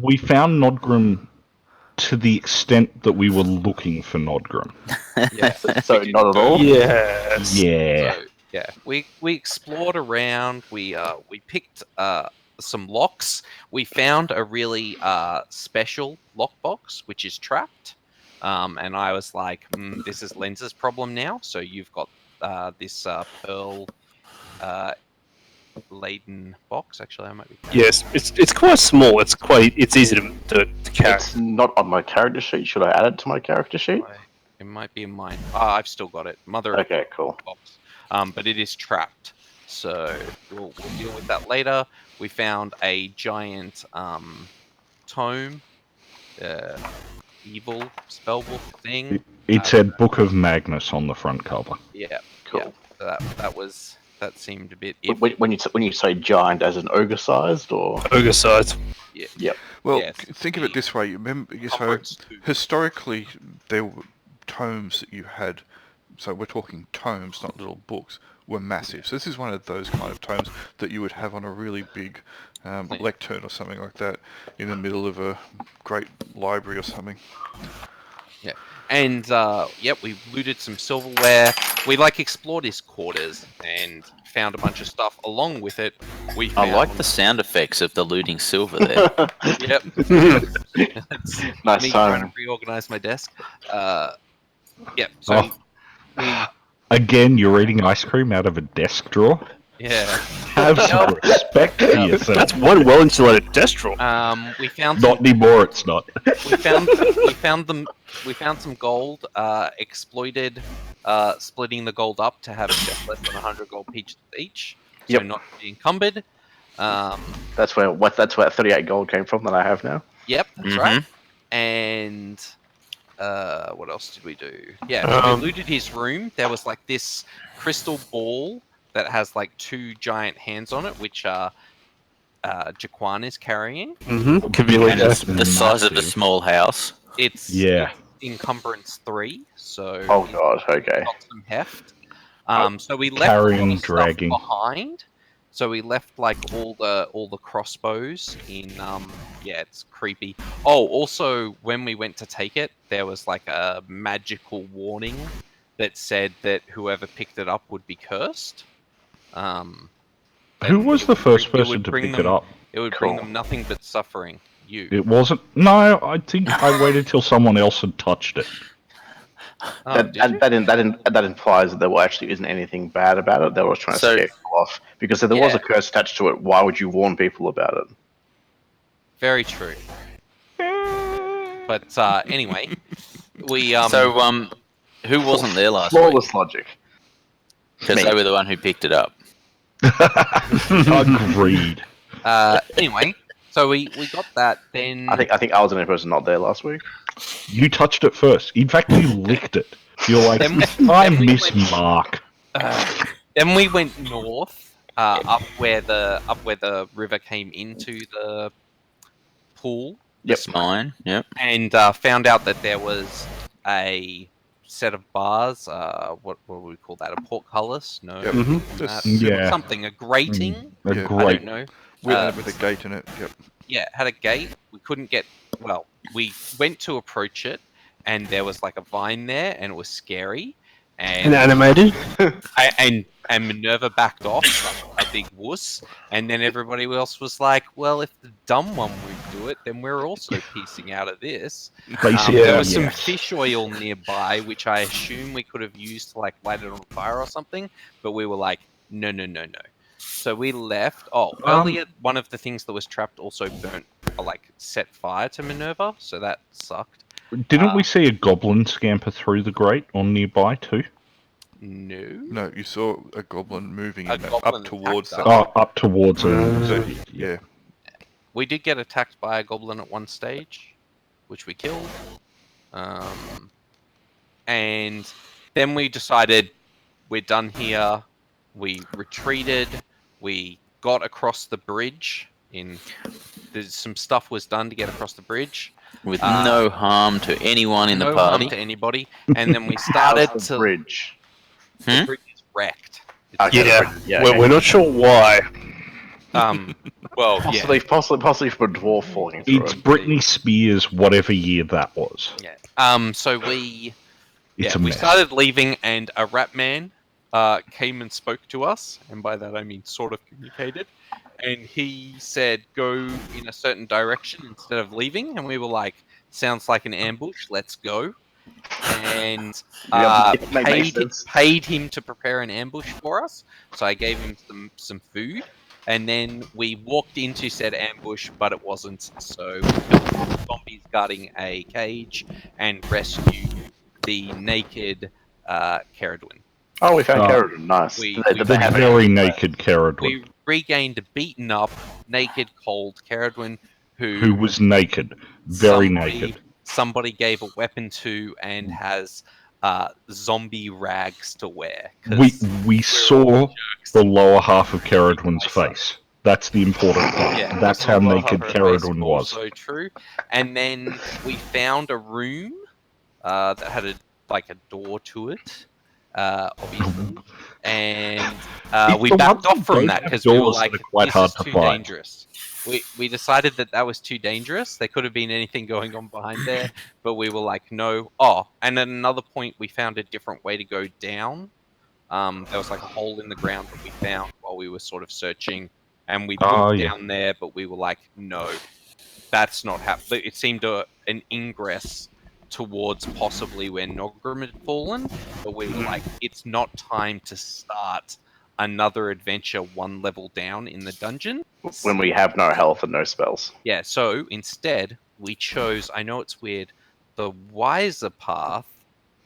we found Nodgrim to the extent that we were looking for Nodgrim. Yeah. So not at all. Yes. Yeah. So, yeah, we explored around. We picked some locks. We found a really special lockbox which is trapped. And I was like, this is Lenz's problem now. So you've got this pearl laden box. Actually, I might be. Yes, it's quite small. It's easy to carry. It's not on my character sheet. Should I add it to my character sheet? It might be in mine. I've still got it. Mother. Okay, cool. Box. But it is trapped. So we'll deal with that later. We found a giant tome, evil spellbook thing. It said Book of Magnus on the front cover. Yeah, cool. Yeah, that seemed a bit. When you say giant, as an ogre sized or Ogre size. Yeah. Yep. Well, Yes. think of it this way. You remember, so Conference two. historically, there were tomes that you had. So we're talking tomes, not little books. Were massive. So this is one of those kind of tomes that you would have on a really big lectern or something like that in the middle of a great library or something. Yeah. And we looted some silverware. We explored his quarters and found a bunch of stuff. Along with it, we found... I like the sound effects of the looting silver there. Yep. Nice me time. trying to reorganize my desk. So Again, you're eating ice cream out of a desk drawer? yeah. Have some respect for yourself. That's one well-insulated desk drawer. We found Not anymore, it's not. we found some gold. Exploited splitting the gold up to have just less than 100 gold each. So Yep. not be encumbered. That's where 38 gold came from that I have now. Yep, that's right. And what else did we do? Yeah, so we looted his room. There was this crystal ball that has two giant hands on it, which Jaquan is carrying. Conveniently. And it's the size of a small house. It's Yeah. encumbrance 3, so Oh god, okay. got some heft. So we left Carrying, a lot of stuff dragging. behind. So we left all the crossbows in. It's creepy. Oh, also when we went to take it, there was a magical warning that said that whoever picked it up would be cursed. Who was the first person to pick it up? It would bring them nothing but suffering. You. It wasn't. No, I think I waited till someone else had touched it. That implies that there actually isn't anything bad about it. They were trying to scare people off. Because if there was a curse attached to it, why would you warn people about it? Very true. But anyway, we So, who wasn't there last Flawless week? logic. Because they were the one who picked it up. Agreed. Anyway, so we got that. Then I think I was the only person not there last week. You touched it first. In fact, you licked it. You're like, I miss Mark. Then we went north, up where the river came into the pool. Yep. Mine, yep. And found out that there was a set of bars. What would we call that? A portcullis? No. Yeah. Something. A grating. A Yeah. I great. don't know. With a gate in it. Yep. Yeah, it had a gate. We couldn't get. Well, we went to approach it, and there was a vine there, and it was scary. And animated. And Minerva backed off like a big wuss, and then everybody else was like, "Well, if the dumb one would do it, then we're also piecing out of this." Basically, There was some yes. fish oil nearby, which I assume we could have used to light it on fire or something, but we were like, "No." So we left. Earlier, one of the things that was trapped also burnt, set fire to Minerva, so that sucked. Didn't we see a goblin scamper through the grate on nearby too? No. No, you saw a goblin moving A in that, goblin up towards attacked that. Oh, up towards it. So, yeah. We did get attacked by a goblin at one stage, which we killed. And then we decided we're done here. We retreated. We got across the bridge. Some stuff was done to get across the bridge. With no harm to anyone in the No party. harm to anybody. And then we started How's the to... bridge. The bridge is wrecked. Okay, Yeah. yeah, We're okay. not sure why. Well, Possibly from a dwarf falling through It's it. Britney Spears, whatever year that was. yeah. So we It's a we mess. started leaving, and a rat man came and spoke to us, and by that I mean sort of communicated. And he said, "Go in a certain direction instead of leaving." And we were like, "Sounds like an ambush. Let's go." And paid him to prepare an ambush for us. So I gave him some food, and then we walked into said ambush, but it wasn't. So we killed some zombies guarding a cage and rescued the naked Caradwin. Oh, we found Caradwin. Nice. The very naked Caradwin. We regained a beaten up, naked, cold Caradwin Who was naked. Very naked. Somebody gave a weapon to and has zombie rags to wear. We saw the lower half of Caradwin's face. That's the important part. Yeah, that's how naked Caradwin was. Also true. And then we found a room that had a door to it, obviously. And we backed off from that because we were like, this is too dangerous. We decided that was too dangerous. There could have been anything going on behind there, but we were like, no. Oh, and at another point, we found a different way to go down. There was like a hole in the ground that we found while we were sort of searching, and we looked down there, but we were like, no, that's not happening. It seemed an ingress towards possibly where Nogrim had fallen, but we were like, it's not time to start another adventure one level down in the dungeon. When we have no health and no spells. Yeah, so instead, we chose, I know it's weird, the wiser path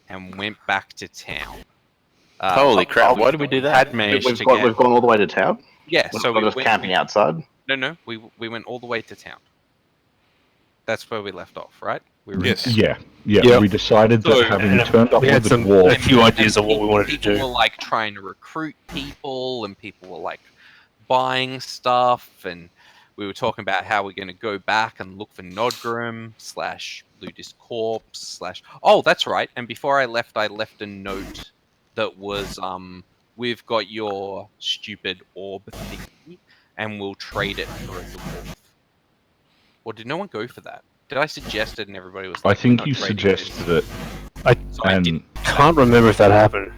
and went back to town. Holy crap, why did we do that? We've gone all the way to town? Yeah, so we were camping outside? No, we went all the way to town. That's where we left off, right? Yes. Yeah, we decided that having turned up we had with the dwarf... a few ideas of what we wanted to do. People were like trying to recruit people, and people were like buying stuff, and we were talking about how we're going to go back and look for Nodgrim / Ludus Corpse / Oh, that's right. And before I left a note that was, we've got your stupid orb thingy, and we'll trade it for a dwarf. Or did no one go for that? Did I suggest it and everybody was like, I think you suggested it. I can't remember if that happened.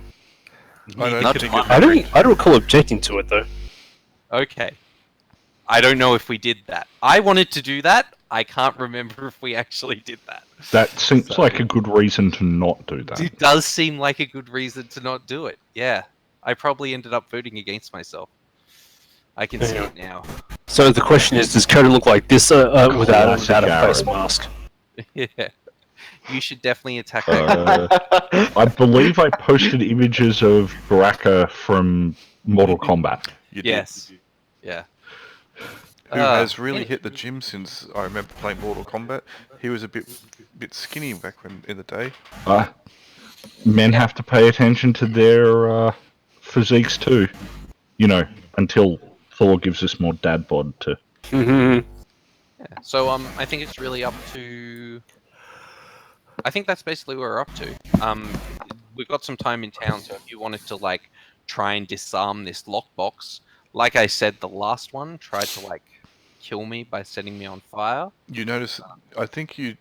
I don't recall objecting to it though. Okay. I don't know if we did that. I wanted to do that. I can't remember if we actually did that. That seems like a good reason to not do that. It does seem like a good reason to not do it. Yeah. I probably ended up voting against myself. I can see it now. So the question is, does Coda look like this without a face mask? Yeah. You should definitely attack that. I believe I posted images of Baraka from Mortal Kombat. You did. Yes. Yeah. Who has really hit the gym since I remember playing Mortal Kombat. He was a bit skinny back in the day. Men have to pay attention to their physiques too. You know, until Thor gives us more dad bod to... Yeah. So I think it's really up to... I think that's basically where we're up to. We've got some time in town, so if you wanted to like try and disarm this lockbox, like I said, the last one tried to like kill me by setting me on fire. You notice? I think you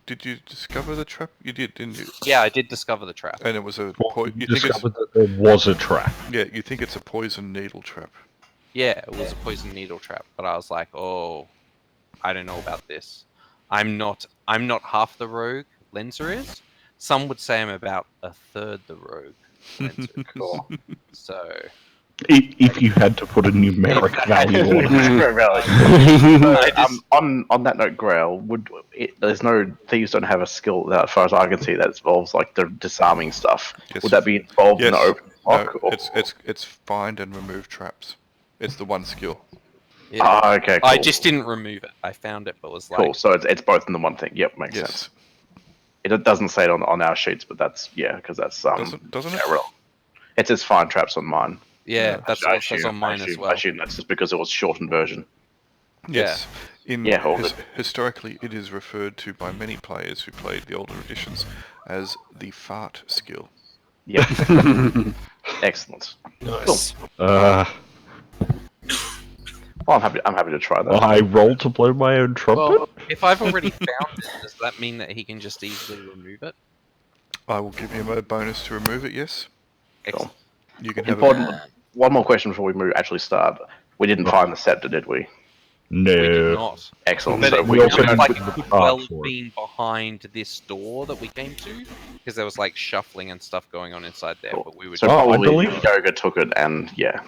did you discover the trap? You did, didn't you? Yeah, I did discover the trap. And it was a You discovered that there was a trap. Yeah, you think it's a poison needle trap. Yeah, it was a poison needle trap, but I was like, oh, I don't know about this. I'm not half the rogue Lenzer is. Some would say I'm about a third the rogue Lenzer is. So... If you had to put a numeric value on it. On that note, Grail, there's no thieves don't have a skill that, as far as I can see, that involves like the disarming stuff. Yes. Would that be involved in the open lock? No, it's find and remove traps. It's the one skill. Yeah. Oh, okay. Cool. I just didn't remove it. I found it, but was like... Cool. So it's both in the one thing. Yep, makes sense. It doesn't say it on our sheets, but that's because that's doesn't it? It says find traps on mine. Yeah, that's what it says on mine as well. I assume that's just because it was a shortened version. Yes. Yeah. Historically, it is referred to by many players who played the older editions as the fart skill. Yep. Excellent. Nice. Cool. Well, I'm happy to try that. I roll to blow my own trumpet. Well, if I've already found it, does that mean that he can just easily remove it? I will give him a bonus to remove it. Yes. Excellent. You can have Important. One more question before we actually start. We didn't find the scepter, did we? No. We did not. Excellent. But So it we looks don't. like it could well have for it. been behind this door that we came to, because there was like shuffling and stuff going on inside there. Cool. But we would. So Oh, I probably believe- Yoga took it, and yeah,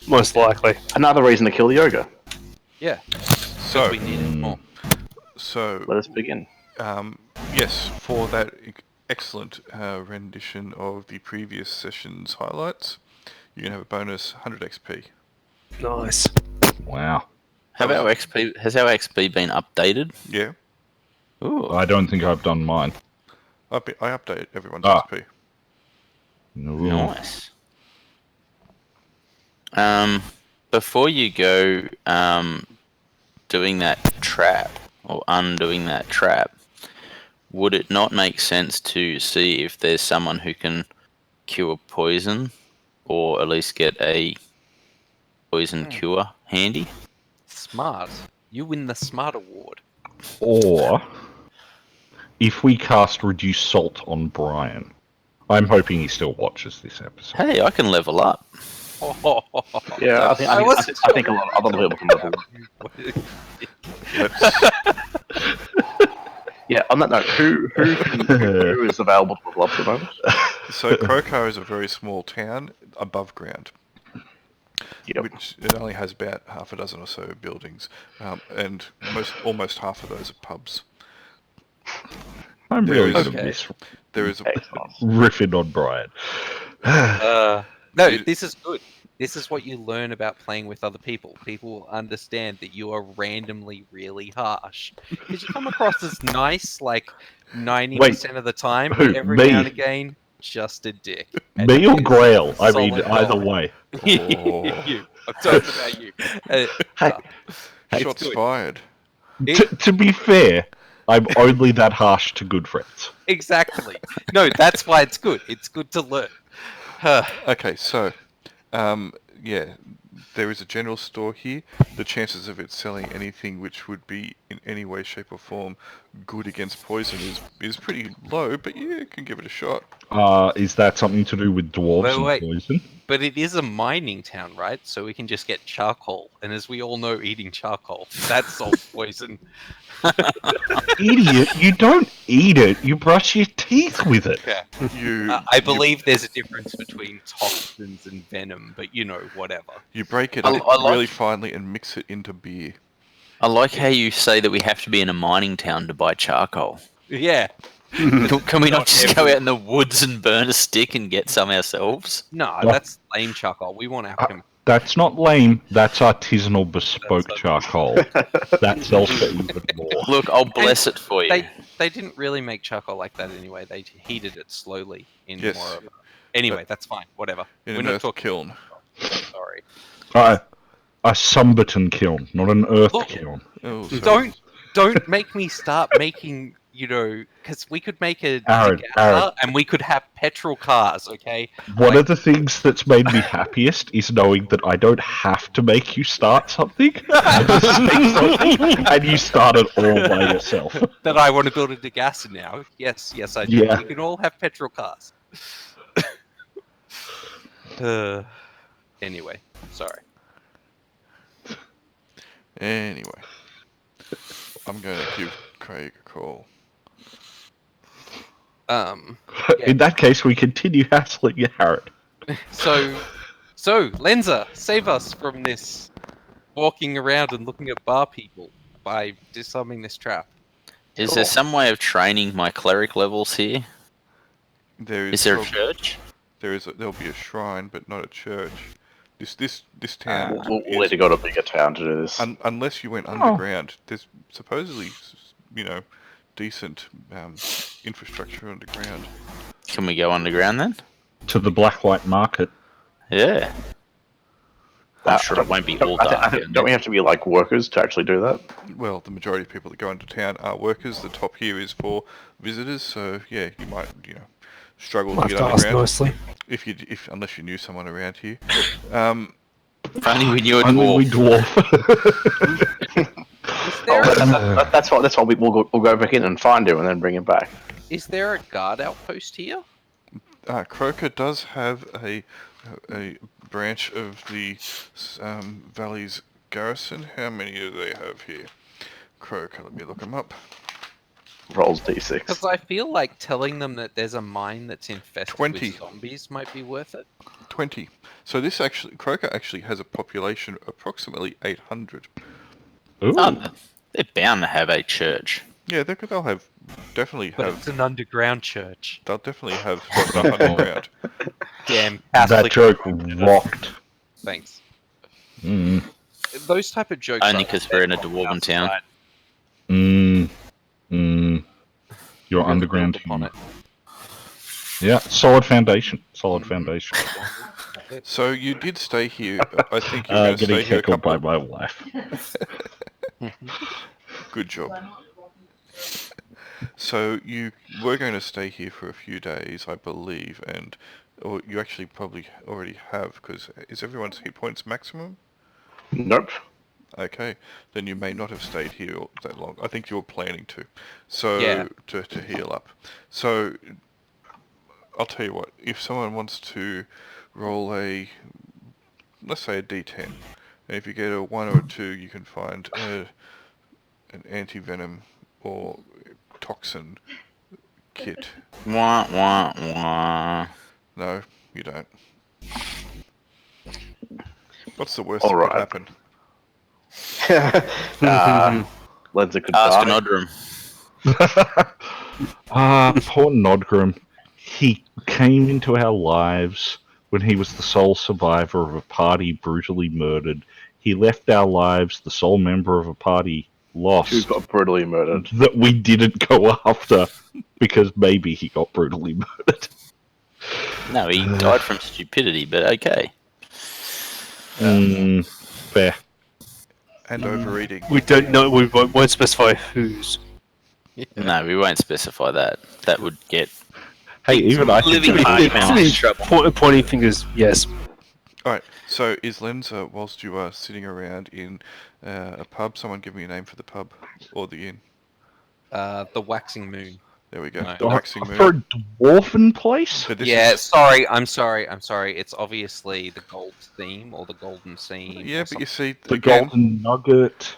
Most likely. another reason to kill the Yoga. Yeah. So, We need it more. so Let us begin. yes, for that excellent rendition of the previous session's highlights, you can have a bonus 100 XP. Nice. Wow. Has our XP been updated? Yeah, Ooh. I don't think I've done mine. I updated everyone's Ah. XP. Ooh. Nice. Before you go doing that trap or undoing that trap, would it not make sense to see if there's someone who can cure poison, or at least get a poison cure handy? Smart. You win the Smart Award. Or if we cast Reduce Salt on Brian. I'm hoping he still watches this episode. Hey, I can level up. Yeah, I think a lot of other people can level. Yeah. On that note, who is available to level up at the moment? So Krokar is a very small town above ground, Yep. which it only has about half a dozen or so buildings, and almost half of those are pubs. I'm There really is- going to Okay. miss There is a Excellent. riffing on Brian. No, this is good. This is what you learn about playing with other people. People will understand that you are randomly really harsh. Because you come across as nice, like 90% of the time, who? but every Me? now and again, just a dick. And Me or it is Grail? I mean, solid either gold. way. You. I'm talking about you. shots good. fired. To be fair, I'm only that harsh to good friends. Exactly. No, that's why it's good. It's good to learn. Okay, so yeah, there is a general store here. The chances of it selling anything which would be in any way, shape, or form good against poison is pretty low, but yeah, you can give it a shot. Is that something to do with dwarves Wait. and poison? But it is a mining town, right? So we can just get charcoal. And as we all know, eating charcoal, that solves poison. Idiot, you don't eat it, you brush your teeth with it. Yeah. I believe there's a difference between toxins and venom, but you know, whatever. You break it I up like- really finely and mix it into beer. I like how you say that we have to be in a mining town to buy charcoal. Yeah. Can we not Not just go out in the woods and burn a stick and get some ourselves? No, that's lame charcoal. We want our chemical. That's not lame, that's artisanal bespoke That's- charcoal. That sells for even more. Look, I'll bless it for you. They didn't really make charcoal like that anyway. They heated it slowly in Yes. more of a... Anyway, that's fine. Whatever. In We're an not earth talking... kiln. Sorry. A Sumberton kiln, not an earth Look. kiln. Oh, sorry. Don't make me start making, you know, because we could make a Aaron, car and we could have petrol cars, okay? One of the things that's made me happiest is knowing that I don't have to make you start something. I just say something and you start it all by yourself. That I want to build a degasser now. Yes, I do. Yeah. We can all have petrol cars. Anyway, sorry. Anyway, I'm going to give Craig a call. In that case, we continue hassling Harrod. So Lenza, save us from this walking around and looking at bar people by disarming this trap. Is there some way of training my cleric levels here? Is there a church? There'll be a shrine, but not a church. This town. We'll need to go to a bigger town to do this. Unless you went underground, there's supposedly, decent infrastructure underground. Can we go underground then? To the Blacklight Market. Yeah. I'm sure it won't be all dark. Don't we have to be like workers to actually do that? Well, the majority of people that go into town are workers. The top here is for visitors, so yeah, you might struggle to I've get asked underground mostly. unless you knew someone around here. If only we knew a Only we dwarf. dwarf. That's why we'll go back in and find him and then bring him back. Is there a guard outpost here? Croker does have a branch of the Valley's garrison. How many do they have here? Croker, let me look them up. Rolls d6. Because I feel like telling them that there's a mine that's infested 20. with zombies might be worth it. 20. So this actually, Croker actually has a population of approximately 800. Ooh. Oh, they're bound to have a church. Yeah, they'll have definitely But have. it's an underground church. They'll definitely have stuff underground. Damn, That Catholic. joke rocked. Thanks. Mm. Those type of jokes. Only are 'cause we're in a dwarven town. outside. Your underground on it. Yeah, solid foundation. Solid foundation. So you did stay here. I think you're going to Getting stay here a heckled couple. by my wife. Good job. So you were going to stay here for a few days, I believe, or you actually probably already have, because is everyone's hit points maximum? Nope. Okay, then you may not have stayed here that long. I think you were planning to, so Yeah. to heal up. So I'll tell you what. If someone wants to roll let's say a D10, and if you get a 1 or a 2, you can find an anti-venom or toxin kit. Wah, wah, wah. No, you don't. What's the worst All that could right. happen? Lenza could Ask an die. Odrum. Poor Nodgrim. He came into our lives when he was the sole survivor of a party brutally murdered. He left our lives the sole member of a party lost Who got brutally murdered. that we didn't go after because maybe he got brutally murdered. No, he died from stupidity, but okay. Fair. And overeating. We don't know. We won't specify whose. No, we won't specify that. That would get Hey, even I living think party it's- members in trouble. Pointing fingers, yes. Alright, so is Lenza, whilst you are sitting around in a pub, someone give me a name for the pub or the inn. The Waxing Moon. There we go. Right. The Waxing for Moon. a dwarven place? But this Yeah, is- sorry, I'm sorry. It's obviously the gold theme or the golden theme. yeah, or but you see, The again, golden nugget.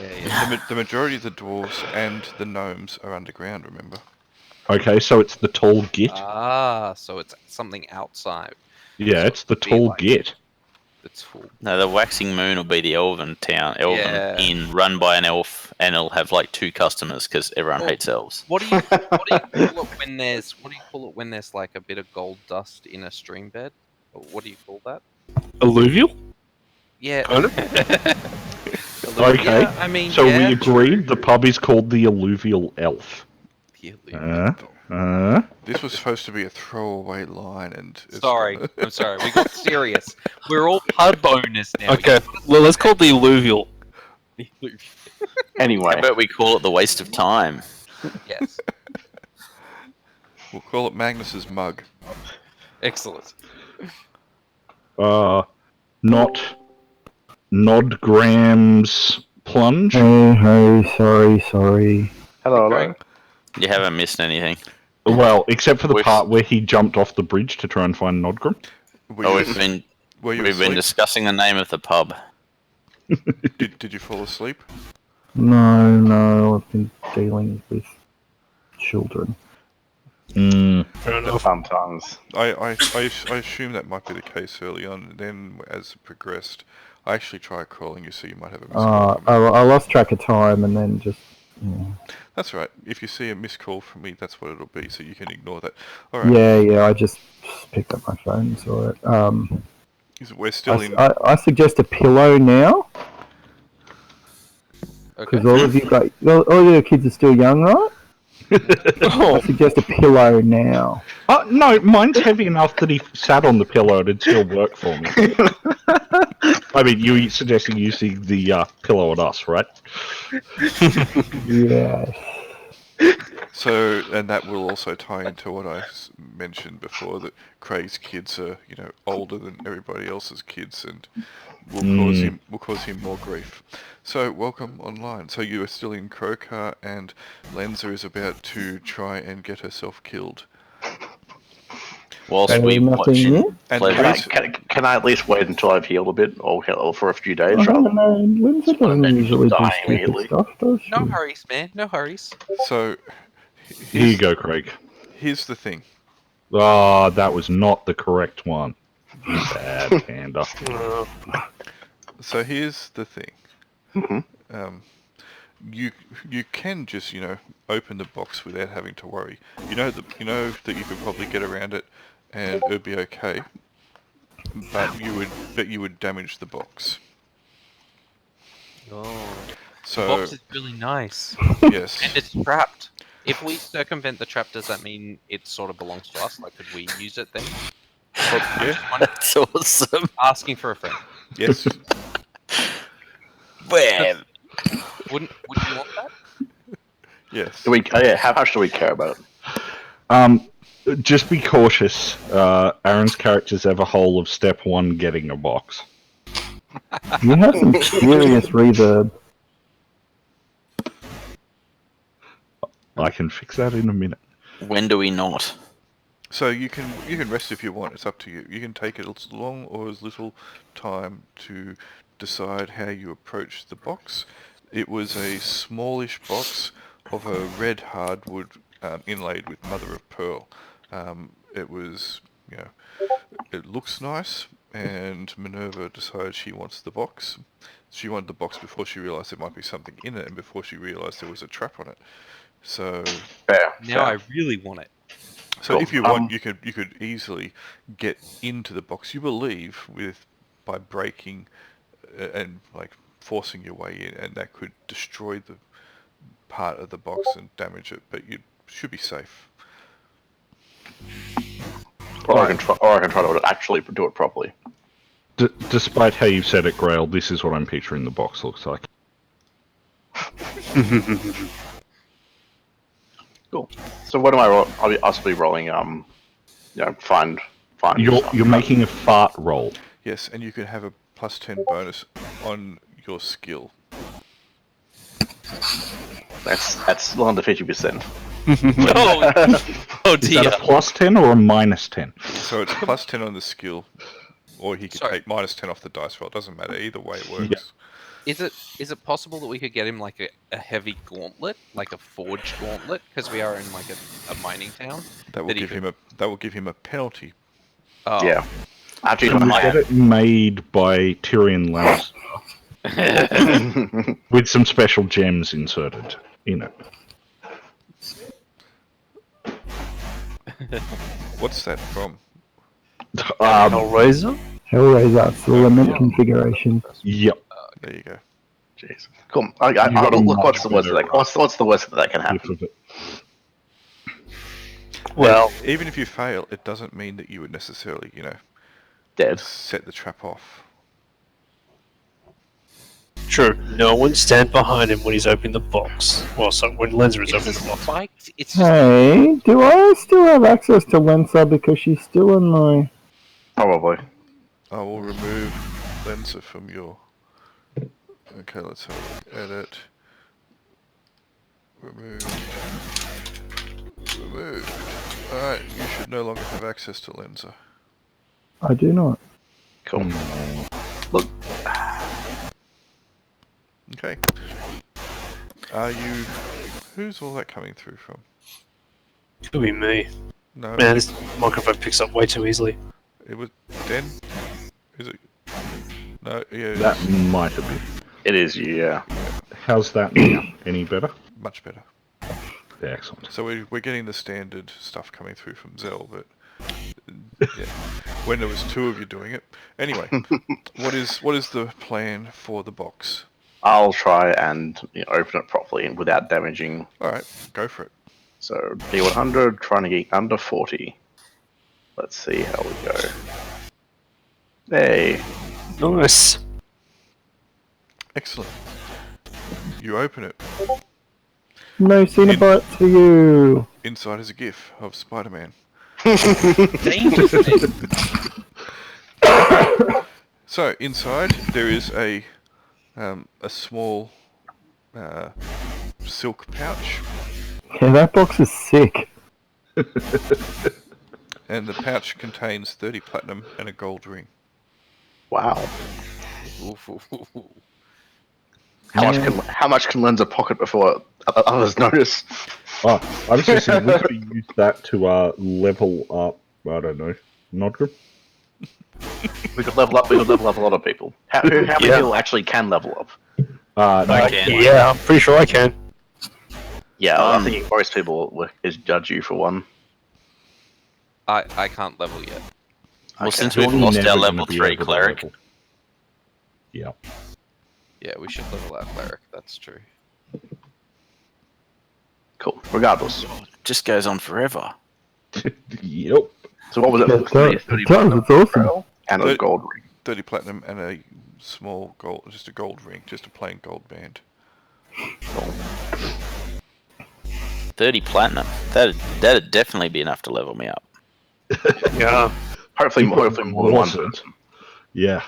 yeah. the majority of the dwarves and the gnomes are underground, remember? Okay, so it's the tall git. So it's something outside. Yeah, so it's the it'd be tall like- git. That's full. No, the Waxing Moon will be the Elven Yeah. inn run by an elf, and it'll have like 2 customers because everyone Well, hates elves. What do you call it when there's like a bit of gold dust in a stream bed? What do you call that? Alluvial? Yeah. Kind of? Okay, Yeah, I mean, so yeah, we agree the pub is called the Alluvial Elf. This was supposed to be a throwaway line, and it's Sorry, I'm sorry. We got serious. We're all pub owners now. Okay, well, let's call it the alluvial. Anyway, How about we call it the waste of time? Yes. We'll call it Magnus's mug. Excellent. Not Nodgram's plunge. Sorry. hello. You haven't missed anything. Well, except for the We've- part where he jumped off the bridge to try and find Nodgram. Were Oh, you, we've been were you we've been asleep? discussing the name of the pub. Did you fall asleep? No, I've been dealing with children. Fair enough. Sometimes. I assume that might be the case early on, and then as it progressed, I actually tried calling you, so you might have a missed call. I lost track of time and then just... Yeah, That's right. If you see a missed call from me, that's what it'll be, so you can ignore that. All right. I just picked up my phone and saw it. We're still in. I suggest a pillow now, Okay. because all your kids are still young, right? I suggest a pillow now. No, mine's heavy enough that he sat on the pillow and it'd still work for me. I mean, you suggesting using the pillow on us, right? Yes. So, and that will also tie into what I mentioned before, that Craig's kids are, older than everybody else's kids, and will cause him more grief. So, welcome online. So you are still in Crowcar, and Lenza is about to try and get herself killed. Whilst we watching. And can I at least wait until I've healed a bit, or for a few days? Lindsay doesn't usually do stupid stuff, does she? No hurries, man. No hurries. So, Here you go, Craig. Here's the thing. Ah, that was not the correct one. You bad panda. So here's the thing. Mm-hmm. You can just open the box without having to worry. You know that you could probably get around it, and it'd be okay. But you would damage the box. Oh. So The box is really nice. Yes. And it's trapped. If we circumvent the trap, does that mean it sort of belongs to us? Like, could we use it then? Yeah. That's awesome. Asking for a friend. Yes. Well, Wouldn't you want that? Yes. How much do we care about it? Just be cautious. Aaron's character's have a whole of step 1 getting a box. You have some serious reverb. I can fix that in a minute. when do we not? So you can rest if you want. It's up to you. You can take as long or as little time to decide how you approach the box. It was a smallish box of a red hardwood inlaid with mother of pearl. It was, it looks nice, and Minerva decided she wants the box. She wanted the box before she realised there might be something in it, and before she realised there was a trap on it. So Now I really want it. So Cool. if you want, you could easily get into the box. You believe by breaking and forcing your way in, and that could destroy the part of the box and damage it. But you should be safe. Or I can try to actually do it properly. Despite how you've said it, Grail, this is what I'm picturing the box looks like. Cool. So what am I roll? I'll be possibly rolling. Find. You're making a fart roll. Yes, and you can have a +10 bonus on your skill. That's under 50%. Oh Is dear. that a +10 or a -10? So it's +10 on the skill, or he could take -10 off the dice roll. It doesn't matter. Either way it works. Is it possible that we could get him like a heavy gauntlet, like a forged gauntlet, because we are in like a mining town? That will give him a penalty. Oh. Yeah. After you And we get it made by Tyrion Lannister with some special gems inserted in it. What's that from? Hellraiser? Hellraiser, it's the lament configuration. Yep. There you go. Jeez. Cool. What's the worst that? What's the worst that can happen? Well, Even if you fail, it doesn't mean that you would necessarily, Dead. set the trap off. true. No one stand behind him when he's opening the box. Well, so when Lenza is opening the box. Spiked. It's Hey, do I still have access to Lenza because she's still in my... Probably. I will remove Lenza from your... Okay, let's have a look. Edit. Removed. Alright, you should no longer have access to Lenza. I do not. Cool. Look. Okay. Who's all that coming through from? Could be me. No. Man, this microphone picks up way too easily. It was Den? Is it? No, yeah. That might have been. It is you, yeah. How's that now? Any better? Much better. Yeah, excellent. So we're getting the standard stuff coming through from Zell, but yeah, when there was two of you doing it. Anyway, what is the plan for the box? I'll try and open it properly and without damaging. All right, go for it. So D100, trying to get under 40. Let's see how we go. Hey. Nice. Excellent. You open it. No Cenobite for you. Inside is a GIF of Spider-Man. So inside there is a small silk pouch, Yeah, that box is sick. and the pouch contains 30 platinum and a gold ring. Wow. Oof, oof, oof, oof. How much can Lenza pocket before others notice? Oh, I was just saying, we could have used that to level up, I don't know, Nodgrim? We could level up. We could level up a lot of people. How many people actually can level up? I can. Yeah, I'm pretty sure I can. Yeah, I think most people is judge you for one. I can't level yet. Well, Okay. since we've You're lost never our gonna level be 3 able to cleric, level. Yeah. Yeah, we should level our cleric. That's true. Cool. Regardless. just goes on forever. Yep. So what was it? Yeah, it does. It does, it's awesome. And a gold ring. 30 platinum and a small gold, just a gold ring, just a plain gold band. 30 platinum. That'd definitely be enough to level me up. Yeah. Hopefully more than one Awesome. person. Yeah.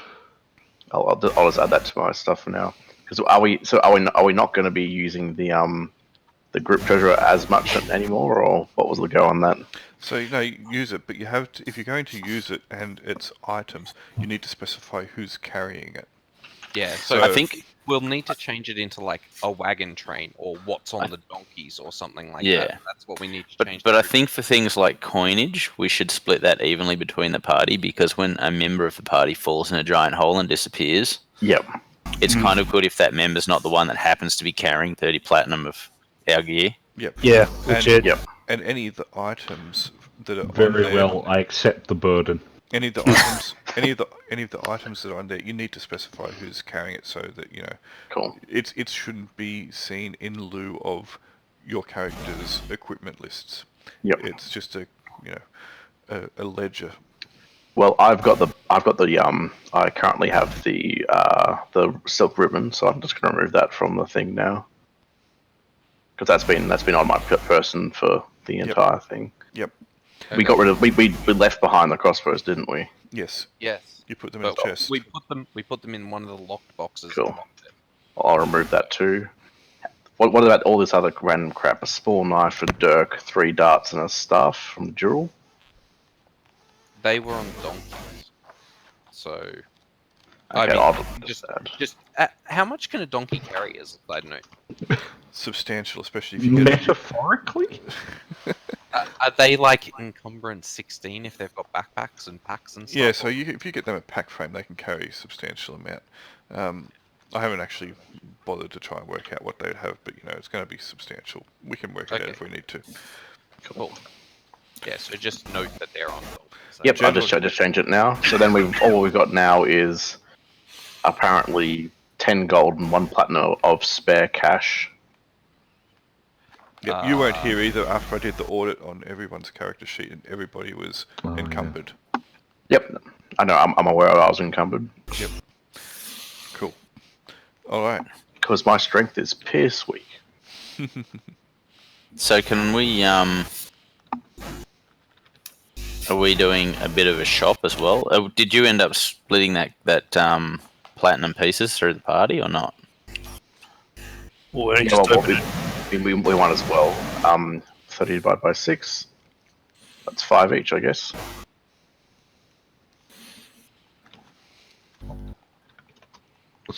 I'll just add that to my stuff for now. Because are we not going to be using the group treasure as much anymore, or what was the go on that? So you use it, but you have to, if you're going to use it and it's items, you need to specify who's carrying it. Yeah, so I think we'll need to change it into like a wagon train or what's on the donkeys or something like Yeah. that. That's what we need to change. But I think for things like coinage, we should split that evenly between the party, because when a member of the party falls in a giant hole and disappears, Yep. it's kind of good if that member's not the one that happens to be carrying 30 platinum of our gear. Yep. Yeah, And, legit. Yep. and any of the items that are on Very there, well, I accept the burden. any of the items, any of the items that are on there, you need to specify who's carrying it, so that Cool. it shouldn't be seen in lieu of your character's equipment lists. Yep. It's just a ledger. Well, I've got the I currently have the silk ribbon, so I'm just going to remove that from the thing now, because that's been on my person for the entire thing. Yep. We got rid of we left behind the crossbows, didn't we? Yes. yes, You put them in but a chest. we put them in one of the locked boxes. Cool. and locked it. I'll remove that too. What about all this other random crap? A small knife, a dirk, 3 darts, and a staff from Jewel? They were on donkeys, so Okay, I mean, I'll just just how much can a donkey carry? As a side note, Substantial, especially if you get Metaphorically? are they like encumbrance 16 if they've got backpacks and packs and stuff? Yeah, so if you get them a pack frame, they can carry a substantial amount. I haven't actually bothered to try and work out what they'd have, but it's going to be substantial. We can work it out Okay. if we need to. Cool. Yeah, so just note that they're on gold. So Yep, I'll just change it now. So then all we've got now is apparently 10 gold and 1 platinum of spare cash. Yeah, you weren't here either after I did the audit on everyone's character sheet, and everybody was encumbered. Yep, I know. I'm aware I was encumbered Yep. Cool. All right. because my strength is piss weak. So can we, are we doing a bit of a shop as well? Did you end up splitting that platinum pieces through the party or not? Well, Yeah, well, we want as well. 30 divided by 6. That's 5 each, I guess.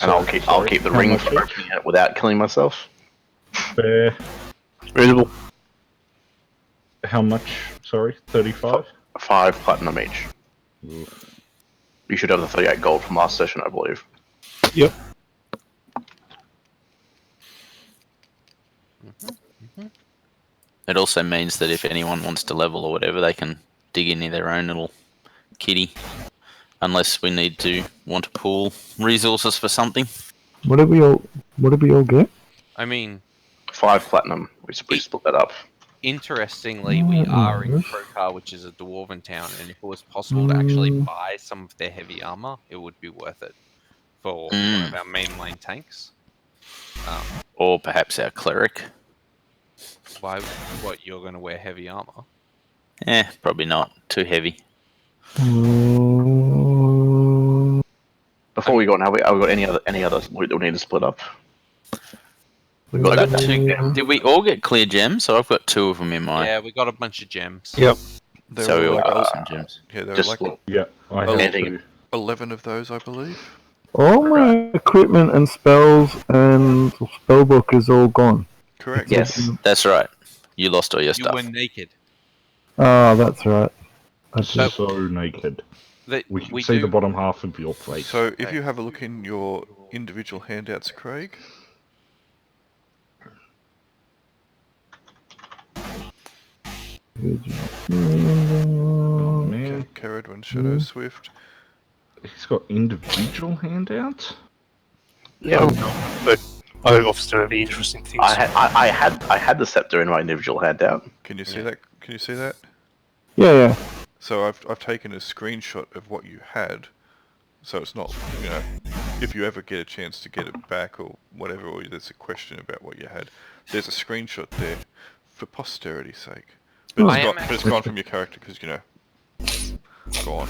And I'll keep the ring for opening it without killing myself. Fair. reasonable. How much? Sorry, 35? 5 platinum each. You should have the 38 gold from last session, I believe. Yep. It also means that if anyone wants to level or whatever, they can dig into their own little kitty. Unless we want to pool resources for something. What did we all get? I mean, 5 platinum. We split that up. interestingly, we are in Krokar, which is a dwarven town, and if it was possible to actually buy some of their heavy armor, it would be worth it for one of our mainline tanks. Or perhaps our cleric. Why? What? You're going to wear heavy armor? Probably not. Too heavy. Before we go on, have we got any others we need to split up? We've I got got that. 2. Did we all get clear gems? So I've got 2 of them in mine. Yeah, we got a bunch of gems. Yep. There So we were all like, got some gems. yeah, there were Just like Yeah, I Oh, have anything. 11 of those, I believe. All my equipment and spells and spellbook is all gone. Correct. Yes. That's right. You lost all your You stuff. were naked. Oh, that's right. I so did. naked. That We can see the bottom half of your face. So if you have a look in your individual handouts, Craig. Oh, man. Caradwin, Shadow Swift. He's got individual handouts? Yeah. But I obviously don't have any interesting things. I had the scepter in my individual handout. Can you see that? Can you see that? Yeah. So I've taken a screenshot of what you had. So it's not, if you ever get a chance to get it back or whatever, or there's a question about what you had, there's a screenshot there for posterity's sake. But it's gone from your character because, gone.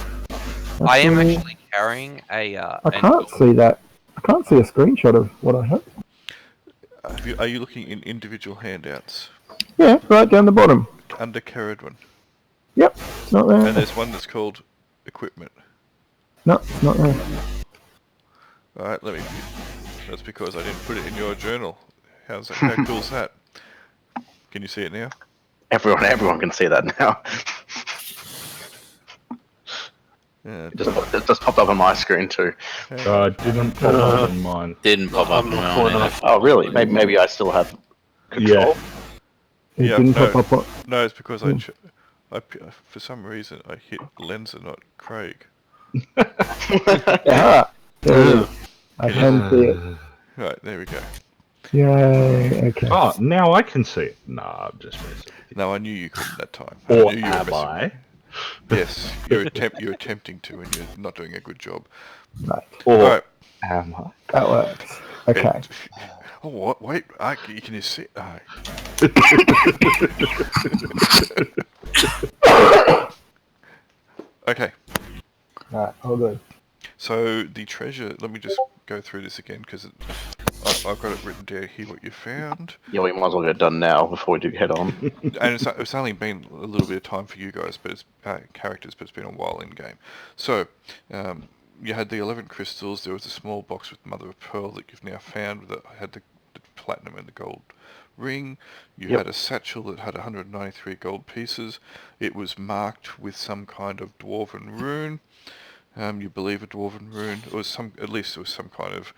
I am actually carrying a. I can't see that. I can't see a screenshot of what I have. Are you looking in individual handouts? Yeah, right down the bottom. Under Caradwin. Yep, it's not there. And there's one that's called equipment. No, it's not there. Alright, that's because I didn't put it in your journal. How cool's that? Can you see it now? Everyone can see that now. Yeah. It just popped up on my screen too. Didn't pop up on mine. Didn't pop up on mine either. Oh really? Maybe I still have control. It Yeah, didn't no. pop up. No, it's because for some reason I hit Lenza, not Craig. Ah, there it is. I can see it. Right, there we go. Yay, okay. Oh, now I can see it. Nah, I'm just messing. No, I knew you couldn't that time. Or I knew you am were I? Yes, you're attempting to, and you're not doing a good job. Right, Or Alright. am I? that works. Okay. Oh, what? Wait, can you see? Okay, Right, all good. so the treasure, let me just go through this again, because I've got it written down here what you found. Yeah, we might as well get it done now before we do head on. And it's only been a little bit of time for you guys, but it's characters, but it's been a while in game. So, you had the 11 crystals. There was a small box with mother of pearl that you've now found that had the platinum and the gold ring. You had a satchel that had 193 gold pieces. It was marked with some kind of dwarven rune. You believe a dwarven rune. It was at least it was some kind of,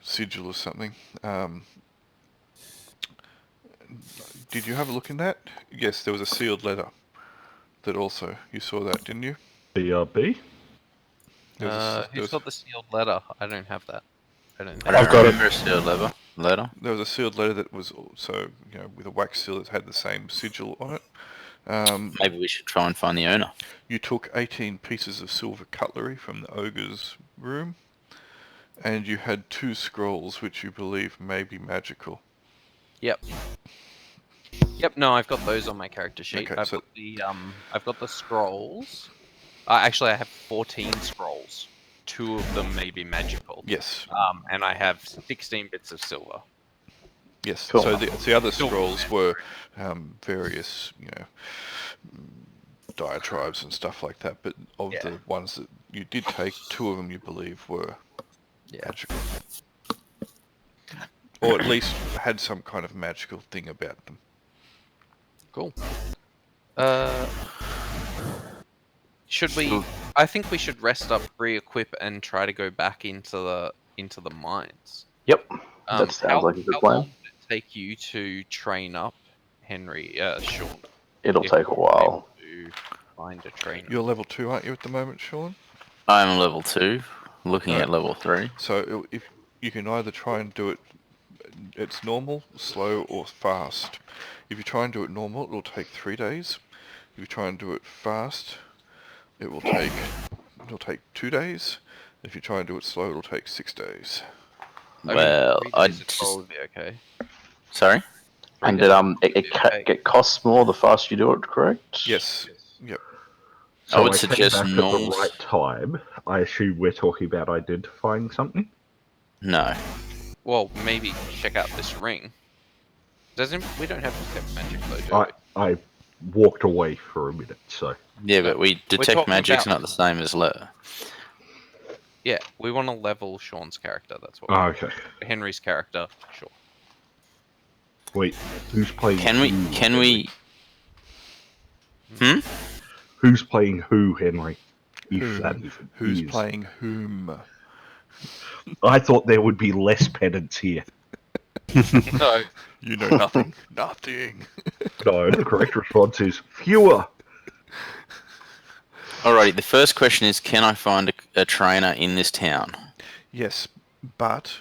sigil or something. Did you have a look in that? Yes, there was a sealed letter. That also, you saw that, didn't you? BRB? Who's got the sealed letter? I don't have that. I don't remember a sealed letter. There was a sealed letter that was also, with a wax seal that had the same sigil on it. Maybe we should try and find the owner. You took 18 pieces of silver cutlery from the ogre's room, and you had 2 scrolls which you believe may be magical. Yep. No, I've got those on my character sheet. Okay, I've got the scrolls. Actually, I have 14 scrolls. 2 of them may be magical. Yes. And I have 16 bits of silver. Yes. Cool. So the other scrolls were various, diatribes and stuff like that. But of the ones that you did take, 2 of them you believe were magical, or at least had some kind of magical thing about them. Cool. Should we? I think we should rest up, re-equip, and try to go back into the mines. Yep, that sounds like a good How plan. long did it take you to train up, Henry? Sean. It'll take a while. To find a trainer. You're level 2, aren't you, at the moment, Sean? I'm level 2, looking at level 3. So if you can either try and do it, it's normal, slow, or fast. If you try and do it normal, it'll take 3 days. If you try and do it fast, it'll take 2 days. If you try and do it slow, it'll take 6 days. Well, I'd probably be okay. Sorry? And it costs more the faster you do it, correct? Yes. Yep. So I would came suggest back at norms. the right time. I assume we're talking about identifying something. No. Well, maybe check out this ring. We don't have detect magic though, do we? I walked away for a minute, so Yeah, but we detect talking magic's about- not the same as Yeah, we want to level Sean's character. That's what. okay. Henry's character, sure. Wait, who's playing? Can we? who, Can Henry? we? Who's playing who, Henry? If Whom? that even Who's is. playing whom? I thought there would be less pedants here. No, You know nothing. Nothing. No, the correct response is fewer. Alrighty. The first question is: can I find a trainer in this town? Yes, but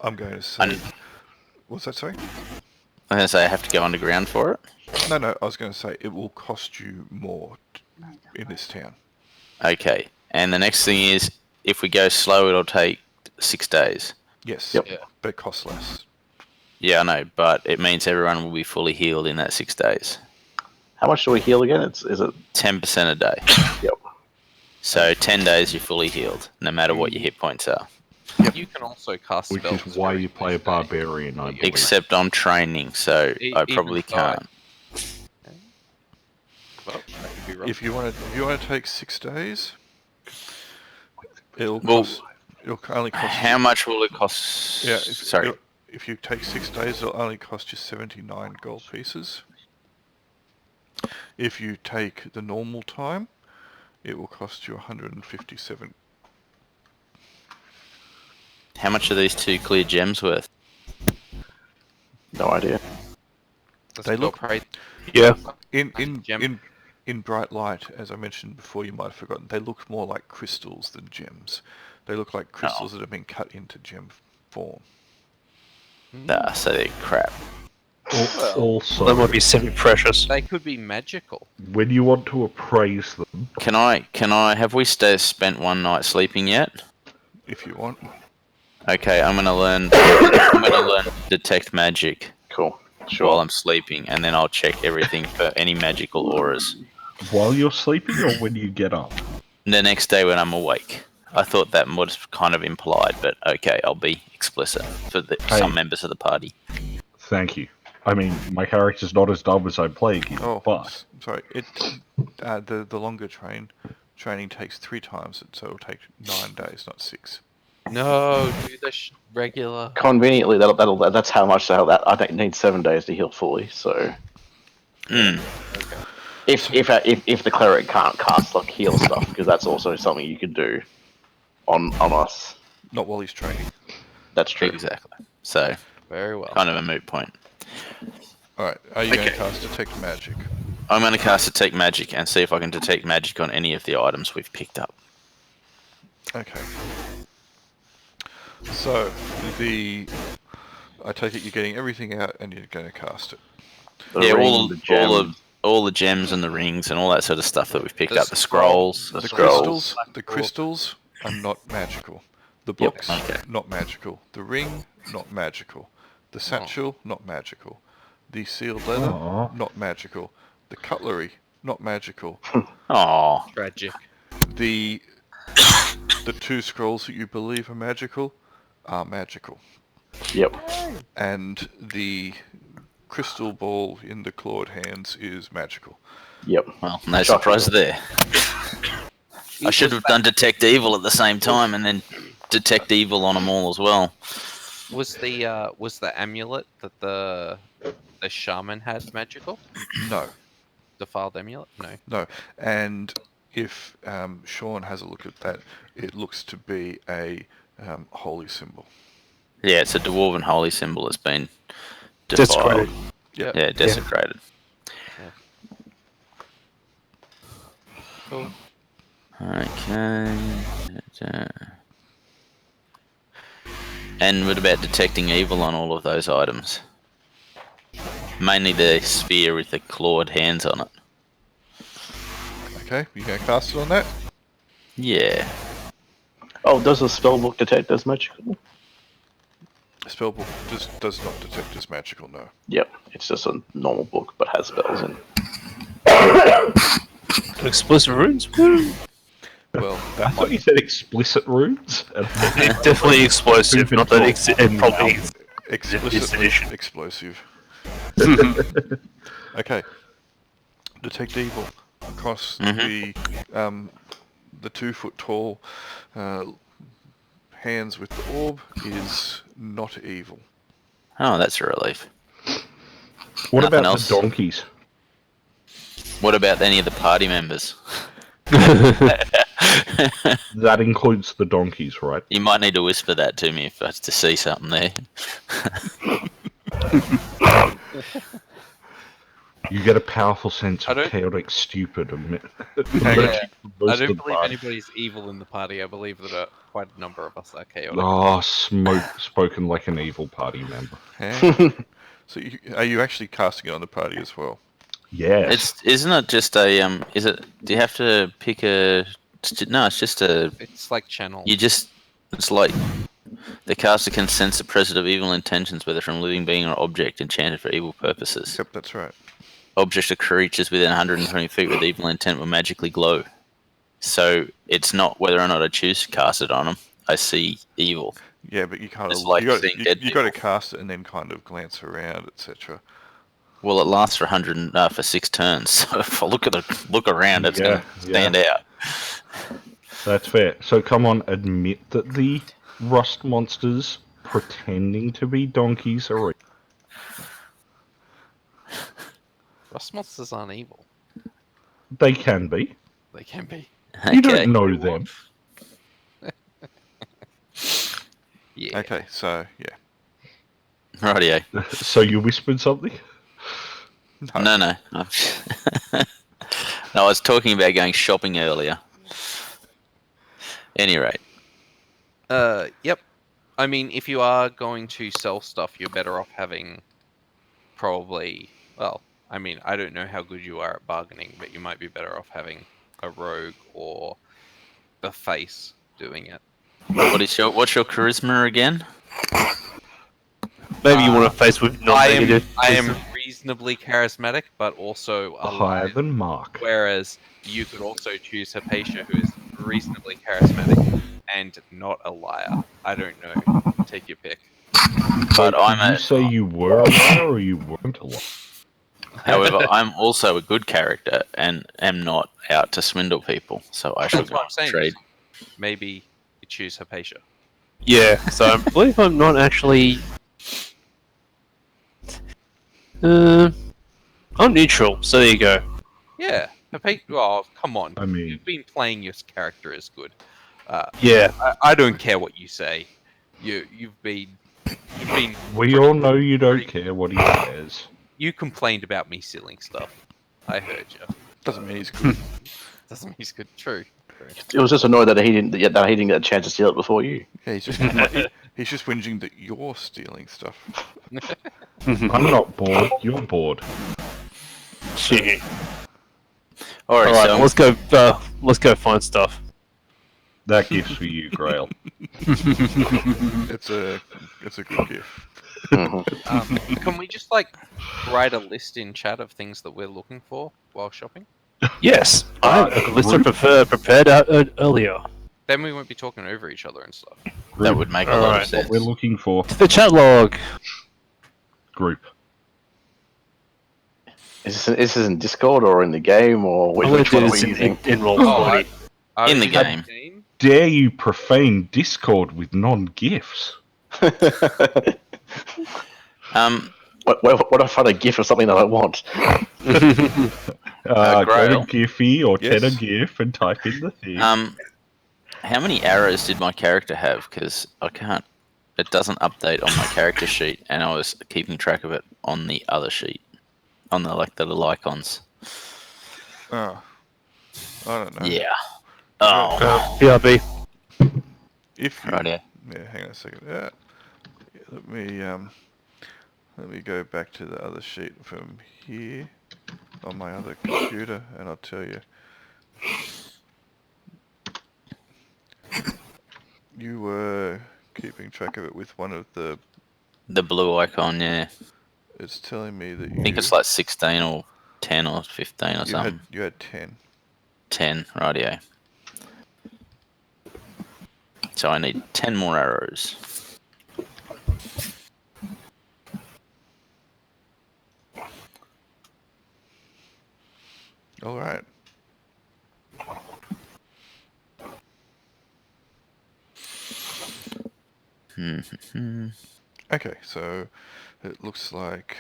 I'm going to say. What's that? Sorry. I'm gonna say I have to go underground for it. No. I was going to say it will cost you more in this town. Okay. And the next thing is, if we go slow, it'll take 6 days. Yes. Yep. Yeah. But it costs less. Yeah, I know, but it means everyone will be fully healed in that 6 days. How much do we heal again? Is it? 10% a day. Yep. So 10 days you're fully healed, no matter what your hit points are. you can also cast Which spells. is why very you play a next day. barbarian, I believe. Except I'm training, so I Even probably so. can't. Well, that could be wrong. If you want to take 6 days, it'll Well, only cost. How much will it cost? Yeah. Sorry. If you take 6 days, it'll only cost you 79 gold pieces. If you take the normal time, it will cost you 157. How much are these 2 clear gems worth? No idea. Let's they go look- pray. Yeah. In bright light, as I mentioned before, you might have forgotten, they look more like crystals than gems. They look like crystals that have been cut into gem form. Nah, so they're crap. Also, That might be semi-precious. They could be magical. when you want to appraise them, Can I, have we spent one night sleeping yet? If you want. Okay, I'm gonna learn detect magic Cool. while Sure. I'm sleeping, and then I'll check everything for any magical auras. while you're sleeping or when you get up. The next day when I'm awake. I thought that was kind of implied, but okay, I'll be explicit for some members of the party. Thank you. I mean, my character's not as dumb as I'm playing him, Oh, but sorry. The longer training takes 3 times, so it'll take 9 days, not 6. No, do the regular. Conveniently, that's how much that I think it needs 7 days to heal fully. So Mm. if the cleric can't cast like heal stuff, because that's also something you could do on us. Not while he's training. That's true. Exactly. So, Very well. kind of a moot point. Alright, are you going to Okay. cast Detect Magic? I'm going to cast Detect Magic and see if I can detect magic on any of the items we've picked up. Okay. So, I take it you're getting everything out and you're going to cast it. The Yeah, ring, all the the gems, gems and the rings and all that sort of stuff that we've picked The up. The scrolls. the The scrolls. crystals are not magical. The Yep. books, Okay. not magical. The ring, not magical. The satchel, not magical. The sealed leather, Aw. not magical. The cutlery, not magical. Oh, Tragic. The 2 scrolls that you believe are magical are magical. Yep. And the crystal ball in the clawed hands is magical. Yep. well, no Shocking. surprise there. I should have done Detect Evil at the same time and then Detect Evil on them all as well. Was the amulet that the shaman had magical? No, Defiled amulet? No. no. And if Sean has a look at that, it looks to be a holy symbol. Yeah, it's a dwarven holy symbol that's been defiled. Desecrated. Yeah, desecrated. Cool. Okay. And what about detecting evil on all of those items? Mainly the sphere with the clawed hands on it. Okay, you going to cast it on that? Yeah. Oh, does the spellbook detect as magical? Spellbook does not detect as magical, no. Yep, it's just a normal book, but has spells in. Explosive runes? Well, I that thought you said explicit runes. It's definitely explosive, not that it probably is. explicitly explosive. Okay. Detect evil across the 2 foot tall hands with the orb is not evil. Oh, that's a relief. What Nothing about else? the donkeys? What about any of the party members? That includes the donkeys, right? You might need to whisper that to me if I was to see something there. You get a powerful sense I of don't- chaotic stupid. I don't believe anybody's evil in the party. I believe that quite a number of us are chaotic. Oh, spoken like an evil party member. Yeah. So are you actually casting it on the party as well? Yes. Isn't it just a Is it? Do you have to pick a? No, it's just a. It's like channel. It's like the caster can sense the presence of evil intentions, whether from living being or object, enchanted for evil purposes. Yep, that's right. Objects or creatures within 120 feet with evil intent will magically glow. So it's not whether or not I choose to cast it on them. I see evil. Yeah, but you can't. It's like seeing dead You got to people. cast it and then kind of glance around, etc. Well, it lasts for 6 turns. So if I look around, it's going to stand out. That's fair. So come on, admit that the rust monsters pretending to be donkeys are. Rust monsters aren't evil. They can be. They can be. You Okay. don't know them. Yeah. Okay, so yeah. Rightio. So you whispered something? No. No, I was talking about going shopping earlier. Any rate. Yep. I mean, if you are going to sell stuff, you're better off having probably. Well, I mean, I don't know how good you are at bargaining, but you might be better off having a rogue or the face doing it. What's your charisma again? Maybe you want to face with non-negative. I am reasonably charismatic, but also Higher than Mark. Whereas you could also choose Hypatia, who is reasonably charismatic and not a liar. I don't know. Take your pick. But Did you say you were a liar or you weren't a liar? However, I'm also a good character and am not out to swindle people, so I should That's what I'm saying. trade. Maybe you choose Hypatia. Yeah, so I believe I'm not actually... I'm neutral, so there you go. Yeah, Hypatia. Oh, come on. I mean, You've been playing your character as good. Yeah. I don't care what you say. You've been. we all know you don't care what he says. You complained about me stealing stuff. I heard you. Doesn't mean he's good. Doesn't mean he's good. True. It was just annoyed that he didn't get a chance to steal it before you. Yeah, he's just whinging that you're stealing stuff. I'm not bored. You're bored. Shit. Alright, Alright, so let's go find stuff. That gift's for you, Grail. It's a good gift. Can we just write a list in chat of things that we're looking for while shopping? Yes, I have a list prepared earlier. Then we won't be talking over each other and stuff. that would make a lot of Alright. sense. What we're looking for. The chat log. Group. Is this in Discord or in the game or which one are we using? In Roll20. In the game. Dare you profane Discord with non-gifs? What if I find a GIF of something that I want? Go Grail? to Giphy or Yes. Cheddar GIF and type in the thing. How many arrows did my character have? Because I can't. It doesn't update on my character sheet, and I was keeping track of it on the other sheet, on the little icons. Oh, I don't know. Yeah. Oh. BRB. If you, Right, yeah. hang on a second. Yeah. Let me go back to the other sheet from here on my other computer, and I'll tell you. You were keeping track of it with one of the The blue icon, yeah. It's telling me that I think it's like 16 or 10 or 15 or something. you had 10. 10, rightio. So I need 10 more arrows. All right. Okay, so it looks like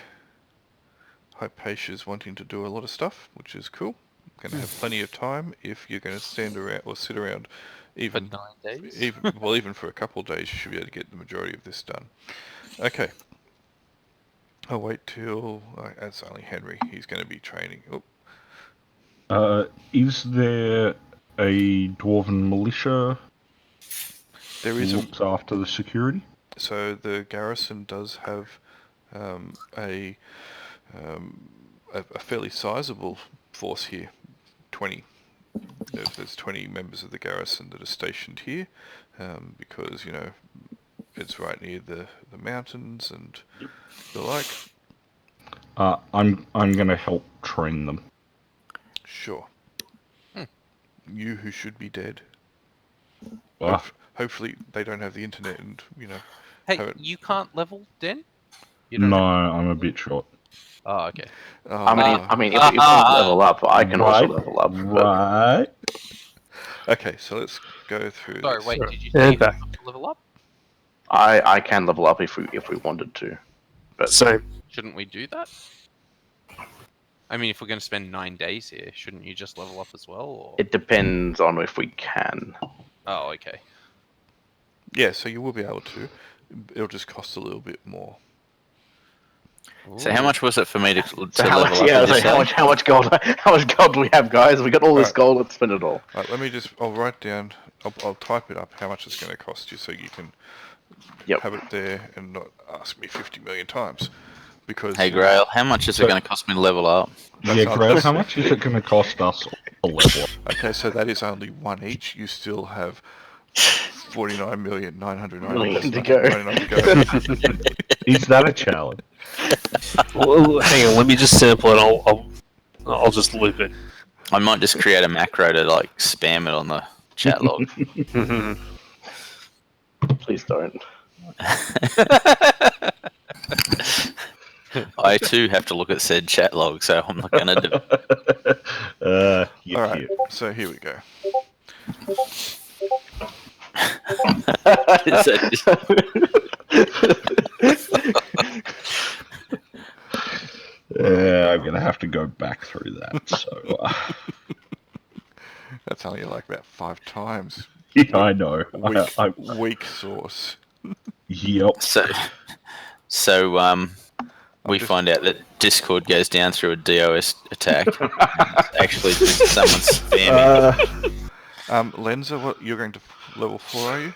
Hypatia's wanting to do a lot of stuff, which is cool. Going to have plenty of time if you're going to stand around or sit around even For 9 days? even for a couple of days, you should be able to get the majority of this done. Okay. I'll wait till... that's only Henry. He's going to be training. Oh. Is there a dwarven militia There who is looks after the security? So the garrison does have a fairly sizable force here. 20. There's 20 members of the garrison that are stationed here, because it's right near the mountains and the like. I'm gonna help train them. Sure. You who should be dead. Hopefully they don't have the internet and Hey, you can't level, Den? No, I'm a bit short. Oh, okay. I mean, if we level up, I can also level up. Right. Okay, so let's go through. Sorry, this. wait. Did you say you have to level up? I can level up if we wanted to. But Shouldn't we do that? I mean, if we're going to spend 9 days here, shouldn't you just level up as well? Or? It depends on if we can. Oh, okay. Yeah, so you will be able to. It'll just cost a little bit more. So how much was it for me to So level up? Yeah, how much gold do we have, guys? We got all this gold. Let's spend it all. Right, I'll write down. I'll type it up how much it's going to cost you, so you can have it there and not ask me 50 million times. Because hey Grail, how much is it going to cost me to level up? Grail, how much is it going to cost us a level up? Okay, so that is only one each. You still have 49,999,000 to go. Is that a challenge? Well, hang on, let me just sample it. I'll just loop it. I might just create a macro to like spam it on the chat log. Please don't. I too have to look at said chat log, so I'm not going to do it. Alright, so here we go. I'm going to have to go back through that. So That's only like about 5 times. Yeah, I know. Weak source. Yep. So we find out that Discord goes down through a DOS attack. Actually, someone's spamming. Lenza, what you're going to level 4, are you?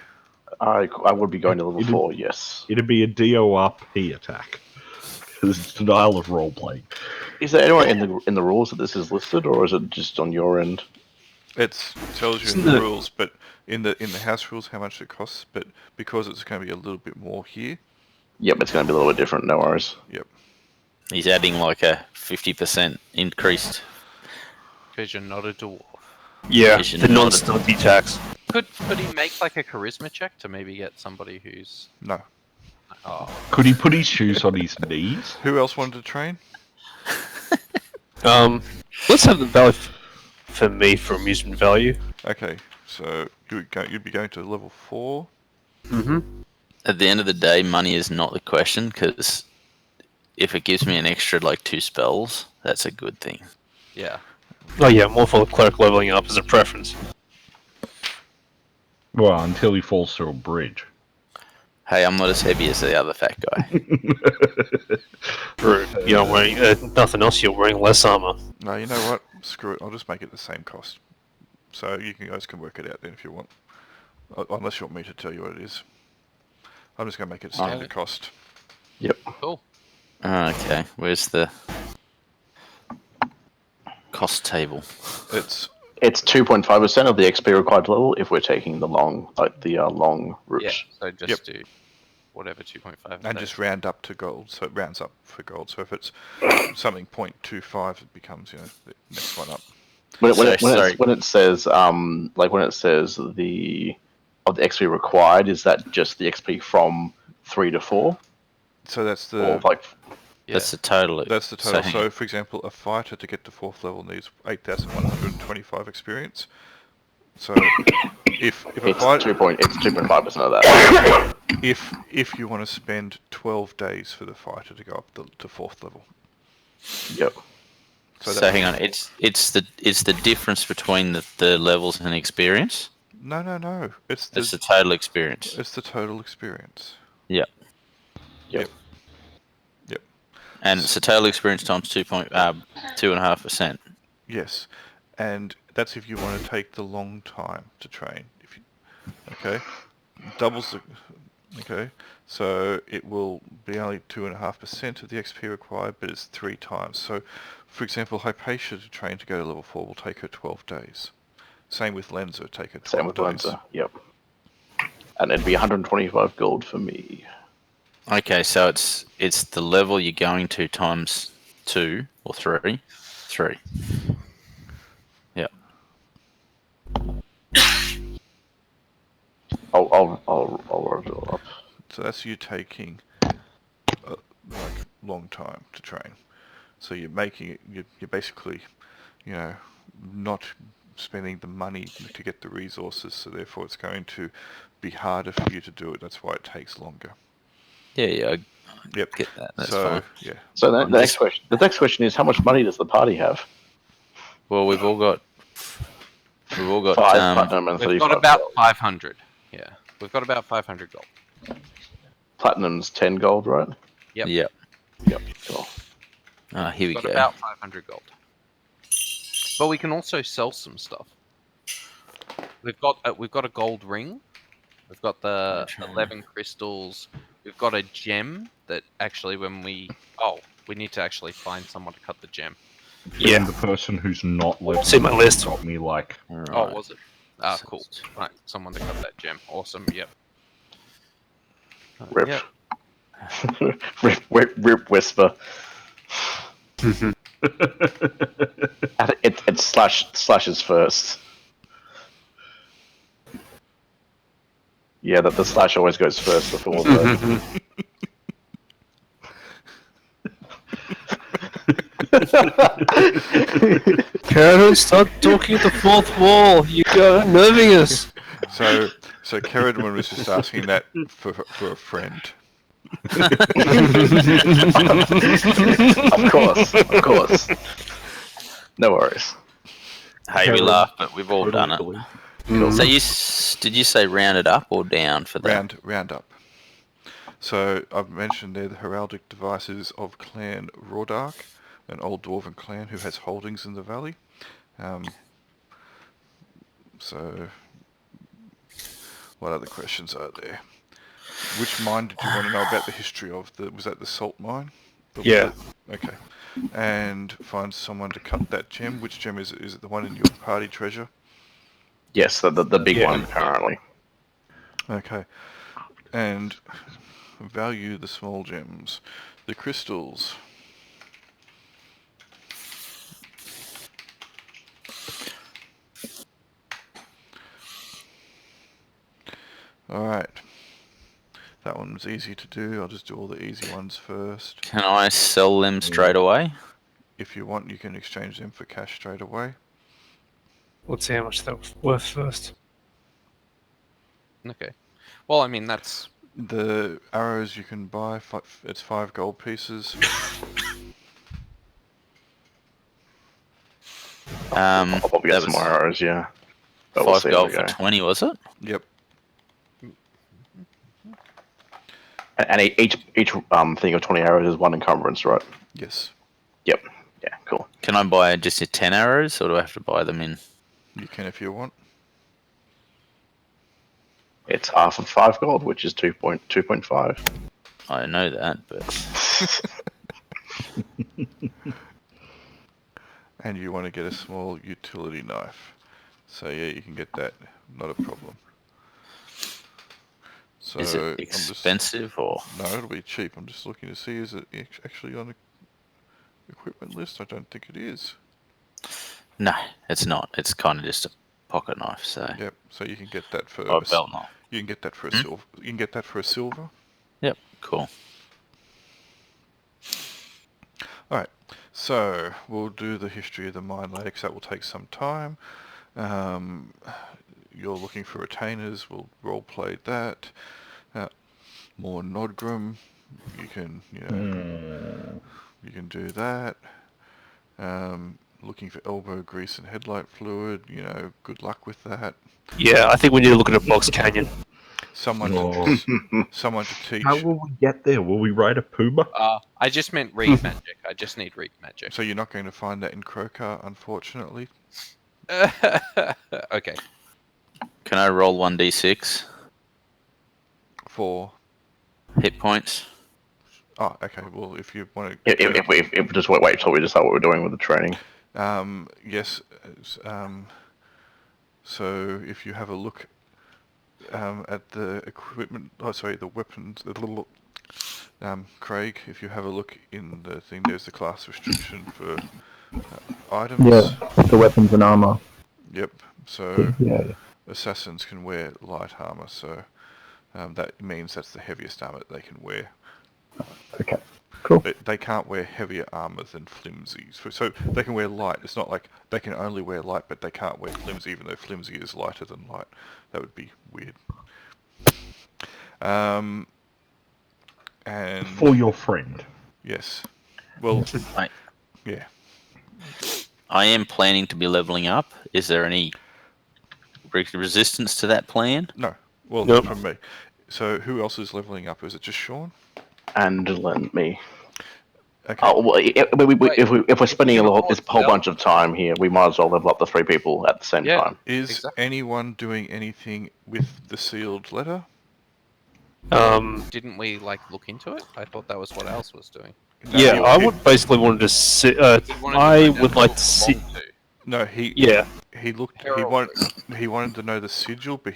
I would be going to level 4, yes. It'd be a DORP attack. Because it's denial of role-playing. Is there anywhere in the rules that this is listed, or is it just on your end? It tells you in the rules, but in the house rules how much it costs, but because it's going to be a little bit more here. Yep, it's going to be a little bit different, no worries. Yep. He's adding like a 50% increased. Because you're not a dwarf. Yeah, the non-stunty tax. Could he make like a charisma check to maybe get somebody who's... No. Oh. Could he put his shoes on his knees? Who else wanted to train? Let's have the value for me for amusement value. Okay, so you'd be going to level 4. Mm-hmm. At the end of the day, money is not the question, because if it gives me an extra like 2 spells, that's a good thing. Yeah. Oh yeah, more for the cleric leveling up as a preference. Well, until he falls through a bridge. Hey, I'm not as heavy as the other fat guy. True. You're wearing nothing else. You're wearing less armor. No, you know what? Screw it. I'll just make it the same cost. So you guys can work it out then if you want. Unless you want me to tell you what it is. I'm just going to make it standard cost. Yep. Cool. Okay, where's the cost table? It's 2.5% of the XP required level if we're taking the long route. Yeah, so just do whatever 2.5. And just round up to gold, so it rounds up for gold. So if it's something 0.25, it becomes, the next one up. When it says the XP required, is that just the XP from 3 to 4? So that's the Or like That's the total. That's the total. So, So, for example, a fighter to get to 4th level needs 8,125 experience. So, if a it's fighter, 2.5% of that. if you want to spend 12 days for the fighter to go up to 4th level. Yep. so hang on, it's the difference between the levels and experience. No. It's the total experience. It's the total experience. Yep. And it's the total experience times 2.5%. Yes, and that's if you want to take the long time to train. Okay, doubles the. Okay, so it will be only 2.5% of the XP required, but it's 3 times. So, for example, Hypatia to train to go to level 4 will take her 12 days. Same with Lenza, take her 12 Same with days. Lenza, yep. And it'd be 125 gold for me. Okay, so it's the level you're going to times 2 or 3. 3. Yeah. I'll work it all up. So that's you taking like long time to train. So you're making it. You're basically, not spending the money to get the resources. So therefore, it's going to be harder for you to do it. That's why it takes longer. Yeah. Yep. Get that. That's so fine. yeah. So the next question is, how much money does the party have? Well, we've all got 5 platinum and 35 We've got about gold. 500. Yeah, we've got about 500 gold. Platinum's 10 gold, right? Yep. Yep. Yep. Cool. Here we We've go. got about 500 gold. But we can also sell some stuff. We've got a gold ring. We've got the 11 crystals. We've got a gem that actually we need to actually find someone to cut the gem. Yeah, the person who's not level See my list. got me like. All right. Oh, was it? Cool. Right, someone to cut that gem. Awesome. Yep. Rip. Yep. Rip whisper. It slashes first. Yeah, the slash always goes first before the. Karen, stop talking at the 4th wall. You're nerving us. So Keridwen was just asking that for a friend. Of course. No worries. Hey, we laugh, but we've all done it. Cool. So did you say rounded up or down for that? Round up. So I've mentioned there the heraldic devices of Clan Rawdark, an old dwarven clan who has holdings in the valley. So what other questions are there? Which mine did you want to know about the history of? Was that the salt mine? Yeah. Okay. And find someone to cut that gem. Which gem is it? Is it the one in your party treasure? Yes, the big one apparently. Okay. And value the small gems. The crystals. Alright. That one was easy to do. I'll just do all the easy ones first. Can I sell them straight away? If you want, you can exchange them for cash straight away. Let's see how much they're worth first. Okay. Well, I mean, that's... The arrows you can buy, it's 5 gold pieces. I'll probably get some more arrows, yeah. But 5 gold for 20, was it? Yep. And each thing of 20 arrows is 1 encumbrance, right? Yes. Yep. Yeah, cool. Can I buy just 10 arrows, or do I have to buy them in? You can if you want. It's half of 5 gold, which is 2.5. I know that, but... And you want to get a small utility knife. So yeah, you can get that. Not a problem. So Is it expensive or? No, it'll be cheap. I'm just looking to see, is it actually on the equipment list? I don't think it is. No, it's not. It's kind of just a pocket knife. So. Yep. So you can get that for Or a belt knife. You can get that for a silver. You can get that for a silver. Yep. Cool. All right. So we'll do the history of the mine later, because that will take some time. You're looking for retainers. We'll role play that. More Nodgrim. You can, you can do that. Looking for elbow grease and headlight fluid. Good luck with that. Yeah, I think we need to look at a box canyon. Someone to teach. How will we get there? Will we ride a puma? I just meant read magic. I just need read magic. So you're not going to find that in Krokar, unfortunately. Okay. Can I roll 1d6 For hit points? Oh, okay. Well, if you want to, If we just wait till we decide what we're doing with the training. yes. So if you have a look at the equipment, the weapons, the little Craig, if you have a look in the thing, there's the class restriction for items. Yeah, the weapons and armor. Yep. So Yeah. assassins can wear light armor, so that means that's the heaviest armor that they can wear. Okay. Cool. But they can't wear heavier armor than flimsy. So they can wear light. It's not like they can only wear light, but they can't wear flimsy, even though flimsy is lighter than light. That would be weird. And For your friend. yes, well, Right. yeah. I am planning to be leveling up. Is there any resistance to that plan? No, well, Nope. not from me. So who else is leveling up? Is it just Sean? And lend me. Okay. Oh, well, if we're spending can this whole bunch of time here, we might as well level up the 3 people at the same Yeah. time. Is exactly. anyone doing anything with the sealed letter? Didn't we look into it? I thought that was what Alice was doing. Yeah, I would basically wanted to see. I would like to see. No, he Yeah. he looked. He wanted to know the sigil, but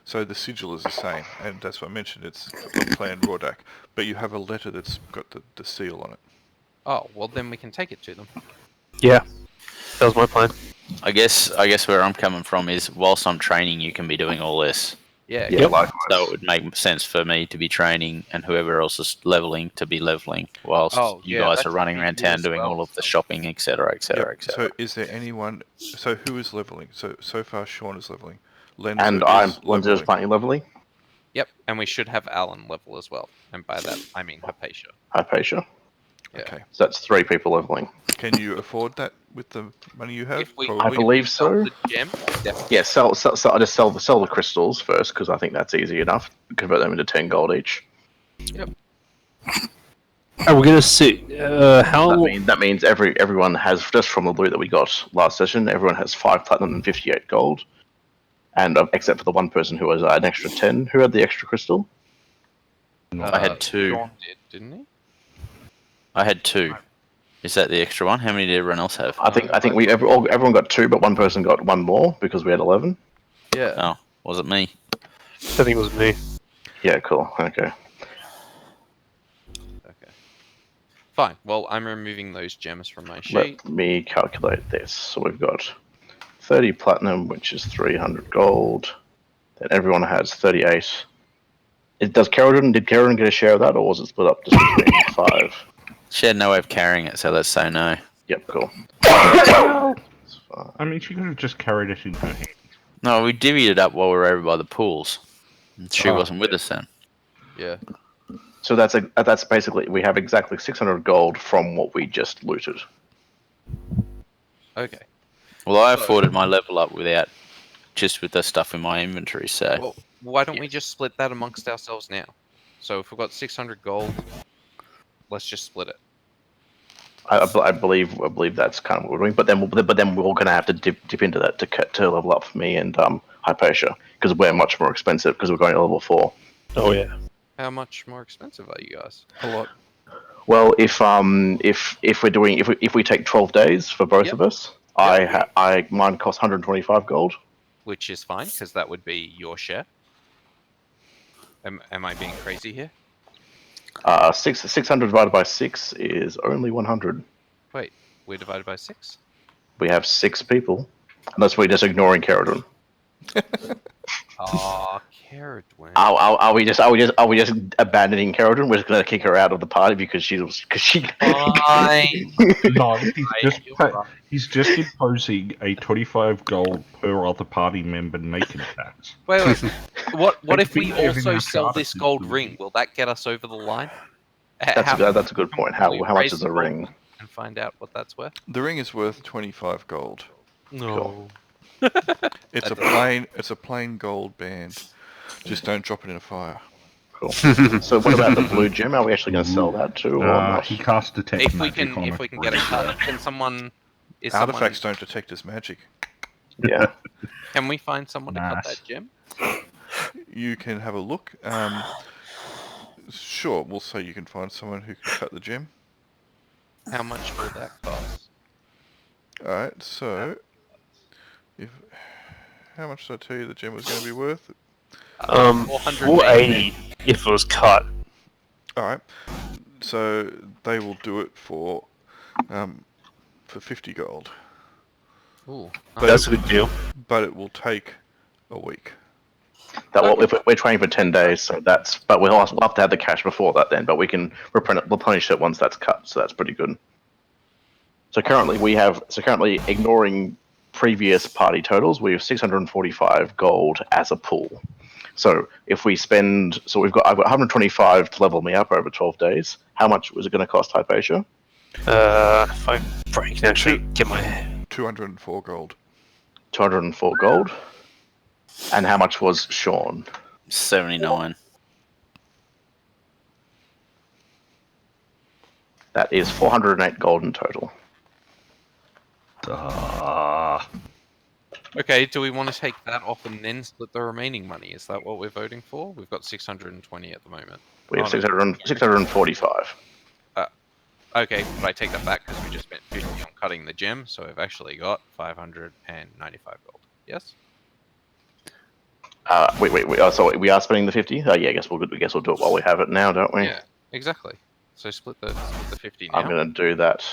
So the sigil is the same, and that's what I mentioned. It's from Clan Rordak, but you have a letter that's got the seal on it. Oh, well then we can take it to them. Yeah, that was my plan. I guess where I'm coming from is whilst I'm training, you can be doing all this. Yeah. Yeah, likewise. So it would make sense for me to be training and whoever else is leveling to be leveling whilst you guys that's are running around pretty cool town as doing well, all of the so. shopping, etc., etc., Yep. etc. So is there anyone? So who is leveling? So far, Sean is leveling. Lenzo And is Lenzo's planning leveling. Yep, and we should have Alan level as well. And by that, I mean Hypatia. Hypatia. Yeah. Okay. So that's 3 people leveling. Can you afford that with the money you have? If we, I believe so. The gem, definitely. Yeah, I just sell the crystals first because I think that's easy enough. Convert them into 10 gold each. Yep. And we're gonna see how. That means everyone has, just from the loot that we got last session, everyone has 5 platinum and 58 gold. And except for the one person who has an extra 10. Who had the extra crystal? I had 2. Sean did, didn't he? I had 2. Is that the extra one? How many did everyone else have? I think everyone got 2, but one person got 1 more because we had 11. Yeah. Oh, was it me? I think it was me. Yeah, cool. Okay. Okay. Fine. Well, I'm removing those gems from my sheet. Let me calculate this. So we've got 30 platinum, which is 300 gold. Then everyone has 38. Did Carradine get a share of that, or was it split up just between 5? She had no way of carrying it, so let's say no. Yep, cool. I mean, she could have just carried it in her hand. No, we divvied it up while we were over by the pools. She wasn't with us then. Yeah. So that's basically, we have exactly 600 gold from what we just looted. Okay. Well, I afforded my level up without just with the stuff in my inventory, so... Well, why don't we just split that amongst ourselves now? So if we've got 600 gold, let's just split it. I believe that's kind of what we're doing, but then we're all going to have to dip into that to level up for me and Hypatia, because we're much more expensive because we're going to level 4. Oh yeah. How much more expensive are you guys? A lot. Well, if we take 12 days for both of us, mine costs 125 gold. Which is fine, because that would be your share. Am I being crazy here? 600 divided by 6 is only 100. Wait, we're divided by 6? We have 6 people. Unless we're just ignoring Caradon. Oh, Caradon. Are we just abandoning Caradon? We're just gonna kick her out of the party because she. Fine. No, Right. he's just imposing a 25 gold per other party member naked tax. Wait. What if we Everything also our sell charter this gold system ring? is. Will that get us over the line? That's a good point. How much is the ring? And find out what that's worth. The ring is worth 25 gold. No. It's a plain gold band. Just don't drop it in a fire. Cool. So what about the blue gem? Are we actually going to sell that too, or not? He cast detect If we magic can, on if we can get a cut, can someone? Is Artifacts don't detect as magic. Yeah. Can we find someone to cut Nice. that gem? You can have a look. Sure, we'll say you can find someone who can cut the gem. How much will that cost? Alright, so... How much did I tell you the gem was going to be worth? 480 if it was cut. Alright, so they will do it for 50 gold. Ooh, But That's a good deal. But it will take a week. If we're training for 10 days, so that's. But we'll have to have the cash before that then. But we can replenish it once that's cut, so that's pretty good. So currently ignoring previous party totals, we have 645 gold as a pool. So if we spend, I've got 125 to level me up over 12 days. How much was it going to cost, Hypatia? If I can actually get my... 204 gold. 204 gold. And how much was Sean? 79. That is 408 gold in total. Okay, do we want to take that off and then split the remaining money? Is that what we're voting for? We've got 620 at the moment. We have 645. Okay, but I take that back because we just spent 50 on cutting the gem, so we've actually got 595 gold. Yes? Wait. So we are spending the 50? Yeah, I guess we'll do it while we have it now, don't we? Yeah, exactly. So split the 50 now. I'm going to do that.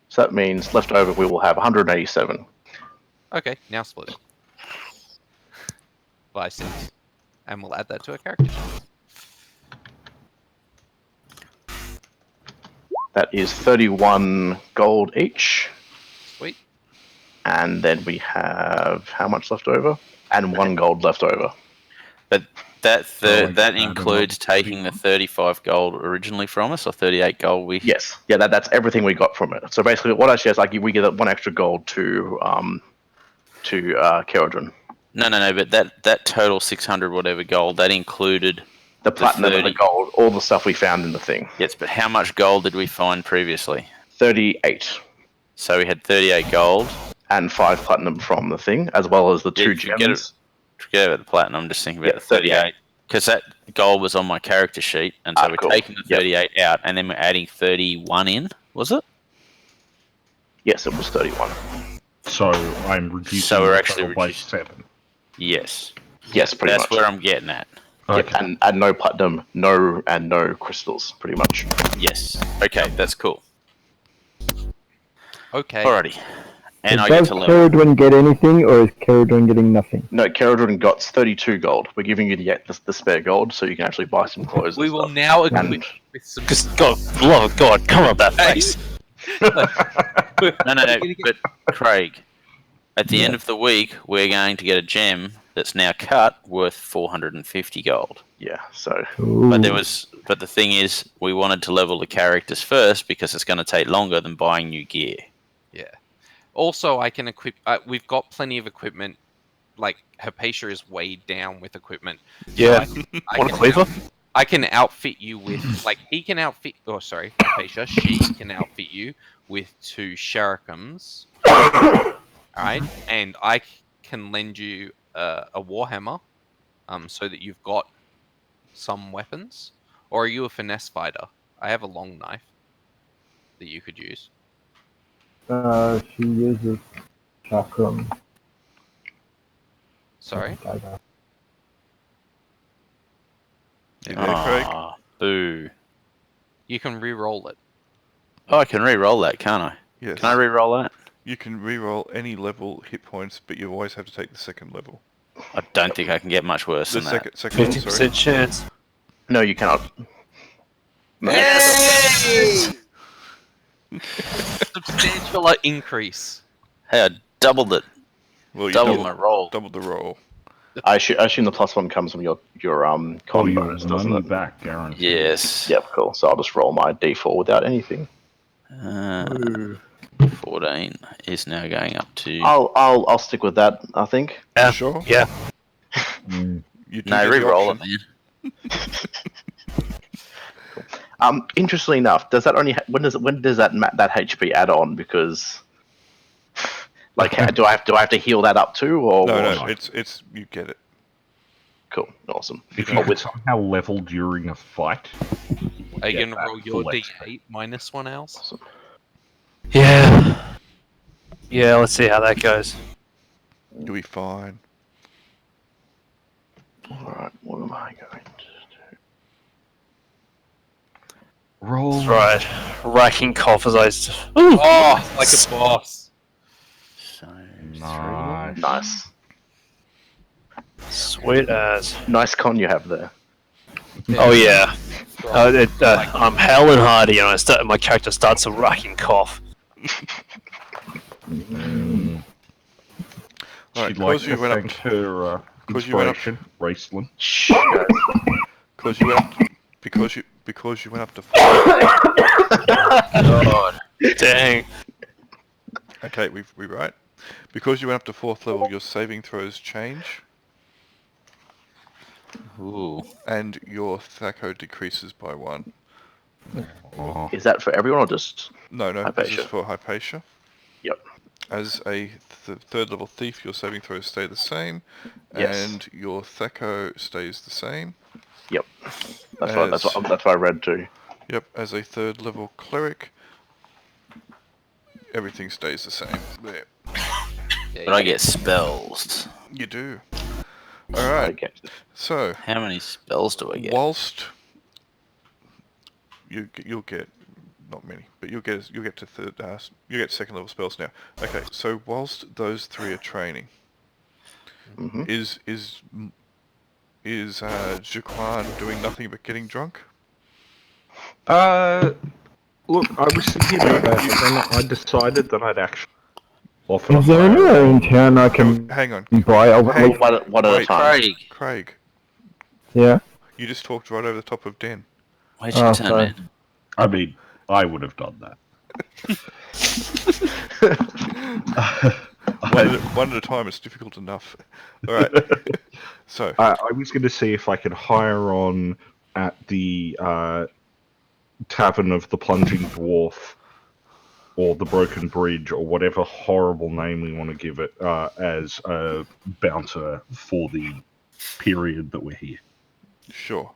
So that means left over we will have 187. Okay, now split it. By 6. And we'll add that to our character sheet. That is 31 gold each. Sweet. And then we have how much left over? And 1 gold left over. But that like that add includes another taking the 35 gold originally from us, or 38 gold we... Yes. Yeah, that's everything we got from it. So basically what actually is like we get 1 extra gold to Caradon. No, but that total 600 whatever gold, that included... The platinum and the 30. gold, all the stuff we found in the thing. Yes, but how much gold did we find previously? 38. So we had 38 gold. And 5 platinum from the thing, as well as the 2 gems. Forget about the platinum, I'm just thinking about the 38. Because that gold was on my character sheet, and so we're taking the 38 out, and then we're adding 31 in, was it? Yes, it was 31. So I'm reducing So we're the actually total by reducing- 7. Yes. Yes, pretty That's much. where I'm getting at. Yep, and no platinum, no crystals, pretty much. Yes. Okay, that's cool. Okay. Alrighty. And So I get does to level. Caradon get anything, or is Caradon getting nothing? No, Caradon got 32 gold. We're giving you the spare gold so you can actually buy some clothes. We and will stuff. now equip And- with some... Because, God, love of God, come on, that face. No, but Craig, at the end of the week, we're going to get a gem that's now cut worth 450 gold. Yeah, so Ooh. But the thing is, we wanted to level the characters first because it's going to take longer than buying new gear. Yeah. Also, I can equip... we've got plenty of equipment. Like, Hypatia is weighed down with equipment. Yeah. So Want a cleaver? I can outfit you with... Like, he can outfit... Oh, sorry. Hypatia. She can outfit you with 2 Sharikams. Alright? And I can lend you a Warhammer. So that you've got some weapons. Or are you a finesse fighter? I have a long knife that you could use. She uses chakram. Sorry? You there, Craig? Ah, boo. You can re-roll it. Oh, I can re-roll that, can't I? Yes. Can I re-roll that? You can re-roll any level hit points, but you always have to take the second level. I don't think I can get much worse The than that. second level, sorry. 50% chance. No, you cannot. No. Yes! Substantial increase. Hey, I doubled it. Well, you Doubled my roll. doubled the roll. I assume the +1 comes from your con bonus, doesn't money it? back, guaranteed. Yes. Yep, cool. So I'll just roll my d4 without anything. 14 is now going up to... I'll stick with that, I think. Yeah. Sure. Yeah. You do No, get the re-roll it, option. man. Interestingly enough, does that only when does that HP add on? Because like, do I have to heal that up too, or No, what? it's you get it. Cool, awesome. If you could somehow level during a fight, Are you get gonna that roll your full D8 minus one else? Awesome. Yeah. Yeah, let's see how that goes. You'll be fine. Alright, what am I going to do? roll. That's right. Racking cough as I... Oh, like a boss. So, Nice. Nice. Sweet as. Nice con you have there. Oh yeah. I'm hale and hardy, and my character starts a racking cough. Alright, She'd like because you to went up thank her because you went up- inspiration, Raceland. Shh, guys. because you went up because you went up to 4. God. Dang. Okay, we right. Because you went up to 4th level, your saving throws change, ooh. and your THAC0 decreases by 1. Oh, Is that for everyone or just No, this Hypatia? is for Hypatia. Yep. As a 3rd level thief, your saving throws stay the same, Yes. and your THAC0 stays the same. Yep. That's what I read too. Yep, as a 3rd level cleric, everything stays the same. There. Yeah, But I get spells. You do. Alright, Okay. so, How many spells do I get? whilst you'll get not many, but you'll get to you get 2nd level spells now. Okay, so whilst those 3 are training, Mhm. is Jaquan doing nothing but getting drunk? look, I was thinking about that, but then I decided that I'd actually offer Is there hire- anywhere in town I can Hang on, buy Elven Hang- Leaf? One at a Wait. time. Craig, Craig, Yeah. you just talked right over the top of Den. where's your turn, sorry. man? I mean, I would have done that. One at a time, it's difficult enough. Alright, so, I was going to see if I could hire on at the Tavern of the Plunging Dwarf or the Broken Bridge or whatever horrible name we want to give it as a bouncer for the period that we're here. sure.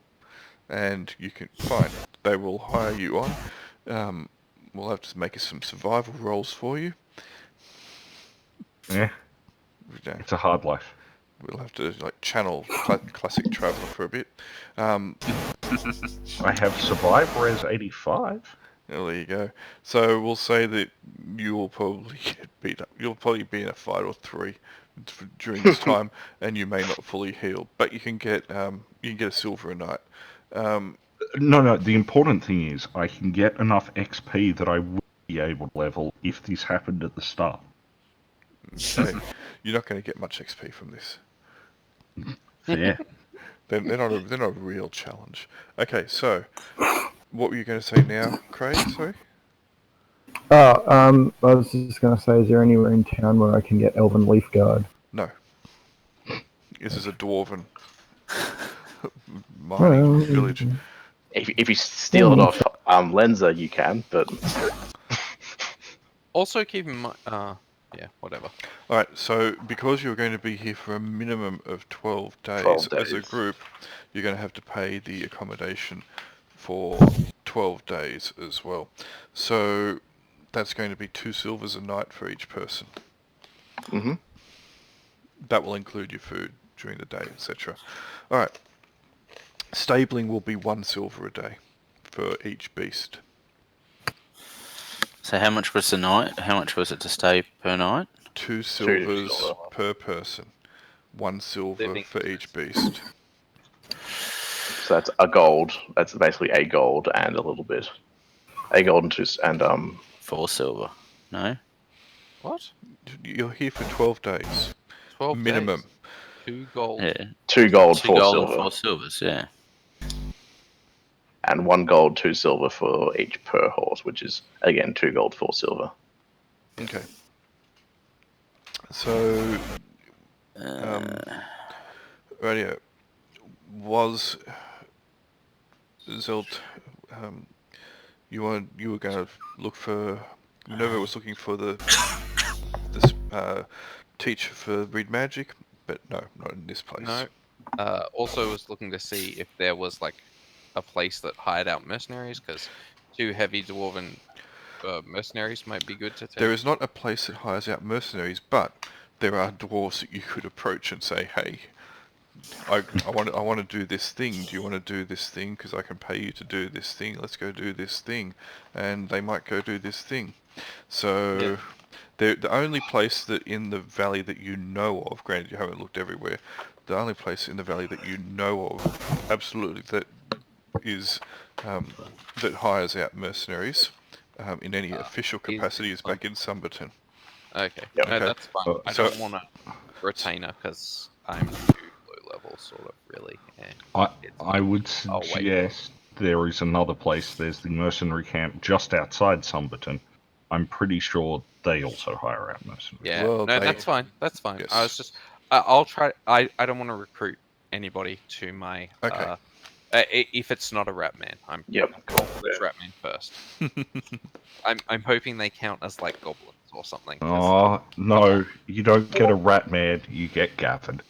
And you can, fine, they will hire you on. We'll have to make some survival rolls for you. Yeah, Yeah, it's a hard life. we'll have to like channel classic traveller for a bit. I have Survivor as 85. Well, there you go. So we'll say that you will probably get beat up. You'll probably be in a fight or 3 during this time, and you may not fully heal, but you can get a silver a night. No, the important thing is I can get enough XP that I will be able to level if this happened at the start. Okay, you're not going to get much XP from this. Yeah. They're not a real challenge. Okay, so what were you going to say now, Craig? Sorry. I was just going to say, is there anywhere in town where I can get Elven Leaf Guard? No. This is a dwarven mining village. If you steal it off Lenza, you can, but Also keep in mind, yeah, whatever. Alright, so because you're going to be here for a minimum of 12 days, 12 as a days. group, you're going to have to pay the accommodation for 12 days as well. So that's going to be 2 silvers a night for each person. hmm That will include your food during the day, etc. Alright, Stabling will be 1 silver a day for each beast. So how much was the night? How much was it to stay per night? 2 silvers silver. per person. 1 silver Living for each beast. So that's a gold. That's basically a gold and a little bit. A gold and 2 and 4 silver. No? What? You're here for 12 days. 12 Minimum. days. 2 gold. Yeah. 2 gold, 2 4 gold silver. and 4 silvers, yeah. And 1 gold, 2 silver for each per horse, which is again 2 gold, 4 silver. Okay. So, radio was Zelt. You were going to look for. Minerva was looking for this teacher for read magic, but no, not in this place. No. Also was looking to see if there was like a place that hired out mercenaries, because 2 heavy dwarven mercenaries might be good to take. There is not a place that hires out mercenaries, but there are dwarves that you could approach and say, "Hey, I want to do this thing. Do you want to do this thing? Because I can pay you to do this thing. Let's go do this thing," and they might go do this thing. So, the only place that in the valley that you know of, granted you haven't looked everywhere, the only place in the valley that you know of, absolutely, that is that hires out mercenaries in any official capacity is back in Sumberton. Okay. Yep. No, Okay. that's fine. I So- don't want a retainer because I'm too low level, sort of, really. Yeah. I would I'll wait. suggest there is another place. There's the mercenary camp just outside Sumberton. I'm pretty sure they also hire out mercenaries. Yeah. Well, no, they- that's fine. That's fine. Yes. I was just, I'll try. I don't want to recruit anybody to my. Okay. If it's not a rat man, I'm Yep. it's rat man first. I'm hoping they count as like goblins or something. 'cause- Oh, no, you don't get a rat man, you get gaffed.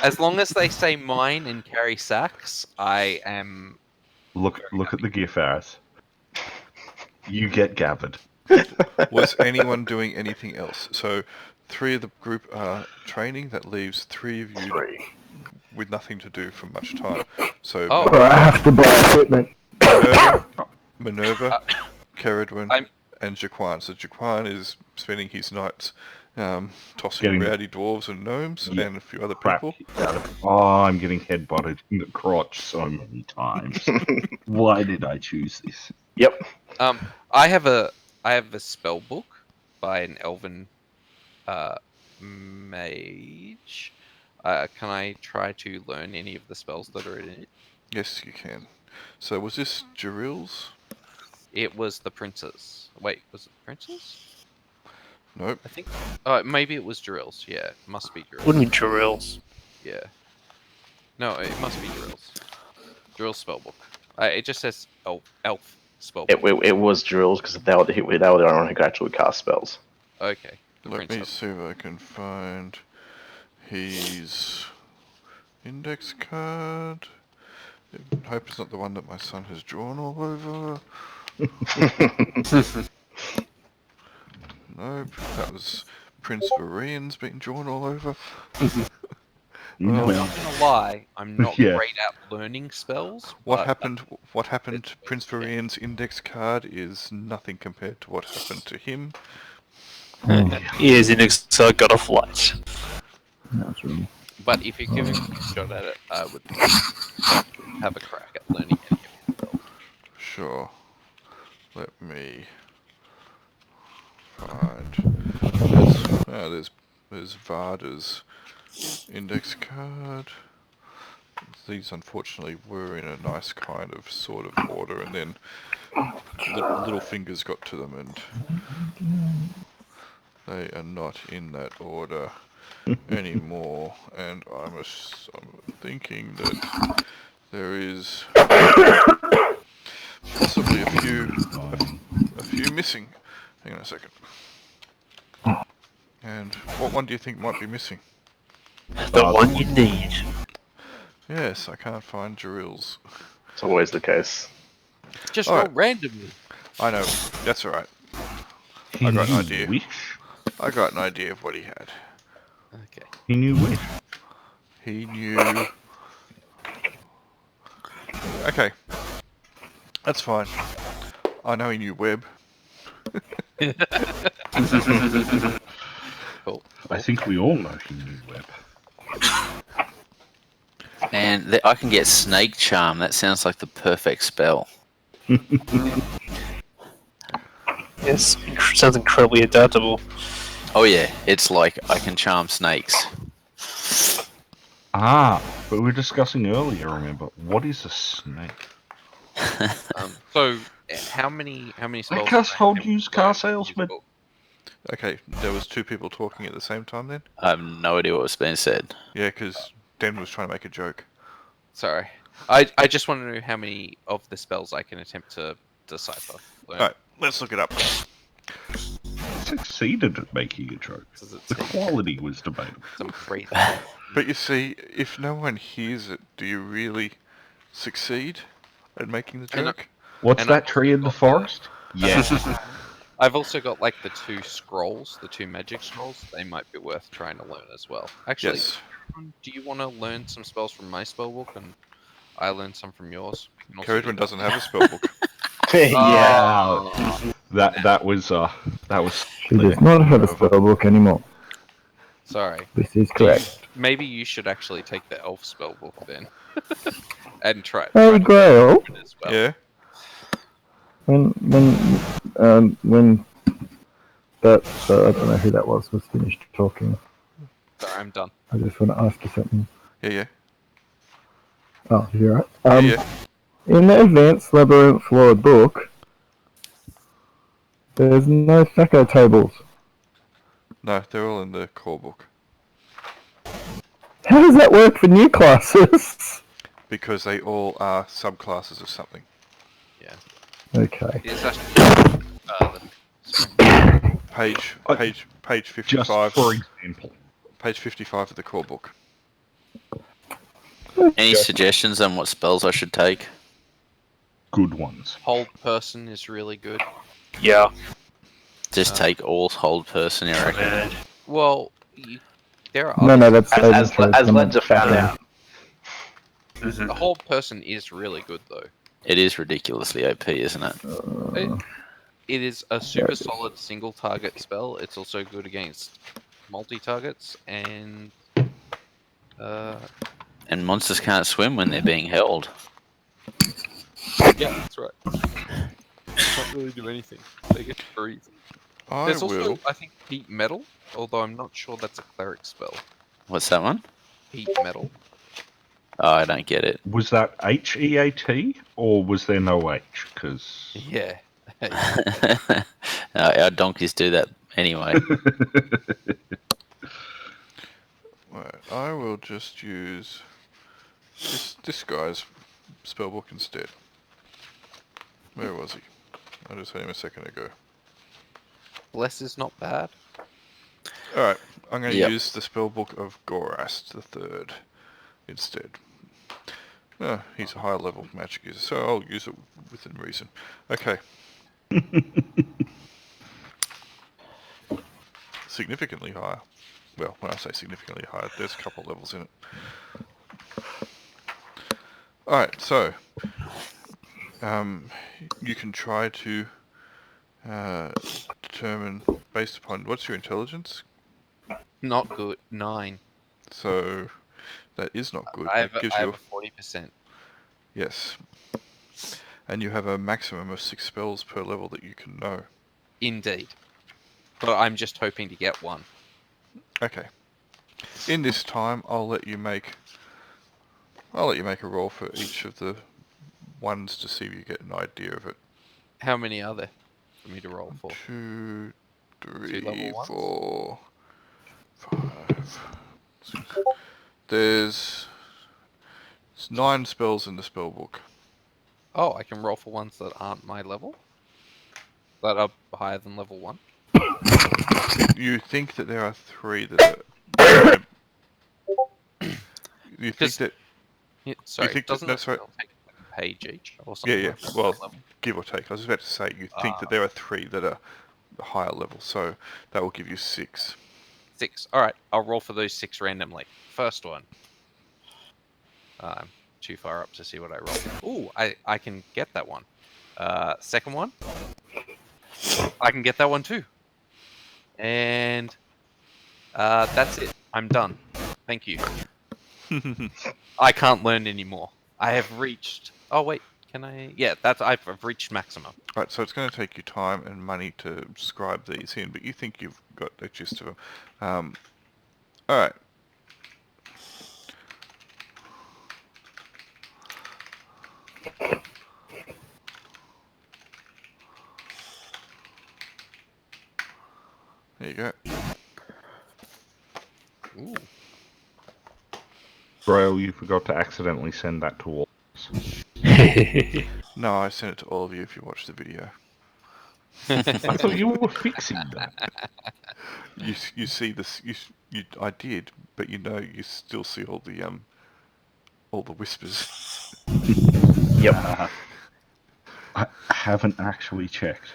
As long as they say mine and carry sacks, I am. Look at the GIF ass. You get gathered. Was anyone doing anything else? So, 3 of the group are training. That leaves 3 of you 3. with nothing to do for much time. So, Oh. Or I have to buy equipment. Minerva, Caradwin, I'm- and Jaquan. So Jaquan is spending his nights tossing Getting- rowdy dwarves and gnomes Yeah. and a few other Crap. people. Oh, I'm getting headbutted in the crotch so many times. Why did I choose this? Yep. I have a spell book by an elven mage. Can I try to learn any of the spells that are in it? Yes, you can. So was this Jaril's? It was the prince's. Wait, was it the prince's? Nope. I think. Maybe it was Drill's. Yeah, it must be Drill's. What do you mean drills? Yeah. No, it must be Drill's. Drill's spellbook. It just says elf spellbook. It was drills because they were the only one who could actually cast spells. Okay. The Let me prince. see if I can find his index card. I hope it's not the one that my son has drawn all over. Nope, that was Prince Varian's been drawn all over. I'm not gonna lie, I'm not Yeah. great at learning spells. What but happened? What happened to it's- Prince Varian's index card is nothing compared to what happened to him. Years in exile got a flight. That's really. But if you're giving me a shot at it, I would have a crack at learning any of the spells. Sure. Let me find. There's Varda's index card. These unfortunately were in a nice kind of sort of order, and then little fingers got to them, and they are not in that order anymore. And I'm thinking that there is possibly a few missing. Hang on a second. And what one do you think might be missing? The one you need. Yes, I can't find Jaril's. It's always the case. Just All roll right. randomly. I know, that's alright. I got an idea. Wish? I got an idea of what he had. Okay. He knew wish. He knew Okay. That's fine. I know he knew web. Cool. I think we all know he knew web. And I can get Snake Charm. That sounds like the perfect spell. Yes, sounds incredibly adaptable. Oh yeah, it's like I can charm snakes. Ah, but we were discussing earlier, remember, what is a snake? So, how many spells? cast hold can use play car with salesman. book? Okay, there was two people talking at the same time then? I have no idea what was being said. Yeah, because Den was trying to make a joke. Sorry, I just want to know how many of the spells I can attempt to decipher. Alright, let's look it up. Succeeded at making a joke. Does it The say quality was debatable. some crazy? But you see, if no one hears it, do you really succeed at making the And, joke? What's And that I've tree in the got forest? Yes. I've also got like the two scrolls, the two magic scrolls. They might be worth trying to learn as well. Actually, Yes. do you want to learn some spells from my spellbook and I learn some from yours? We can also Carriedron do that. doesn't have a spellbook. Yeah. That was She does not have a spellbook anymore. Sorry. This is correct. Maybe you should actually take the elf spellbook then, and try Hey, to Grail. learn it as well. Yeah? When that I don't know who that was finished talking. Sorry, I'm done. I just want to ask you something. Yeah. Oh, you're right. Yeah. In the advanced Labyrinth lore book, there's no Thaco tables. No, they're all in the core book. How does that work for new classes? Because they all are subclasses of something. Yeah. Okay. It's actually Page just 55. for example. Page 55 of the core book. Any suggestions on what spells I should take? Good ones. hold person is really good. Yeah. Just take all hold person, I reckon. Well, there are No, others. that's As Ledger found out. The hold person is really good though. It is ridiculously OP, isn't it? It is a super solid single target spell. It's also good against multi-targets and And monsters can't swim when they're being held. yeah, that's right. Can't really do anything. They get to breathe. There's also, I think, heat metal, although I'm not sure that's a cleric spell. What's that one? Heat metal. Oh, I don't get it. Was that HEAT or was there no H? Because Yeah. Our donkeys do that anyway. Right, I will just use this guy's spellbook instead. Where was he? I just had him a second ago. Bless is not bad. Alright, I'm going to Yep. use the spellbook of Gorast III instead. Oh, he's a higher level magic user, so I'll use it within reason. Okay. Significantly higher. Well, when I say significantly higher, there's a couple of levels in it. Alright, so you can try to determine, based upon, what's your intelligence? Not good. 9. So that is not good. I have, That gives I you have a 40%. yes. And you have a maximum of 6 spells per level that you can know. Indeed. But I'm just hoping to get one. Okay. In this time, I'll let you make a roll for each of the ones to see if you get an idea of it. How many are there for me to roll for? 2, 3, level ones? 4, 5, 6. There's 9 spells in the spell book. Oh, I can roll for ones that aren't my level? That are higher than level 1? You think that there are 3 that are... you think that... Yeah, sorry, think that- doesn't no, it sorry. take a page each? Or something Yeah. like that? Well, Level? give or take. I was about to say you think that there are 3 that are higher level, so that will give you 6. 6. Alright, I'll roll for those 6 randomly. First one. too far up to see what I roll. Ooh, I can get that one. Second one. I can get that one too. And that's it. I'm done. Thank you. I can't learn anymore. I have reached. Oh wait, can I? Yeah, I've reached maximum. Right, so it's going to take you time and money to scribe these in, but you think you've got the gist of them. All right. There you go. Ooh. Grail, you forgot to accidentally send that to all. No, I sent it to all of you if you watched the video. I thought you were fixing that. You see this? I did, but you still see all the whispers. Yep. I haven't actually checked.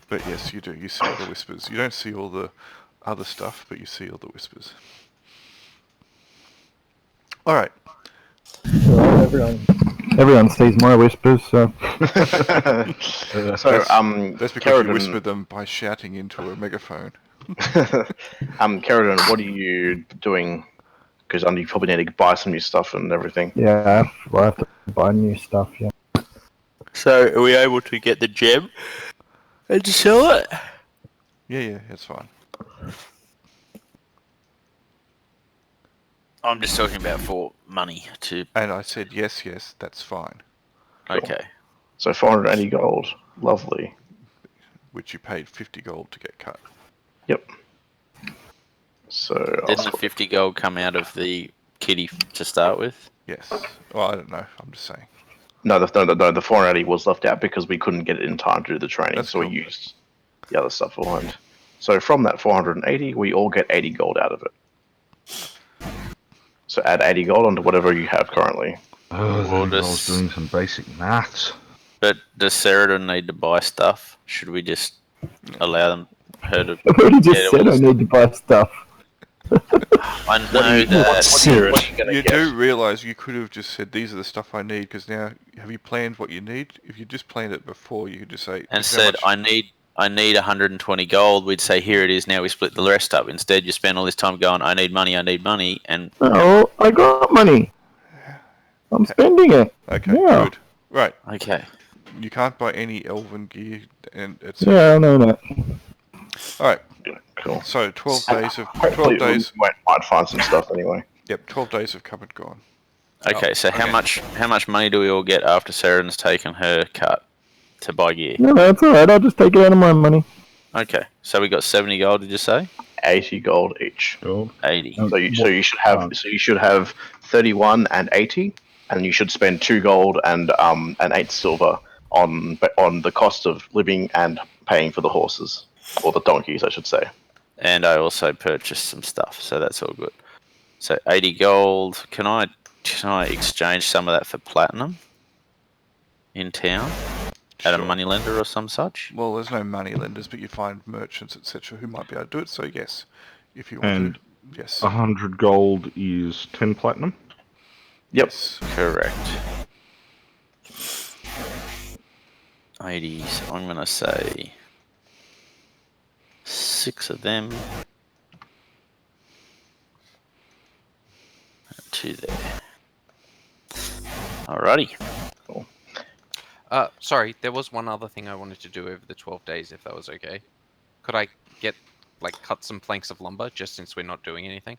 But yes, you do. You see all the whispers. You don't see all the other stuff, but you see all the whispers. All right. Well, everyone sees my whispers, so... So, That's because you Kerrigan, whisper them by shouting into a megaphone. Kerrigan, what are you doing? Because you probably need to buy some new stuff and everything. Yeah, I have to buy new stuff, yeah. So, are we able to get the gem and sell it? Yeah, that's fine. I'm just talking about for money to. And I said yes, that's fine. Cool. Okay. So 480 gold. Lovely. Which you paid 50 gold to get cut. Yep. So Didn't the 50 gold come out of the kitty to start with? Yes. Well, I don't know. I'm just saying. No, the 480 was left out because we couldn't get it in time to do the training, That's so cool. we used the other stuff behind. So from that 480, we all get 80 gold out of it. So add 80 gold onto whatever you have currently. Oh, Well, I was doing some basic maths. But does Ceridon need to buy stuff? Should we just allow her to? I've already just get said all I the need to buy stuff. I know that. You do realise you could have just said, these are the stuff I need, because now, have you planned what you need? If you just planned it before, you could just say... And "This is how said, much-" I need 120 gold. We'd say, here it is. Now we split the rest up. Instead, you spend all this time going, I need money, and Oh, I got money. I'm spending it. Okay, Yeah. good. Right. okay. You can't buy any elven gear, and it's... Yeah, I know that. Alright, Cool. so 12 days of... Hopefully 12 days... we might find some stuff anyway. Yep, 12 days of cupboard gone. Okay, so how much money do we all get after Ceridon's taken her cut to buy gear? No, that's alright. I'll just take it out of my money. Okay, so we got 70 gold. Did you say? 80 gold each. Gold. 80. So you should have 31 and 80, and you should spend 2 gold and 8 silver on the cost of living and paying for the horses, or the donkeys, I should say. And I also purchased some stuff, so that's all good. So 80 gold. Can I exchange some of that for platinum in town at a Sure. moneylender or some such? Well, there's no money lenders, but you find merchants, etc., who might be able to do it, so yes, if you want And to. Yes. 100 gold is 10 platinum. Yep. Yes. Correct. 80, so I'm going to say 6 of them. 2 there. Alrighty. Sorry, there was one other thing I wanted to do over the 12 days, if that was okay. Could I cut some planks of lumber, just since we're not doing anything?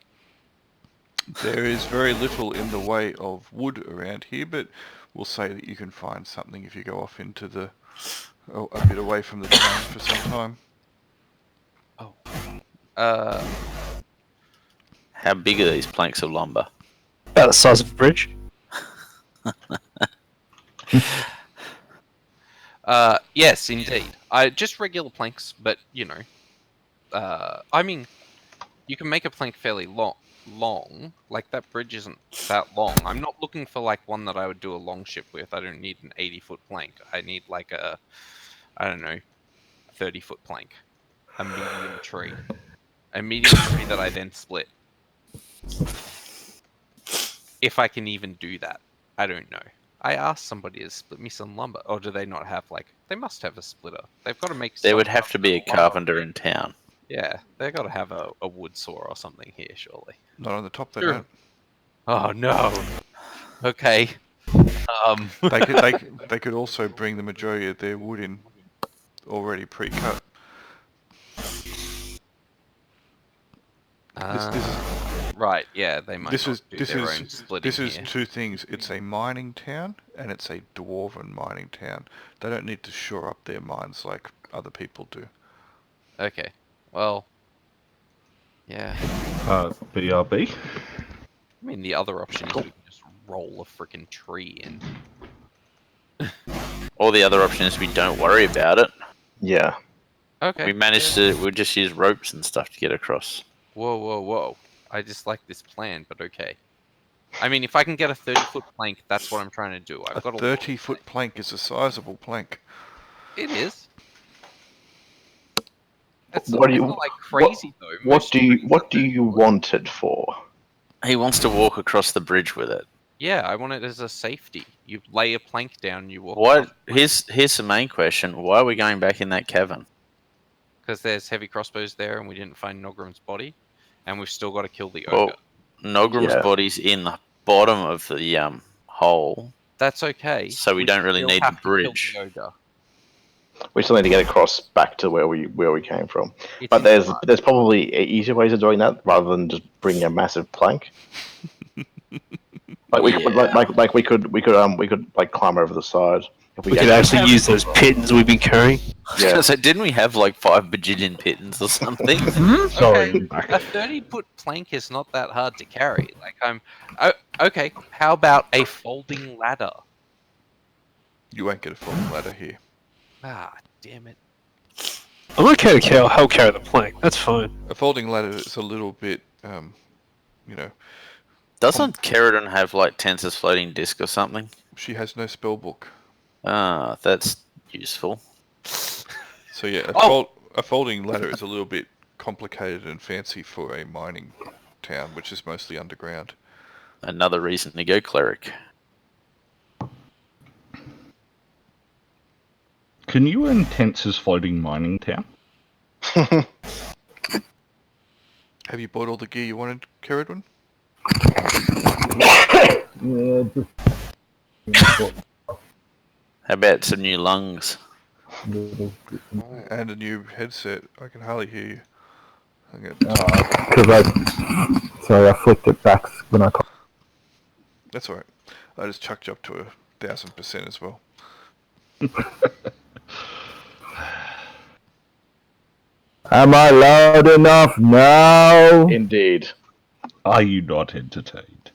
There is very little in the way of wood around here, but we'll say that you can find something if you go off into the... a bit away from the town for some time. Oh. How big are these planks of lumber? About the size of a bridge. Yes, indeed. Just regular planks, but, you know. I mean, you can make a plank fairly long. Like, that bridge isn't that long. I'm not looking for, like, one that I would do a long ship with. I don't need an 80-foot plank. I need, like, a 30-foot plank. A medium tree. A medium tree that I then split. if I can even do that. I don't know. I asked somebody to split me some lumber. Or do they not have, like... They must have a splitter. They've got to make... There would have to be a carpenter in town. Yeah, they've got to have a wood saw or something here, surely. Not on the top, they Sure. don't. Oh, no. Okay. They could also bring the majority of their wood in already pre-cut. Right, yeah, they might This not is do this their is own splitting this is here. two things. It's a mining town and it's a dwarven mining town. They don't need to shore up their mines like other people do. Okay, well... Yeah. BRB. I mean, the other option is we can just roll a freaking tree in. Or the other option is we don't worry about it. Yeah. Okay. We'll just use ropes and stuff to get across. Whoa. I just like this plan, but okay. I mean, if I can get a 30-foot plank, that's what I'm trying to do. I've got a 30-foot plank is a sizable plank. It is. It's What do you- not like crazy though. What do you want it for? He wants to walk across the bridge with it. Yeah, I want it as a safety. You lay a plank down, you walk. What? Here's the main question. Why are we going back in that cavern? Because there's heavy crossbows there, and we didn't find Nogram's body, and we've still got to kill the ogre. Well, Nogram's Yeah. body's in the bottom of the hole, That's okay. so we don't really still need have the to kill bridge. the ogre. We still need to get across back to where we came from. It's But there's hard. there's probably easier ways of doing that rather than just bringing a massive plank. Like we could, like we could like climb over the side. If We could actually use those pittons we've been carrying. Yeah. So didn't we have like 5 bajillion pittons or something? Sorry, Okay, Mac. a 30-foot plank is not that hard to carry. Okay. How about a folding ladder? You won't get a full ladder here. Ah, damn it. I'm okay to help carry the plank. That's fine. A folding ladder is a little bit, you know, Doesn't Keridon have like Tensor's floating disc or something? she has no spell book. Ah, that's useful. So yeah, Oh! a folding ladder is a little bit complicated and fancy for a mining town, which is mostly underground. Another reason to go cleric. Can you earn Tensor's floating mining town? Have you bought all the gear you wanted, Keridon? Yeah, just How about some new lungs? And a new headset. I can hardly hear you. sorry, I flicked it back when I. That's alright. I just chucked you up to 1,000% as well. Am I loud enough now? Indeed. Are you not entertained?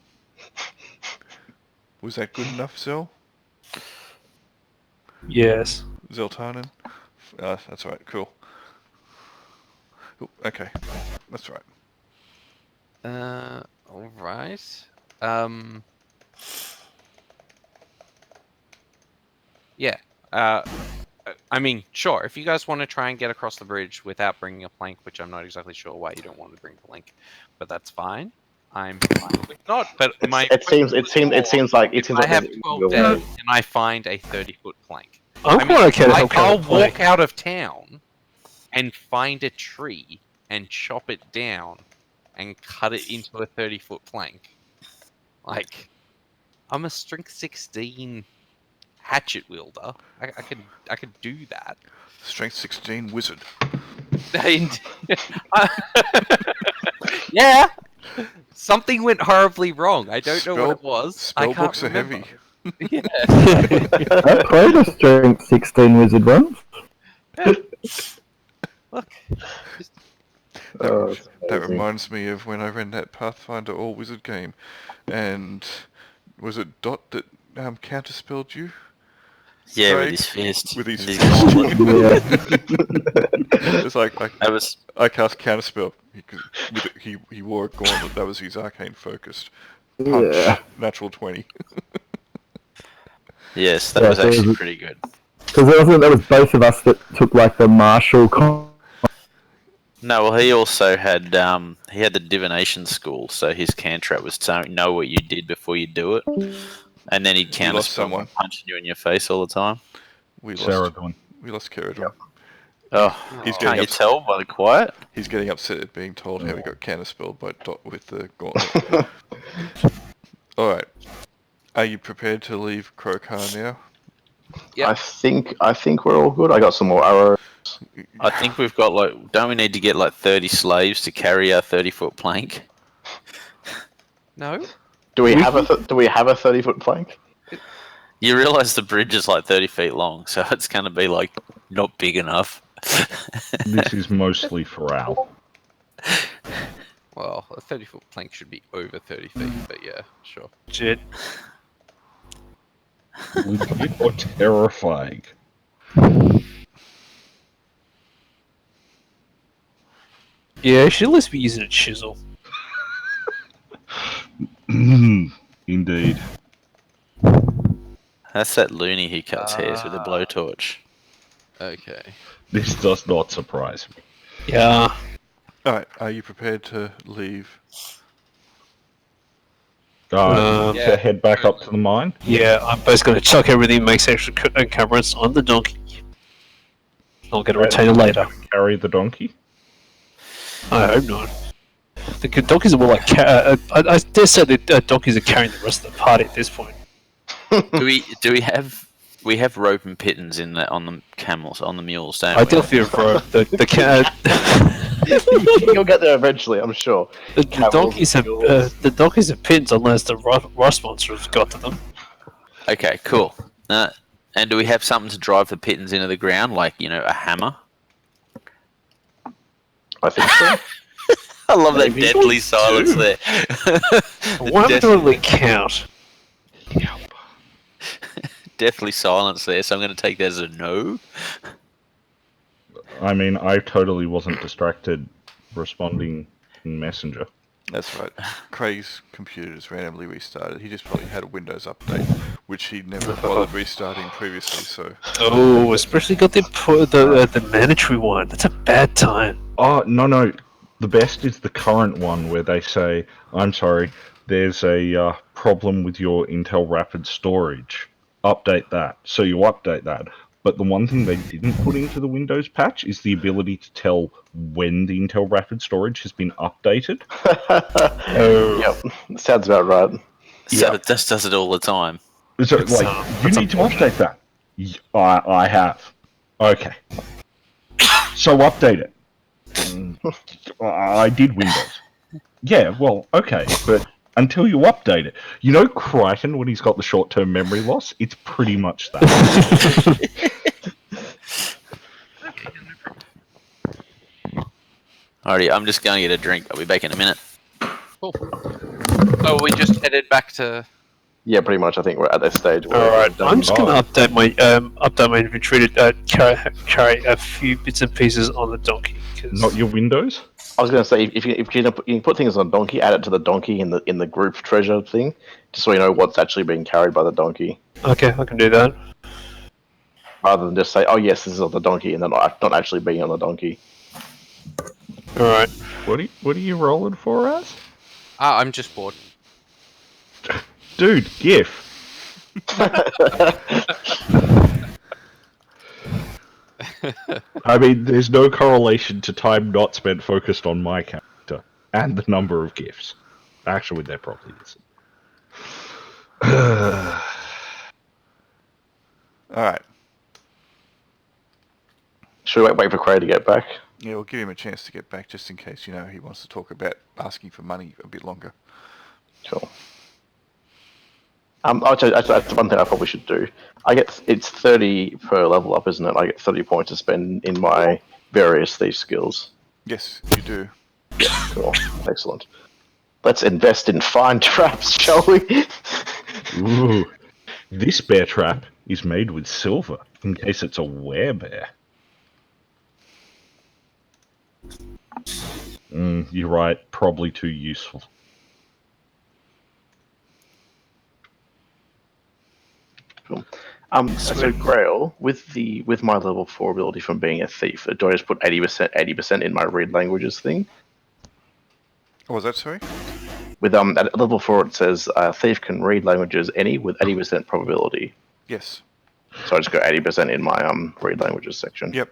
Was that good enough, Zel? Yes. Zeltarnin? That's alright, cool. Ooh, okay, that's right. Alright. Yeah. I mean, sure, if you guys want to try and get across the bridge without bringing a plank, which I'm not exactly sure why you don't want to bring a plank, but that's fine. I'm fine with not, but my... It seems like I have 12 days and I find a 30-foot plank. I'm quite okay to help carry I'll the plank. walk out of town and find a tree and chop it down and cut it into a 30-foot plank. Like, I'm a strength 16 hatchet wielder. I could do that. Strength 16 wizard. Yeah. Something went horribly wrong. I don't know what it was. I can't Spellbooks are remember. heavy. Yeah. I played a strength 16 wizard once. Look. That reminds me of when I ran that Pathfinder All Wizard game, and was it Dot that counterspelled you? Yeah, Sorry? with his fist. With his gauntlet. It's like That was I cast counterspell. He wore a gauntlet. That was his arcane focused punch. Yeah. Natural 20. yes, that Yeah, was so actually was it- pretty good. Because that was both of us that took like the martial. No, well, he also had he had the divination school, so his cantrip was to know what you did before you do it, and then he'd counter spell by punching you in your face all the time. We Ceradon. lost Ceradon. Oh, can't you tell by the quiet? He's getting upset at being told how he got counterspelled by Dot with the gauntlet. Alright. Are you prepared to leave Krokar now? Yep. I think we're all good. I got some more arrows. I think we've got don't we need to get 30 slaves to carry our 30-foot plank? No. Do we have a 30-foot plank? You realise the bridge is 30 feet long, so it's going to be not big enough. This is mostly for Al. Well, a 30-foot plank should be over 30 feet, but yeah, sure. Shit. Legit or terrifying? Yeah, she'd at least be using a chisel. Indeed. That's that loony who cuts hairs with a blowtorch. Okay. This does not surprise me. Yeah. Alright, are you prepared to leave? To head back up to the mine? Yeah, I'm basically going to chuck everything, makes extra encumbrance on the donkey. I'll get a retainer later. Carry the donkey? I hope not. The donkeys are more like... I dare say the donkeys are carrying the rest of the party at this point. do we have... We have rope and pittons on the camels, on the mules, don't we? I definitely have rope. You'll get there eventually, I'm sure. The donkeys have pittons unless the rust monsters got to them. Okay, cool. And do we have something to drive the pittons into the ground, a hammer? I think so. I love that deadly silence there. Why would it really count? Deathly silence there, so I'm going to take that as a no. I mean, I totally wasn't distracted responding in Messenger. That's right. Craig's computer just randomly restarted. He just probably had a Windows update, which he never bothered restarting previously, so... Oh, especially got the mandatory one. That's a bad time. Oh, no. The best is the current one where they say, I'm sorry, there's a problem with your Intel Rapid storage. Update that. So you update that. But the one thing they didn't put into the Windows patch is the ability to tell when the Intel Rapid storage has been updated. Yep, sounds about right. So it just does it all the time. So, you need to update that. I have. Okay. So update it. I did Windows. Yeah, well, okay, but until you update it. You know Crichton, when he's got the short-term memory loss? It's pretty much that. Alrighty, I'm just going to get a drink. I'll be back in a minute. Cool. So we just headed back to... Yeah, pretty much. I think we're at that stage. Alright, I'm just going to update my inventory to carry a few bits and pieces on the donkey. Not your Windows? I was going to say, if you can put things on donkey, add it to the donkey in the group treasure thing, just so you know what's actually being carried by the donkey. Okay, I can do that. Rather than just say, oh yes, this is on the donkey, and then not actually being on the donkey. Alright. What are you rolling for, Az? I'm just bored. Dude, GIF. I mean, there's no correlation to time not spent focused on my character and the number of GIFs. Actually, there probably is. Alright. Should we wait for Craig to get back? Yeah, we'll give him a chance to get back just in case, he wants to talk about asking for money a bit longer. Cool. Actually, that's one thing I probably should do. It's 30 per level up, isn't it? I get 30 points to spend in my various thief skills. Yes, you do. Yeah, cool. Excellent. Let's invest in fine traps, shall we? Ooh. This bear trap is made with silver, in case it's a werebear. You're right, probably too useful. Cool. So Grail, with my level 4 ability from being a thief, do I just put 80% in my read languages thing? Oh, was that sorry? With at level 4 it says a thief can read languages any with 80% probability. Yes. So I just go 80% in my read languages section. Yep.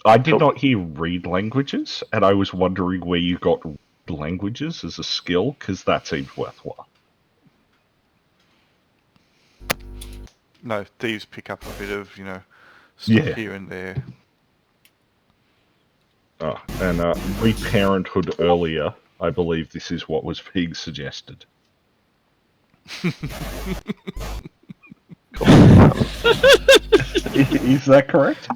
I did not hear read languages, and I was wondering where you got languages as a skill, because that seems worthwhile. No, thieves pick up a bit of, stuff Yeah. here and there. And reparenthood earlier, I believe this is what was being suggested. Is that correct?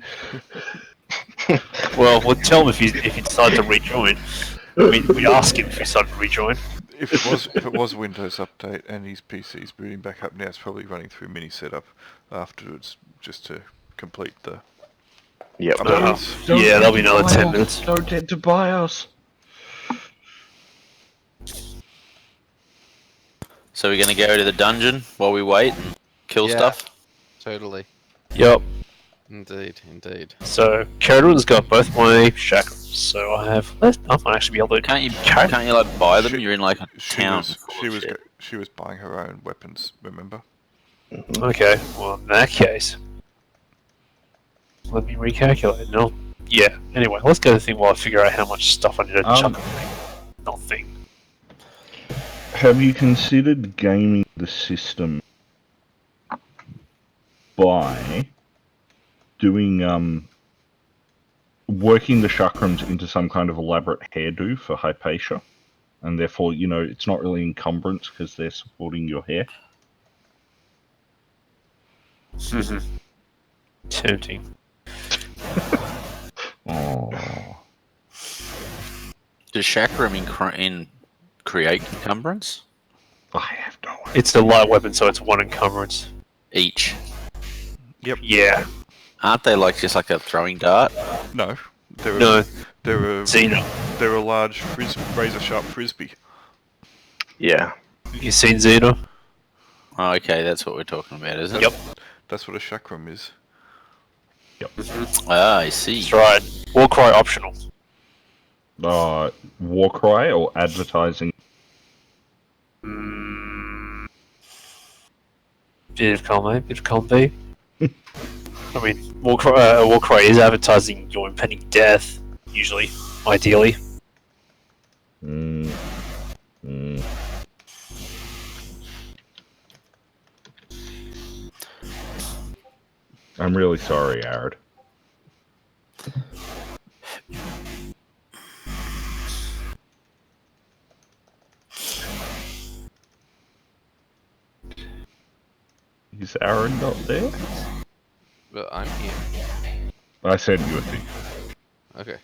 Well, we'll tell him if he decides to rejoin. We ask him if he decides to rejoin. If it was Windows Update and his PC's booting back up now, it's probably running through mini setup afterwards just to complete the Yep. updates. Yeah, that'll be another 10 minutes. Don't enter BIOS. So we're gonna go to the dungeon while we wait and kill Yeah. stuff. Totally. Yep. Indeed. So, Caradon's got both my shackles, so I might actually be able to... Can't you like buy them? You're in like a town. She was buying her own weapons, remember? Okay, well in that case... Let me recalculate. No. Yeah, anyway, let's go to the thing while I figure out how much stuff I need to chuck. Nothing. Have you considered gaming the system by doing working the chakrams into some kind of elaborate hairdo for Hypatia, and therefore, it's not really encumbrance because they're supporting your hair? Tempting. Oh. Does chakram create encumbrance? I have no idea. It's a light weapon, so it's one encumbrance. Each. Yep. Yeah. Aren't they like just like a throwing dart? No. They're Xena. They're a large razor sharp frisbee. Yeah. You seen Xena? Oh, okay, that's what we're talking about, isn't it? Yep. That's what a chakram is. Ah, I see. That's right. Warcry optional. Warcry or advertising? Bit of column A, bit of column B. I mean, Warcry is advertising your impending death, usually, ideally. I'm really sorry, Arid. Is Aaron not there? But I'm here. I sent you a thing. Okay.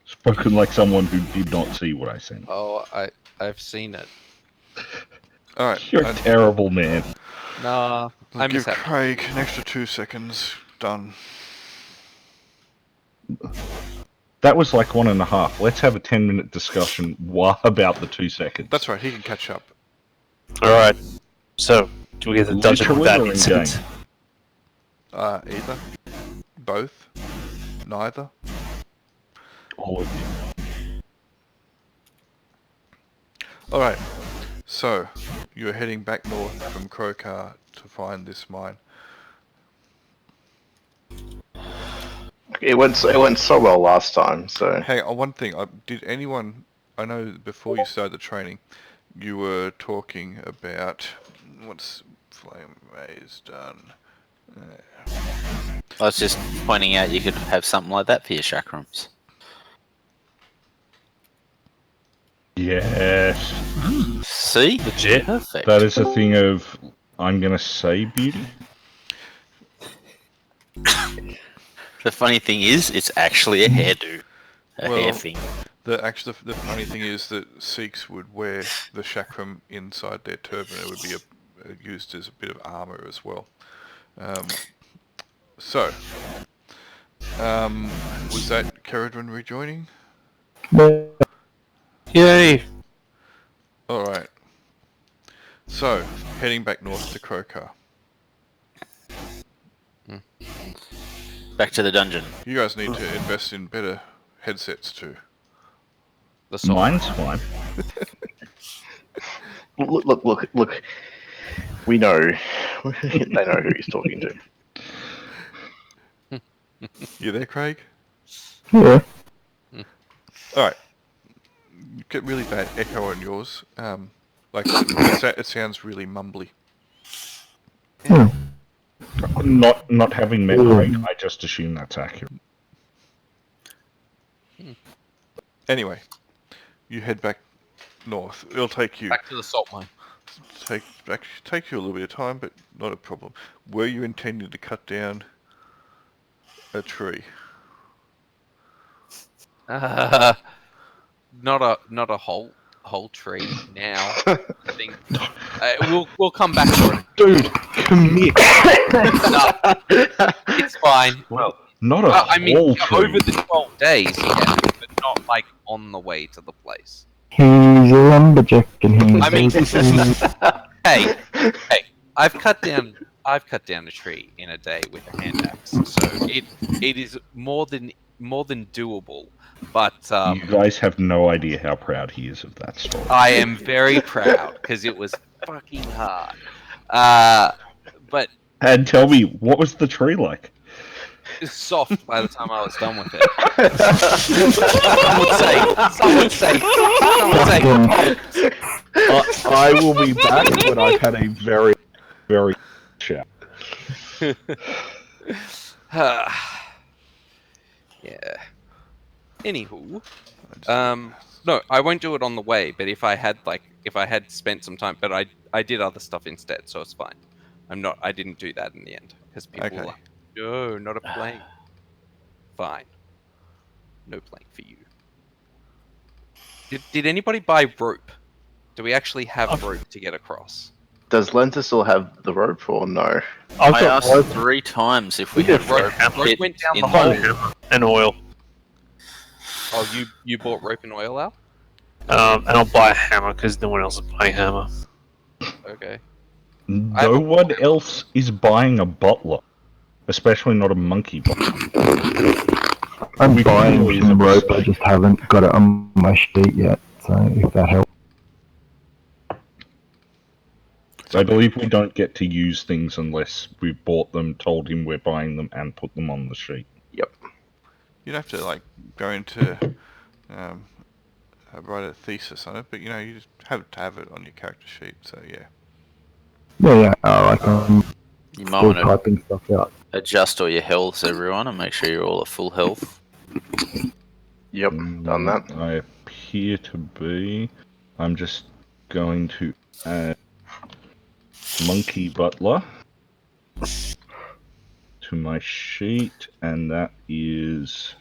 Spoken like someone who did not see what I sent. Oh, I've seen it. Alright. You're a terrible man. Nah, I'll I'm give just Craig an extra 2 seconds. Done. That was like 1.5. Let's have a 10-minute discussion about the 2 seconds. That's right, he can catch up. Alright. So, do we get the dungeon Literally without or in incident? Either. Both. Neither. All of you. Alright. So, you're heading back north from Krokar to find this mine. It went so well last time, so... Hang on, one thing. Did anyone... I know before you started the training, you were talking about... What's Flamemaze done? I was just pointing out you could have something like that for your chakrams. Yes. See? Legit. Perfect. That is a thing of, I'm going to say beauty. The funny thing is, it's actually a hairdo. A hair thing. The funny thing is that Sikhs would wear the chakram inside their turban. It would be used as a bit of armor as well. Was that Caradon rejoining? Yay! Alright. So, heading back north to Krokar. Back to the dungeon. You guys need to invest in better headsets too. The song. Mine's fine. Look. We know. They know who he's talking to. You there, Craig? Yeah. Alright. You get really bad echo on yours. It sounds really mumbly. Not having met Craig, I just assume that's accurate. Anyway, you head back north. It'll take you Back to the salt mine. take you a little bit of time, but not a problem. Were you intending to cut down a tree? Not a whole tree now. I think we'll come back to it. Dude, commit. No, it's fine. Well, Not a I mean, whole tree. over the 12 days, yeah, but not like on the way to the place. He's a lumberjack and he's I mean- a Hey, I've cut down a tree in a day with a hand axe, so it is more than doable. But You guys have no idea how proud he is of that story. I am very proud because it was fucking hard. But And tell me, what was the tree like? it's soft by the time I was done with it. Some would say. I will be back when I've had a very, very shower. Yeah. Anywho, no, I won't do it on the way. But if I had spent some time, but I did other stuff instead, so it's fine. I didn't do that in the end because people were like, no, not a plane. Fine, no plane for you. Did anybody buy rope? Do we actually have rope to get across? does Lenta still have the rope or no? I've I got asked rope 3 times if we had rope. Rope went down in the hole. and oil. Oh, you bought rope and oil out? And I'll buy a hammer because no one else is buying hammer. Okay. No one else is buying a butler, especially not a monkey butler. I'm We buying can some always- rope, I just haven't got it on my sheet yet, so if that helps. I believe we don't get to use things unless we bought them, told him we're buying them, and put them on the sheet. Yep. You'd have to go into write a thesis on it, but you just have to have it on your character sheet. So yeah. Yeah, I'm You might still want to typing stuff out. adjust all your healths, everyone, and make sure you're all at full health. Yep. Done that. I appear to be. I'm just going to add monkey butler to my sheet, and that is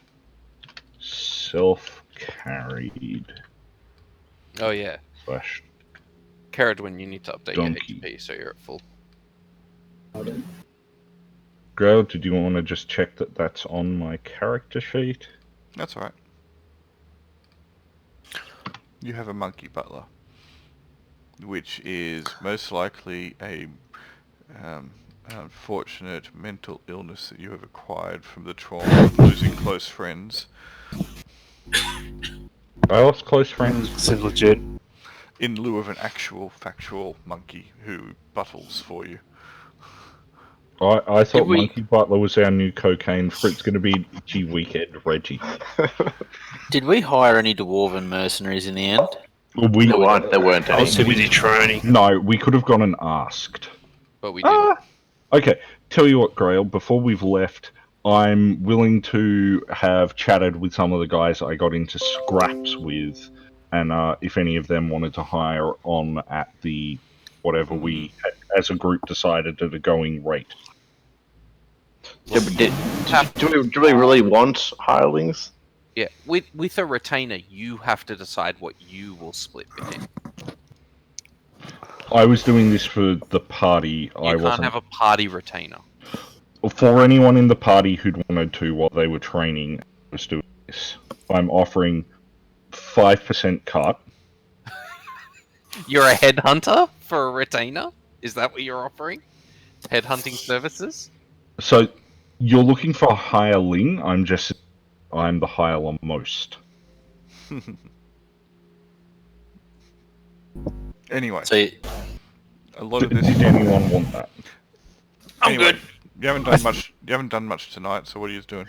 self-carried Oh yeah. slash Caradwin, you need to update Donkey. your HP so you're at full. Grail, did you want to just check that that's on my character sheet? That's alright. You have a monkey butler, which is most likely an unfortunate mental illness that you have acquired from the trauma of losing close friends. I lost close friends. Seems legit. In lieu of an actual factual monkey who buttles for you. I thought we- Monkey Butler was our new cocaine for it's going to be itchy weekend Reggie. Did we hire any dwarven mercenaries in the end? We There weren't I any. was too busy training. No, we could have gone and asked. But we didn't. Okay, tell you what, Grail, before we've left, I'm willing to have chatted with some of the guys I got into scraps with, and if any of them wanted to hire on at the whatever we, as a group, decided at a going rate. Yeah, but do we really want hirelings? Yeah, with a retainer, you have to decide what you will split with him. I was doing this for the party. I You can't wasn't. have a party retainer. For anyone in the party who'd wanted to while they were training, I was doing this. I'm offering 5% cut You're a headhunter for a retainer? Is that what you're offering? Headhunting services? So you're looking for a hireling. I'm the hireling most. Anyway, So a lot of this. Did anyone want that? I'm Anyway, good. You haven't done much. You haven't done much tonight. So what are you doing?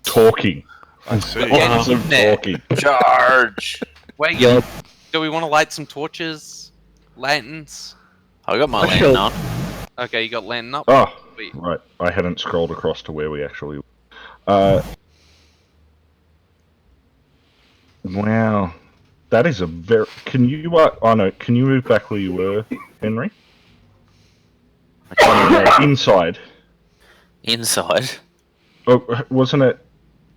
Talking. I see. Yeah. Some talking. Charge. Wait, do we want to light some torches? Lanterns? I got my Actually- lantern on. Okay, you got lantern up? Oh, Wait. right. I hadn't scrolled across to where we actually were. Wow. That is a very... Can you... oh, no. Can you move back where you were, Henry? Inside. Inside. Oh, wasn't it?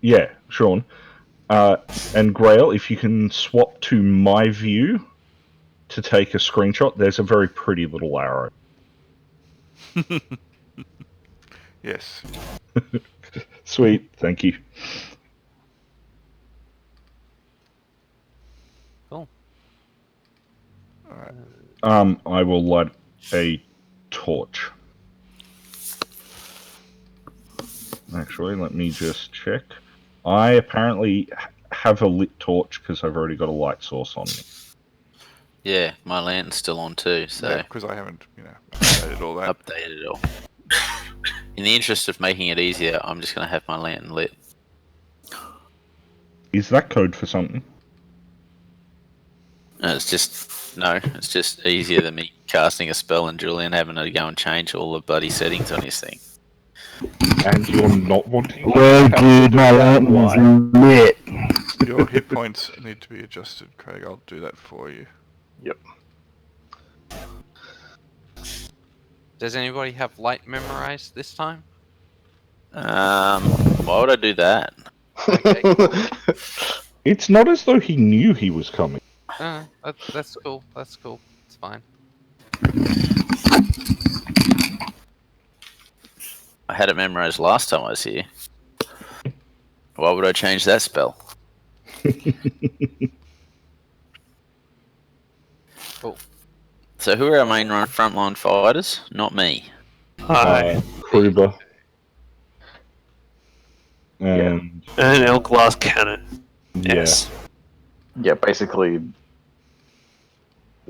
Yeah, Sean. And Grail, if you can swap to my view to take a screenshot, there's a very pretty little arrow. Yes. Sweet, thank you. Cool. Alright. I will light a torch. Actually, let me just check. I apparently have a lit torch because I've already got a light source on me. Yeah, my lantern's still on too, so Because I haven't, updated all that. updated it all. In the interest of making it easier, I'm just going to have my lantern lit. Is that code for something? It's just easier than me casting a spell and Julian having to go and change all the bloody settings on his thing. And you're not wanting... Well, dude, my lantern is lit. Your hit points need to be adjusted, Craig. I'll do that for you. Yep. Does anybody have light memorized this time? Why would I do that? It's not as though he knew he was coming. That's cool. That's cool. It's fine. I had it memorized last time I was here. Why would I change that spell? Cool. So who are our main frontline fighters? Not me. Hi. Kruber. And... And El Glass Cannon. Yeah. Yes. Yeah, basically,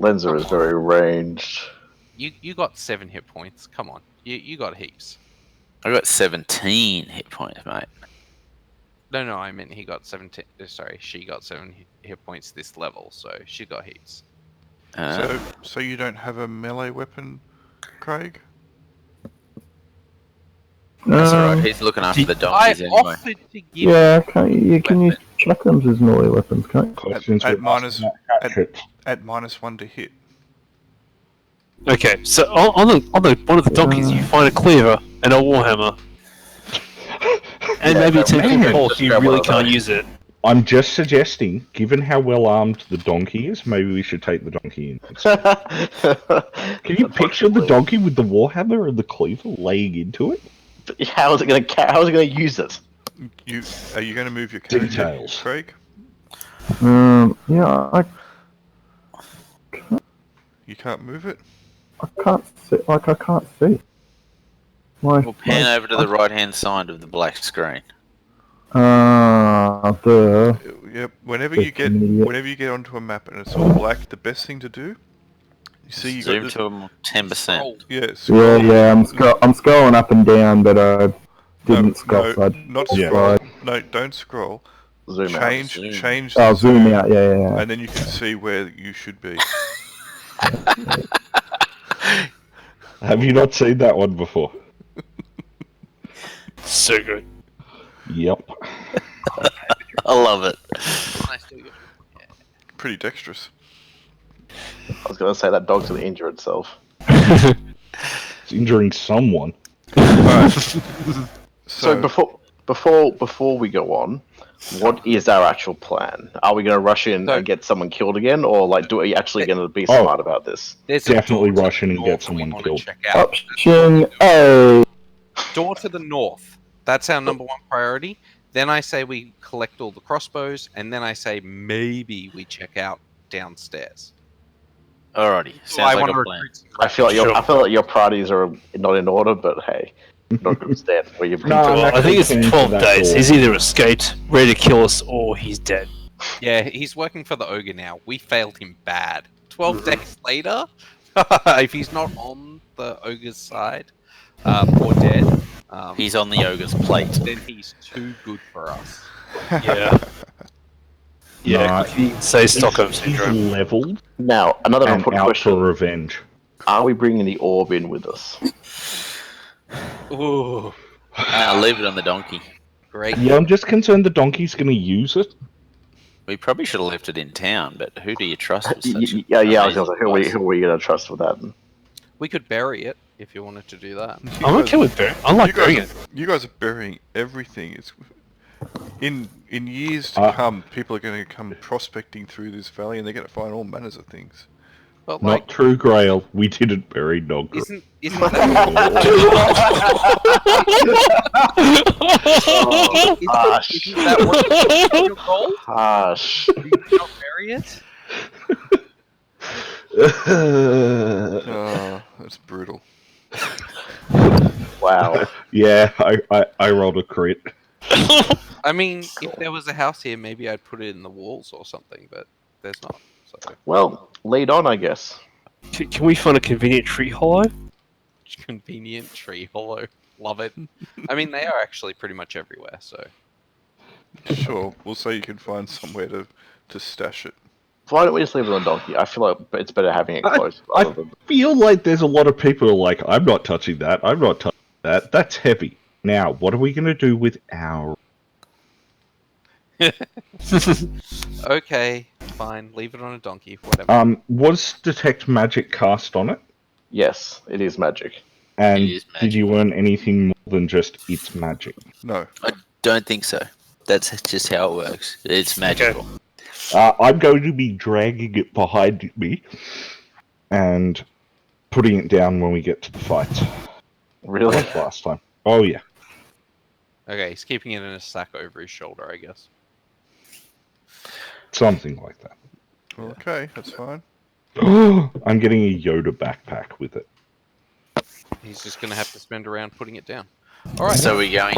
Lenza is very ranged. You got 7 hit points. Come on. You got heaps. I got 17 hit points, mate. No, I meant he got 17. Sorry, she got 7 hit points this level, so she got heaps. So you don't have a melee weapon, Craig? That's alright, he's looking after the donkeys anyway. offered to give Yeah, you can use shotguns as melee weapons, can't you? Questions At with minus- hatchets. At -1 to hit. Okay, so on the one of the donkeys, you find a cleaver and a warhammer, and maybe a 10 man. pole if you really can't use it. I'm just suggesting, given how well armed the donkey is, maybe we should take the donkey in. Can you picture the donkey with the warhammer and the cleaver laying into it? How is it gonna use it? Are you going to move your character, Details. Craig? Yeah, You can't move it? I can't see. I can't see. We'll pan over to the right hand side of the black screen. Yep. Whenever Yes, you get idiot. whenever you get onto a map and it's all black, the best thing to do, you see you Zoom got to them 10%. Yeah, I'm scrolling up and down, but I didn't scroll. So not Yeah. scroll. No, don't scroll. Zoom out. Change. I'll the zoom out. Yeah. and then you can see where you should be. Have you not seen that one before? So good. Yep. I love it. Pretty dexterous. I was gonna say that dog's gonna injure itself. It's injuring someone. Alright. So before we go on, what is our actual plan? Are we gonna rush in and get someone killed again, or are we actually gonna be smart about this? There's a Definitely door to rush in the and north get someone we wanna killed. check out. Option A. Door to the north. That's our number 1 priority. Then I say we collect all the crossbows, and then I say maybe we check out downstairs. Alrighty, So I sounds like want to a plan. recruit some I feel like Sure. I feel like your priorities are not in order, but hey, not good stand where you've been. No, I'm Well, I think actually it's keen 12 for that days. door. He's either escaped, ready to kill us, or he's dead. Yeah, he's working for the ogre now. We failed him bad. 12 days later, if he's not on the ogre's side or dead, He's on the ogre's plate. then he's too good for us. Yeah. Yeah, Nah, you can say Stockholm He's Syndrome. leveled Now, another and important out question: for revenge. are we bringing the orb in with us? Ooh, Nah, leave it on the donkey. great. Yeah, I'm just concerned the donkey's going to use it. We probably should have left it in town, but who do you trust with such Yeah, I was amazing gonna say, device? who are we gonna trust with that? We could bury it if you wanted to do that. I'm okay with burying. I like burying it. You guys are burying everything. It's in years to come. People are going to come prospecting through this valley, and they're going to find all manners of things. But like, Not true, Grail. We didn't bury Dogger. isn't that Hush, isn't that what your goal? hush. Do you not bury it? Oh, that's brutal. Wow. Yeah, I rolled a crit. I mean, if there was a house here, maybe I'd put it in the walls or something, but there's not. So Well, lead on, I guess. Can we find a convenient tree hollow? convenient tree hollow. Love it. I mean, they are actually pretty much everywhere. So Sure, we'll say you can find somewhere to stash it. Why don't we just leave it on donkey? I feel like it's better having it close. I rather than... feel like there's a lot of people who are like, I'm not touching that. I'm not touching that. That's heavy. Now, what are we going to do with our... okay, fine. Leave it on a donkey. Whatever. Was Detect Magic cast on it? Yes, it is magic. And It is did you learn anything more than just it's magic? No. I don't think so. That's just how it works. It's magical. I'm going to be dragging it behind me and putting it down when we get to the fight. Really? Like last time. Oh, yeah. Okay, he's keeping it in a sack over his shoulder, I guess. Something like that. Okay, that's fine. I'm getting a Yoda backpack with it. He's just gonna have to spend around putting it down. All right, So we're going.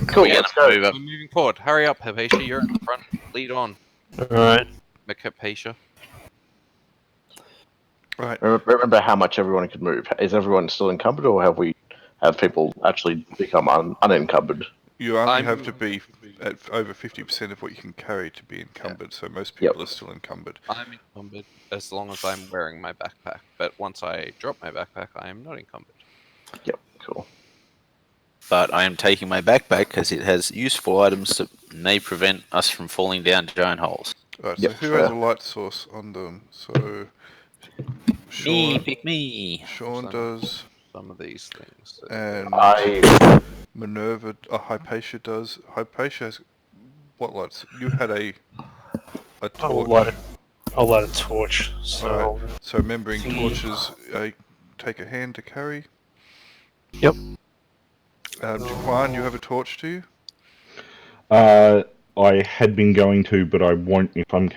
Cool, We're let's gonna go. move up. we're moving forward. Hurry up, Hypatia. You're in the front. Lead on, Alright. Hypatia. Right. Remember how much everyone could move. Is everyone still encumbered, or have people actually become unencumbered? You only I'm- have to be at over 50% of what you can carry to be encumbered, so most people are still encumbered. I'm encumbered as long as I'm wearing my backpack. But once I drop my backpack, I am not encumbered. Yep, cool. But I am taking my backpack because it has useful items that may prevent us from falling down giant holes. Right, so Yep, who has a fair. light source on them? So Me, Sean, pick me. Sean does, Some of these things. and I Minerva, Hypatia does. Hypatia has what lights? You had a I'll torch. light a torch. So So remembering torches take a hand to carry. Yep. Juan, you have a torch too? I had been going to, but I won't if I'm...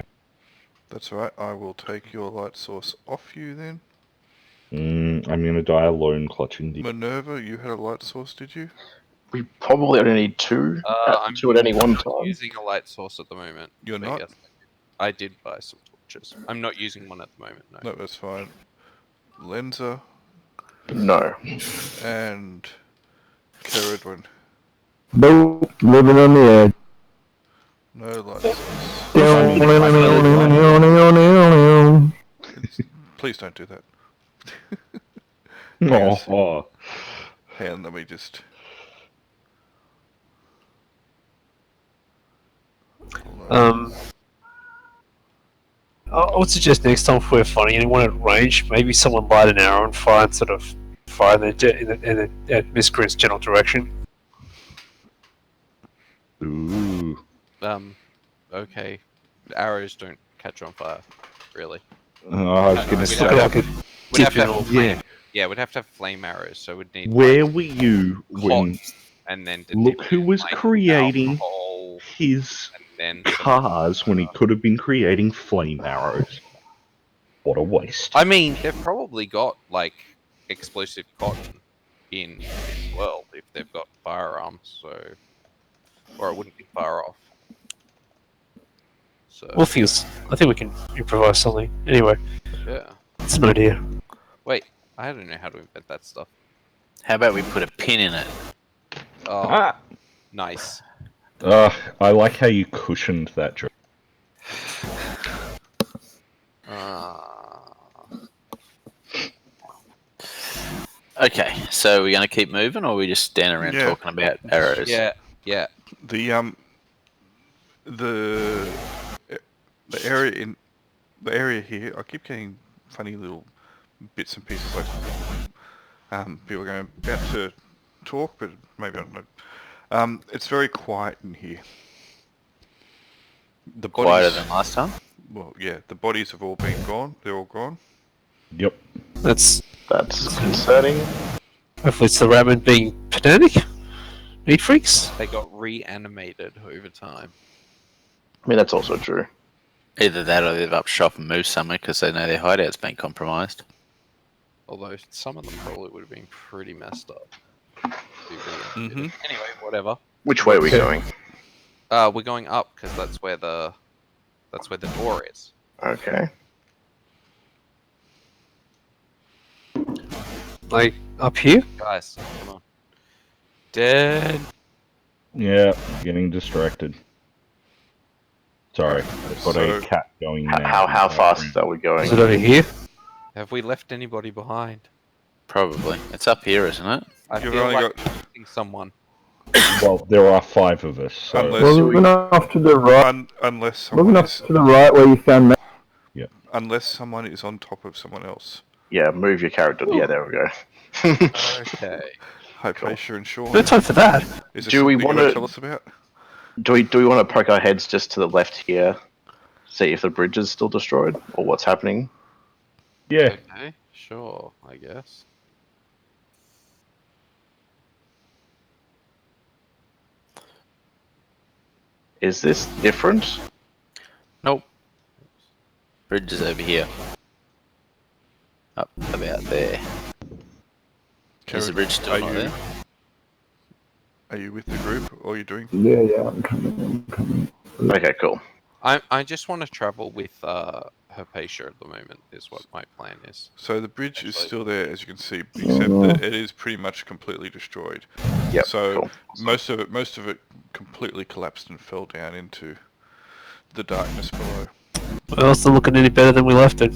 That's right. I will take your light source off you then. I'm going to die alone clutching the... Minerva, you had a light source, did you? we probably only need two. I'm Two at any one not time. using a light source at the moment. You're but not? yes, I did buy some torches. I'm not using one at the moment. No. No, that's fine. Lenza No. and Keridwin. Nope, living on the edge. No light source. Please don't do that. Oh, Hang on, let me just... I would suggest next time if we're fighting anyone at range, maybe someone light an arrow and fire and sort of fire in the miscreant's general direction. ooh. Okay. Arrows don't catch on fire, really. I was going to Just look at say, like a We'd have to dip have in flame. yeah. Yeah, we'd have to have flame arrows, so we'd need Where were you when... hot, and then Look who was like, creating alcohol, his and then some- cars when he could have been creating flame arrows. What a waste. I mean, they've probably got like explosive cotton in this world if they've got firearms, so or it wouldn't be far off. So I think we can improvise something. Anyway, yeah. it's an idea. Wait, I don't know how to invent that stuff. How about we put a pin in it? Oh, Ah! nice. I like how you cushioned that joke. Okay, so we're going to keep moving, or we just stand around Yeah. talking about arrows? Yeah, yeah. The area here, I keep getting funny little bits and pieces like people are going about to talk, but maybe I don't know. It's very quiet in here. The Quieter bodies, than last time? well, yeah, the bodies have all been gone. They're all gone. Yep. That's concerning. hopefully it's the ramen being pedantic. Meat freaks. They got reanimated over time. I mean, that's also true. Either that or they've up shop and moved somewhere because they know their hideout's been compromised. Although some of them probably would have been pretty messed up. Mhm. Anyway, whatever. Which way are we going? We're going up because that's where the door is. Okay. Like up here. Guys, come on. Dead. Yeah, getting distracted. Sorry, I've got So- a cat going now. How fast are we going? Is it over here? Have we left anybody behind? Probably. It's up here, isn't it? I You've feel only like got- we're missing someone. Well, there are 5 of us, so... Unless- Well, moving off to the right. Unless Moving someone off is, to the right where you found me. unless someone is on top of someone else. Yeah, move your character. Yeah, there we go. Okay. Hypatia and Sean. No time for that. Is there Do we something you wanna- tell us about? Do we want to poke our heads just to the left here, see if the bridge is still destroyed or what's happening? Yeah, Okay. Sure. I guess. Is this different? Nope. Bridge is over here. Up about there. Is the bridge still are not you, there? Are you with the group, or are you doing? Yeah, I'm coming. Okay, cool. I just want to travel with Hypatia at the moment. Is what my plan is. So the bridge is Actually- still there, as you can see, except that it is pretty much completely destroyed. Yep. So cool. most of it completely collapsed and fell down into the darkness below. Well, it's not looking any better than we left it.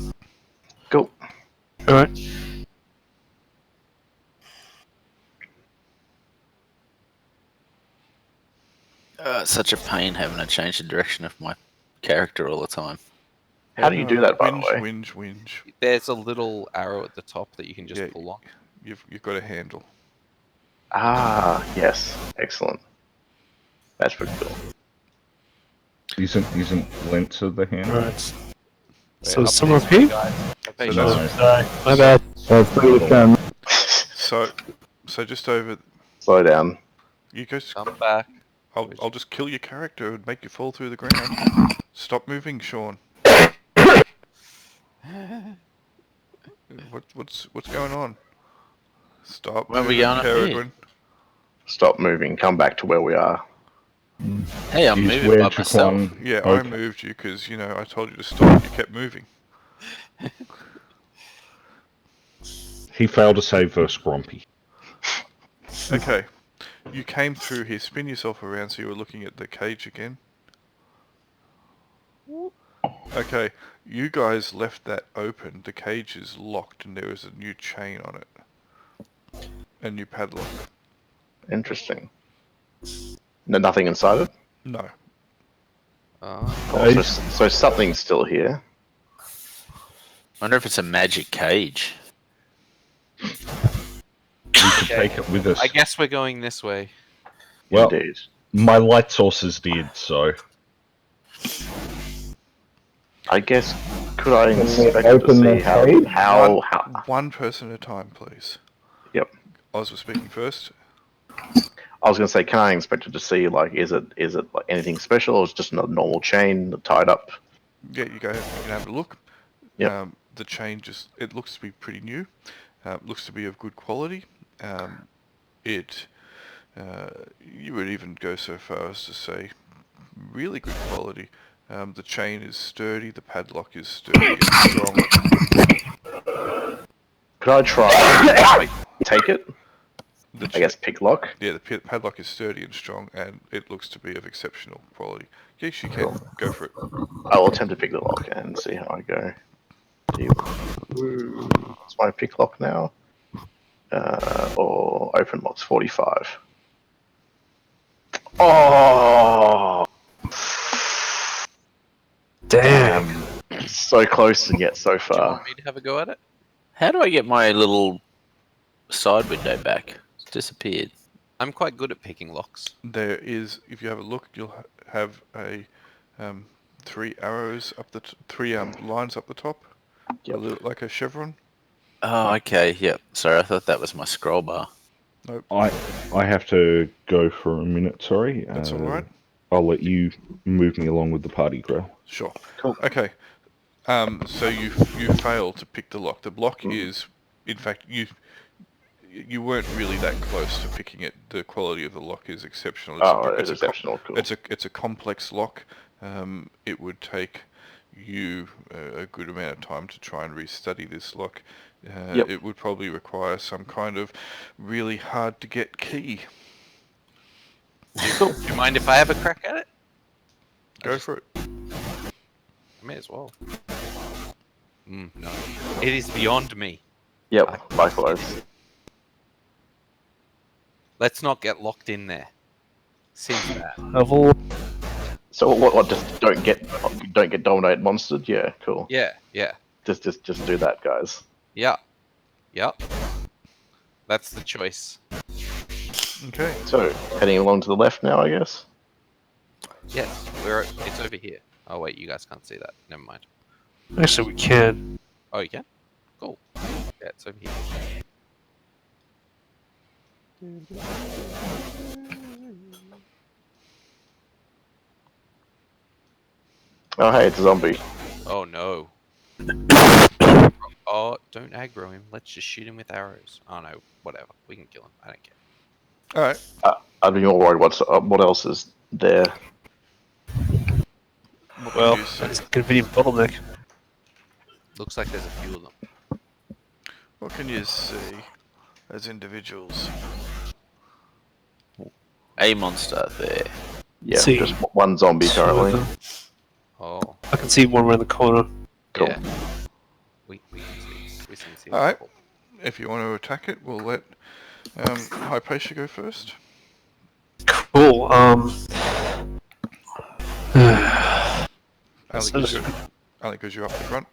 Cool. All right. It's such a pain having to change the direction of my character all the time. How do you do that, by the way? Whinge. There's a little arrow at the top that you can just Yeah. pull on. You've got a handle. Ah, yes. Excellent. That's pretty cool. isn't Lentz of the hand? All right. Wait, So up somewhere there, up here? guys. Hypatia. So No. Sorry, my bad. So it's pretty found me. So just over. Slow down. You guys. Come back. I'll just kill your character and make you fall through the ground. Stop moving, Sean. What's going on? Stop. Where are we moving, going up here? Peregrine. Stop moving. Come back to where we are. Hey, I'm Use moving where by to myself. climb. Yeah, I Okay. moved you because I told you to stop. You kept moving. He failed to save versus Grumpy. Okay, you came through here. Spin yourself around so you were looking at the cage again. Okay, you guys left that open. The cage is locked and there is a new chain on it. A new padlock. Interesting. No, nothing inside it? No. Oh, so something's still here. Wonder if it's a magic cage. We could take it with us. I guess we're going this way. Well, Indeed. my light sources did, so... I guess, could I Can we inspect to open see the cage? how... One person at a time, please. Yep. Oz was speaking first. I was going to say, can I inspect it to see, like, is it like anything special or is it just a normal chain tied up? Yeah, you can have a look. Yep. the chain it looks to be pretty new. Looks to be of good quality. You would even go so far as to say really good quality. The chain is sturdy, the padlock is sturdy and strong. Could I try take it? I guess pick lock. Yeah, the padlock is sturdy and strong, and it looks to be of exceptional quality. Yes, you can. Go for it. I will attempt to pick the lock and see how I go. What's my pick lock now? Or open lock's 45. Oh! Damn. So close and yet so Do you far. want me to have a go at it? How do I get my little side window back? It's disappeared. I'm quite good at picking locks. There is, if you have a look, you'll have a 3 arrows up the 3 lines up the top, Yep. like a chevron. Oh, okay. Yep. Sorry, I thought that was my scroll bar. Nope. I have to go for a minute, sorry. That's all right. I'll let you move me along with the party, Grail. Sure. Cool. Okay. So you fail to pick the lock. The block is, in fact, you weren't really that close to picking it. The quality of the lock is exceptional. It's exceptional. Cool. It's a complex lock. It would take you a good amount of time to try and restudy this lock. Yep. It would probably require some kind of really hard to get key. Do you mind if I have a crack at it? Go for it. I may as well. No. It is beyond me. Yep, likewise. Let's not get locked in there. Seems bad. Level. So what? Just don't get dominated monstered. Yeah, cool. Yeah. Just do that, guys. Yeah. That's the choice. Okay. So heading along to the left now, I guess. Yes, it's over here. Oh wait, you guys can't see that. Never mind. Actually, we can. Oh, you can? Cool. Yeah, it's over here. Oh hey, it's a zombie. Oh no. Oh, don't aggro him. Let's just shoot him with arrows. Oh no, whatever. We can kill him. I don't care. All right. I'd be more worried what else is there. Well, You see. it's a convenient bottleneck. Looks like there's a few of them. What can you see as individuals? A monster there. Yeah, See. just one zombie Two of currently. them. Oh, I can see one around the corner. Cool. yeah. We can see. We can see. a Alright. couple. If you want to attack it, we'll let Hypatia go first. Cool. Only because you're up the front.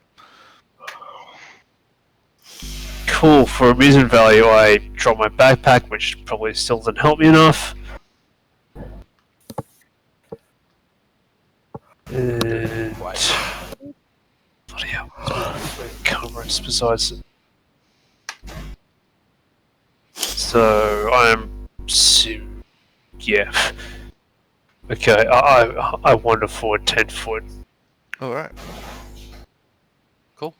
Cool. For amusement value, I drop my backpack, which probably still doesn't help me enough. And... Bloody hell. Comrades besides... So, yeah. Okay, I wander forward 10 foot. Alright. Cool.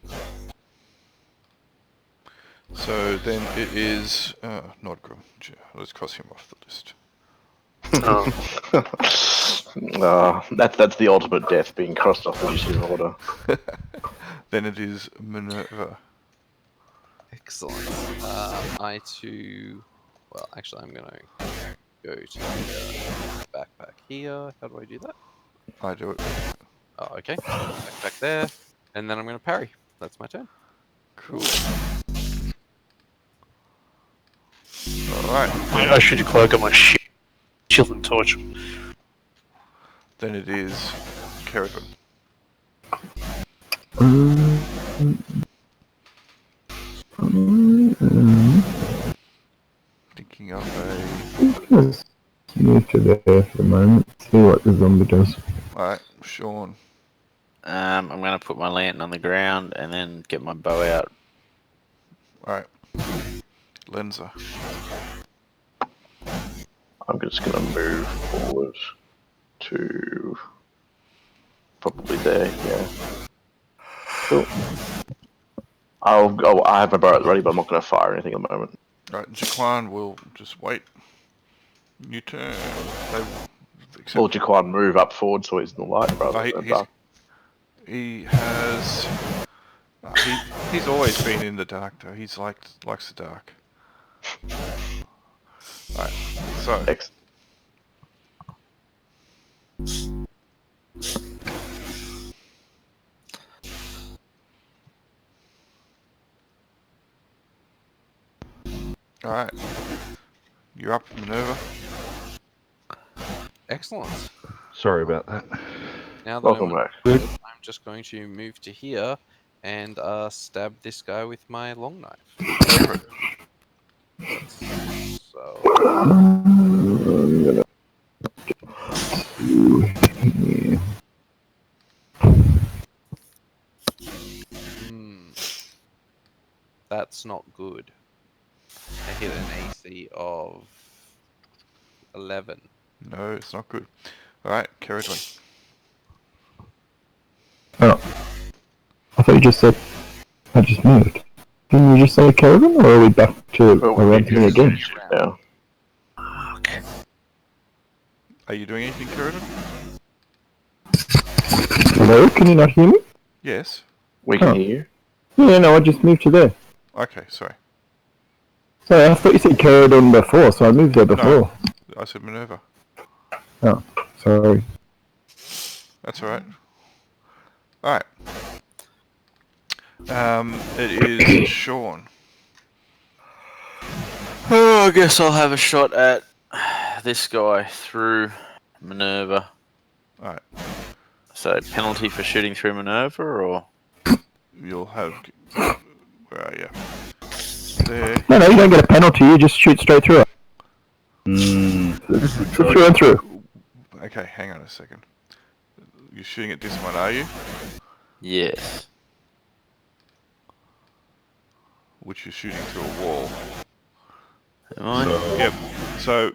So then it is Nodgrim. Let's cross him off the list. That's the ultimate death, being crossed off the mission order. Then it is Minerva. Excellent. I too. Well, actually, I'm gonna go to the backpack here. How do I do that? I do it. Oh, okay. Backpack there, and then I'm gonna parry. That's my turn. Cool. Alright. I should have cloak on my shield and torch. Then it is Kerrigan. Thinking of a... Just move to there for the moment. See what the zombie does. Alright, Sean. I'm gonna put my lantern on the ground and then get my bow out. Alright. Lenza. I'm just gonna move forward to probably there. Yeah. Cool. I'll go. I have my bow ready, but I'm not going to fire anything at the moment. Right, Jaquan will just wait. New turn. Will Jaquan move up forward so he's in the light rather than dark? He has. He's always been in the dark though. He's likes the dark. Alright, so. Next. Alright. You're up, Minerva. Excellent. Sorry about that. Now that Welcome I'm back. good, I'm just going to move to here and stab this guy with my long knife. So. That's not good. I hit an AC of 11. No, it's not good. Alright, Caradwin. Oh. I thought you just said I just moved. Didn't you just say Caravan, or are we back to around here again? Yeah. Are you doing anything, Caradwin? Hello, can you not hear me? Yes. We can hear Yeah, no, I just moved to there. Okay, sorry. Sorry, I thought you said Caravan before, so I moved there before. No, I said Minerva. Oh, sorry. That's alright. Alright. It is Sean. Oh, I guess I'll have a shot at this guy through Minerva. Alright. So penalty for shooting through Minerva, or You'll have... Where are you? There. No, you don't get a penalty, you just shoot straight through it. Mm. Through and through. Okay, hang on a second. You're shooting at this one, are you? yes? Which you're shooting through a wall. Am I? Yep. So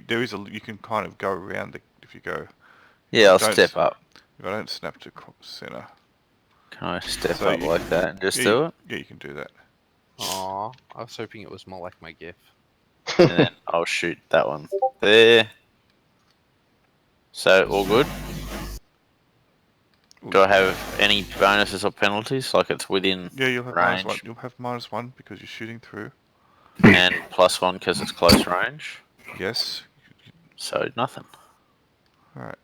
there is you can kind of go around if you go. Yeah, I'll Don't step up. If I don't snap to center. Can I step So up you like that and just yeah, do it? Yeah, you can do that. Aw, I was hoping it was more like my GIF. And then I'll shoot that one there. So all good. Do I have any bonuses or penalties? Like it's within Yeah, you'll have range, -1. You'll have -1 because you're shooting through. and +1 because it's close range. Yes. So nothing. All right.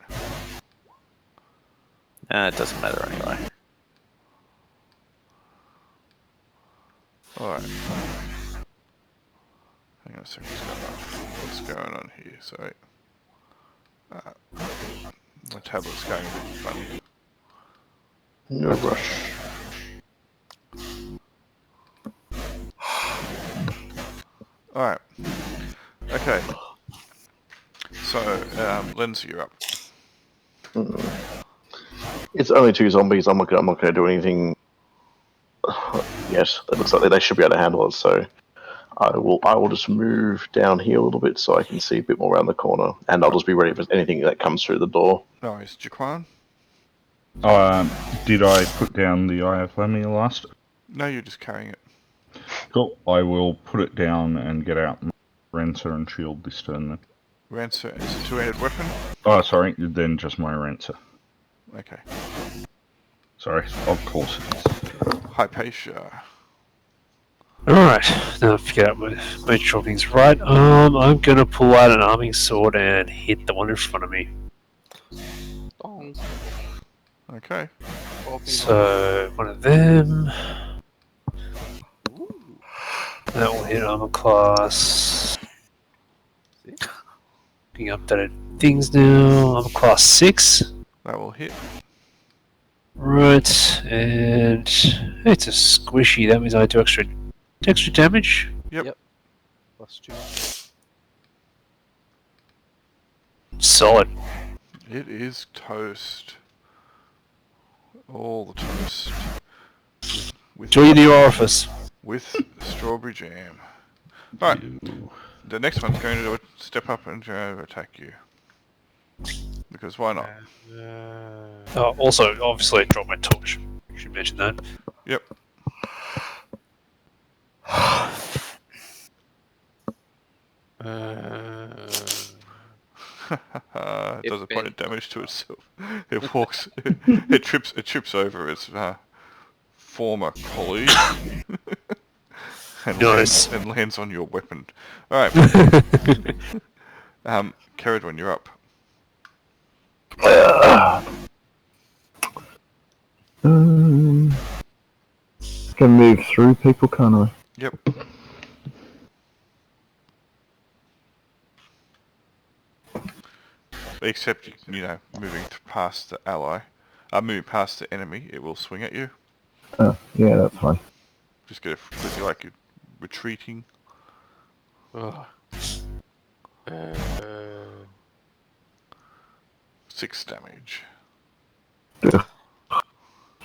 It doesn't matter anyway. All right. Hang on a second. What's going on here? Sorry. My tablet's going a bit funny. No rush. Alright. Okay. So, Lindsay, you're up. It's only 2 zombies. I'm not gonna do anything. Yes, it looks like they should be able to handle it. So I will just move down here a little bit so I can see a bit more around the corner, and I'll just be ready for anything that comes through the door. Nice. Jaquan? Did I put down the Eye of Lamia last? No, you're just carrying it. Cool. I will put it down and get out my Rancer and Shield this turn then. Rancer is a 2-handed weapon? Oh, sorry, then just my Rancer. Okay. Sorry, of course it is. Hypatia. Alright, now I figured out make sure everything's right. I'm gonna pull out an arming sword and hit the one in front of me. Dong. Okay. So, one of them. Ooh. That will hit armor class. Looking updated things now. Armor class 6. That will hit. Right, and it's a squishy. That means I do extra damage. Yep. +2. Solid. It is toast. All the toast. With, Enjoy your new orifice. with strawberry jam. Alright. The next one's going to step up and attack you. Because why not? Also, obviously, I dropped my torch. You should mention that. Yep. It does a point of damage to itself. It walks. It trips over its former colleague. And Nice. lands on your weapon. All right. Caradwin, you're up. Can move through people, can't I? Yep. Except, moving past the ally, moving past the enemy, it will swing at you. Oh, yeah, that's fine. Just get because you're retreating. Oh. 6 damage.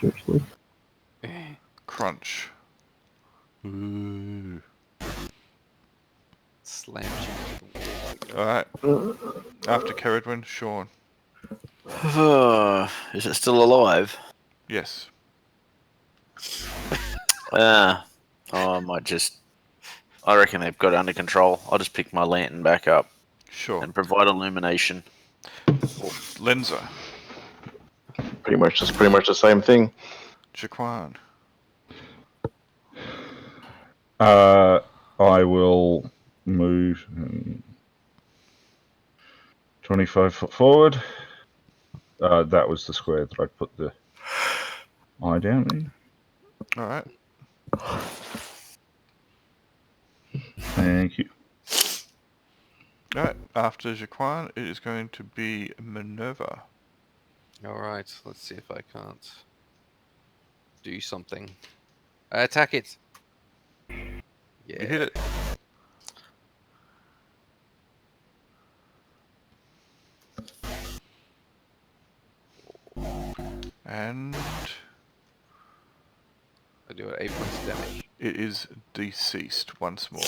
Seriously. Crunch. Ooh. Slammed you into the wall. Alright. After Caradwin, Sean. Is it still alive? Yes. I might just... I reckon they've got it under control. I'll just pick my lantern back up Sure. and provide illumination. Lenza. Pretty much the same thing. Jaquan. I will move 25 foot forward. That was the square that I put the eye down in. Alright. Thank you. Alright, after Jaquan, it is going to be Minerva. Alright, let's see if I can't do something. Attack it! Yeah. You hit it. And I do it 8 points of damage. it is deceased once more.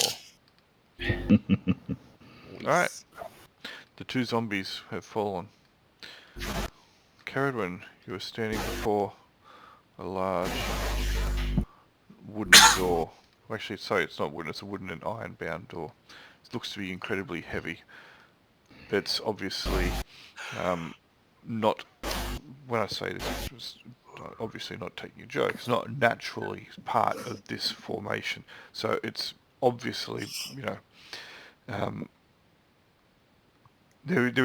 Alright. The 2 zombies have fallen. Caradwin, you are standing before a large wooden door. Actually, sorry, it's not wooden, it's a wooden and iron bound door. It looks to be incredibly heavy. It's obviously not, when I say this, it's obviously not taking a joke, it's not naturally part of this formation. So it's obviously, there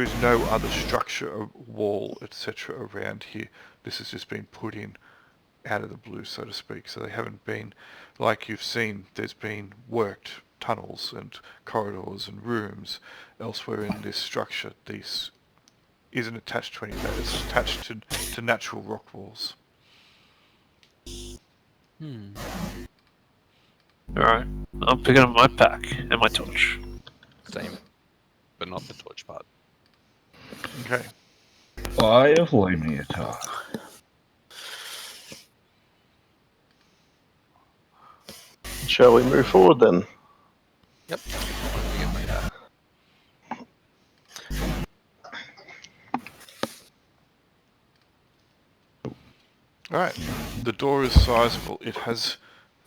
is no other structure, or wall, etc. around here. This has just been put in out of the blue, so to speak. So they haven't been, like you've seen, there's been worked tunnels and corridors and rooms elsewhere in this structure. This isn't attached to any of that. It's attached to natural rock walls. Alright. I'm picking up my pack and my torch. Same. But not the torch part. Okay. Eye of Lamiatar. Shall we move forward then? Yep. Let me get my hat. Alright. The door is sizable. It has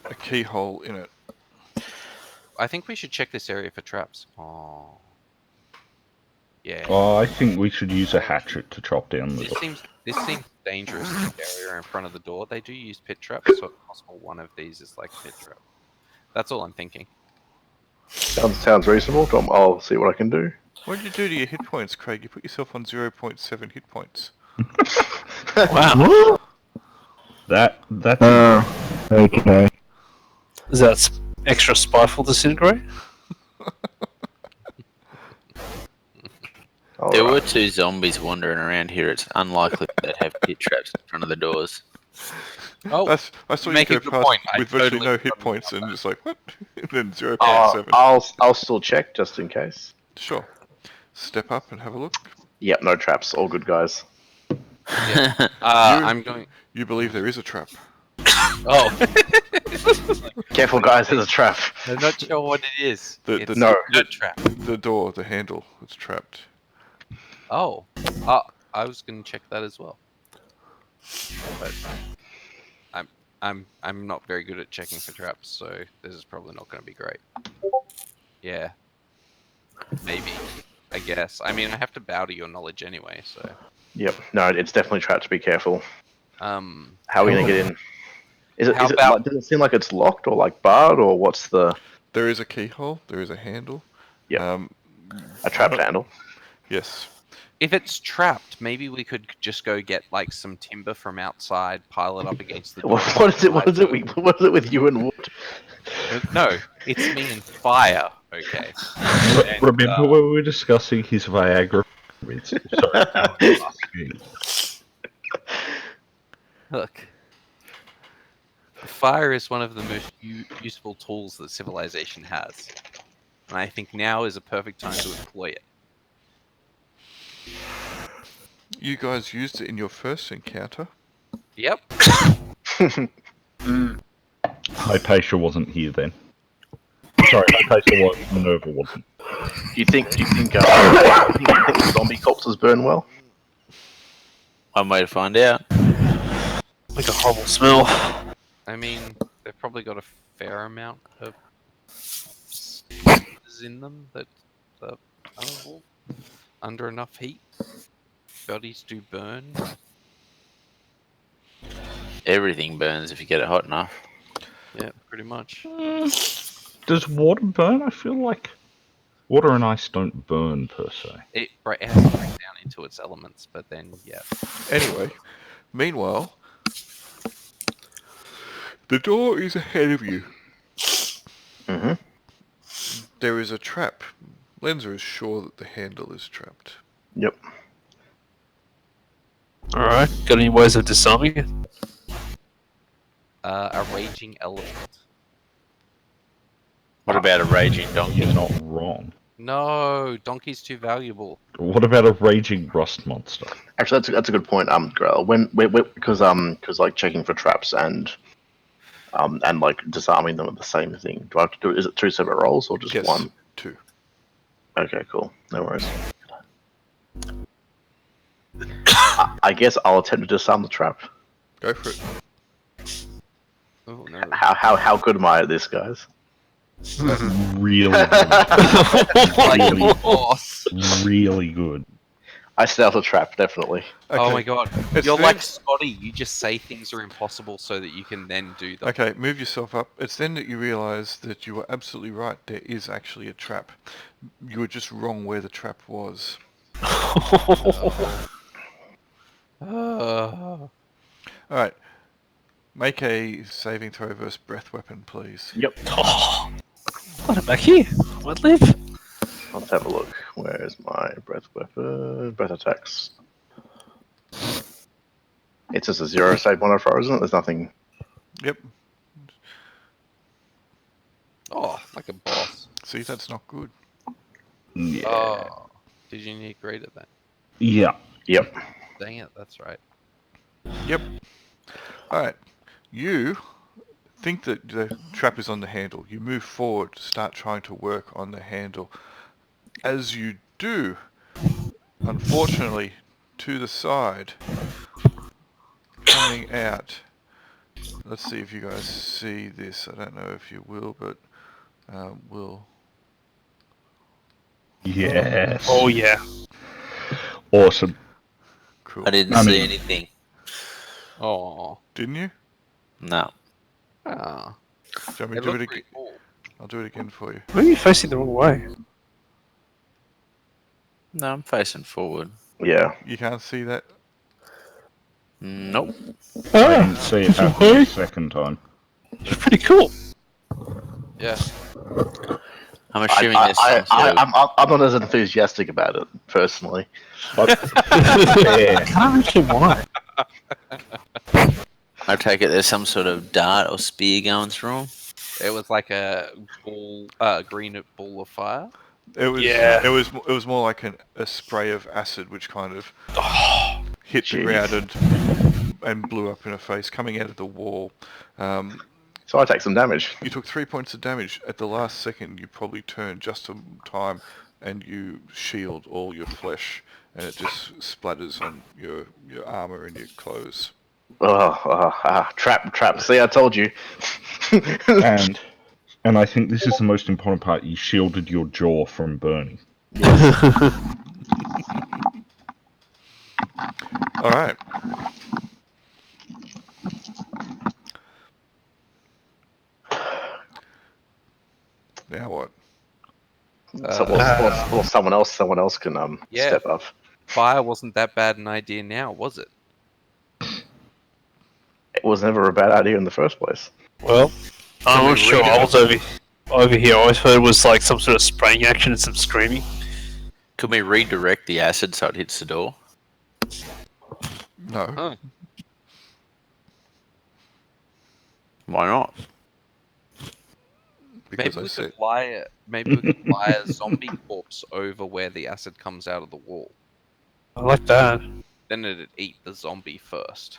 a keyhole in it. I think we should check this area for traps. Oh. Yeah. Oh, I think we should use a hatchet to chop down the door. This seems dangerous, this area in front of the door. They do use pit traps, so it's possible one of these is like a pit trap. That's all I'm thinking. Sounds reasonable. I'll see what I can do. What did you do to your hit points, Craig? You put yourself on 0.7 hit points. Wow. That's Okay. Is that extra spiteful disintegrate? There were 2 zombies wandering around here. It's unlikely they'd have pit traps in front of the doors. Oh, I saw you make go a good past point. I with virtually totally no hit forgot points about and just like, what? And then 0.7. I'll still check just in case. Sure. Step up and have a look. Yep, no traps. All good, guys. I'm going. You believe there is a trap. Oh, Careful, guys. There's a trap. I'm not sure what it is. It's no. a trap. The door, the handle, it's trapped. Oh, I was going to check that as well. But I'm not very good at checking for traps, so this is probably not going to be great. Yeah. Maybe. I guess. I mean, I have to bow to your knowledge anyway, so. Yep. No, it's definitely trapped. Be careful. How are we gonna get in? Does it seem like it's locked or like barred or what's the? There is a keyhole. There is a handle. Yeah. A trapped handle. Yes. If it's trapped, maybe we could just go get like some timber from outside, pile it up against the door. What is it? What is it with you and wood? No, it's me and fire. Okay. Remember when we were discussing his Viagra? Sorry. Look, fire is one of the most useful tools that civilization has, and I think now is a perfect time to employ it. You guys used it in your first encounter. Yep. Hypatia wasn't here then. Sorry, Hypatia was. Minerva wasn't. Do you think zombie corpses burn well? One way to find out. Like a horrible smell. I mean, they've probably got a fair amount of in them that are flammable under enough heat. Bodies do burn. Everything burns if you get it hot enough. Yeah, pretty much. Does water burn? I feel like water and ice don't burn per se. It has to break down into its elements, but then, yeah. Anyway, meanwhile, the door is ahead of you. Mm-hmm. There is a trap. Lenza is sure that the handle is trapped. Yep. Alright, got any ways of disarming it? A raging elephant. What about a raging donkey? You're not wrong. No, donkey's too valuable. What about a raging rust monster? Actually, that's a good point. Grell, because like checking for traps and like disarming them are the same thing. Do I have to do? Is it 2 separate rolls or just Yes, one? 2. Okay, cool. No worries. I guess I'll attempt to disarm the trap. Go for it. Oh no. How good am I at this, guys? Really good. Like boss. Really good. I stealth a trap, definitely. Okay. Oh my god. It's You're then- like Scotty, you just say things are impossible so that you can then do them. Okay, move yourself up. It's then that you realise that you were absolutely right. There is actually a trap. You were just wrong where the trap was. Alright. Make a saving throw versus breath weapon, please. Yep. What, I'm back here? I might live. Let's have a look. Where's my breath weapon? Breath attacks. It's just a 0 save modifier, isn't it? There's nothing. Yep. Oh, like a boss. See, that's not good. Yeah. Oh. Did you need greater then? Yeah. Yep. Dang it, that's right. Yep. Alright. You think that the trap is on the handle. You move forward, start trying to work on the handle. As you do, unfortunately, to the side, coming out. Let's see if you guys see this. I don't know if you will, but will. Yes. Oh yeah. Awesome. Cool. I didn't I see mean- anything. Oh. Didn't you? No. Ah. Do you want me It to do it looked again? pretty cool. I'll do it again for you. Why are you facing the wrong way? No, I'm facing forward. Yeah. You can't see that? Nope. I didn't see it happen the second time. It's pretty cool. Yeah. I'm assuming there's some sort of... I'm not as enthusiastic about it personally. Yeah. I can't imagine why. I take it there's some sort of dart or spear going through 'em. It was like a ball, green ball of fire. It was. Yeah. It was more like a spray of acid, which kind of hit the Jeez. ground and blew up in her face, coming out of the wall. So I take some damage. You took 3 points of damage. At the last second, you probably turned just in time, and you shield all your flesh, and it just splatters on your armor and your clothes. Trap. See, I told you. And I think this is the most important part. You shielded your jaw from burning. All right. Now what? Someone else can Yeah. step up. Fire wasn't that bad an idea now, was it? It was never a bad idea in the first place. Well, I'm we not sure. read it? I was over here. I always heard it was like some sort of spraying action and some screaming. Could we redirect the acid so it hits the door? No. Huh. Why not? Because Maybe I we said could lie a zombie corpse over where the acid comes out of the wall. I like that. Then it'd eat the zombie first.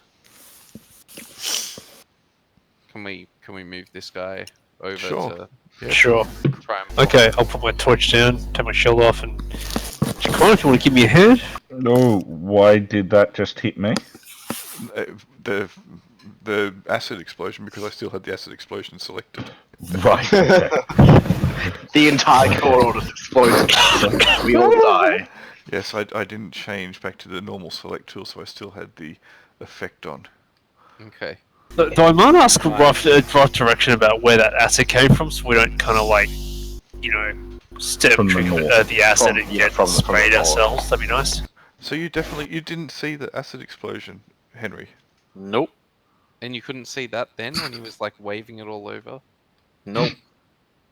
Can we move this guy over Sure. to Yeah. Sure. try and Okay, I'll put my torch down, take my shield off, and Jaquan, if you want to give me a hand. No, why did that just hit me? The acid explosion, because I still had the acid explosion selected. Right. Okay. The entire corridor just explodes. We all die. Yes, I didn't change back to the normal select tool, so I still had the effect on. Okay. Do I mind ask a rough direction about where that acid came from, so we don't kind of like, step From the through north. the acid From- and yeah, get from the sprayed north. ourselves? That'd be nice. So you didn't see the acid explosion, Henry? Nope. And you couldn't see that then when he was like waving it all over? Nope.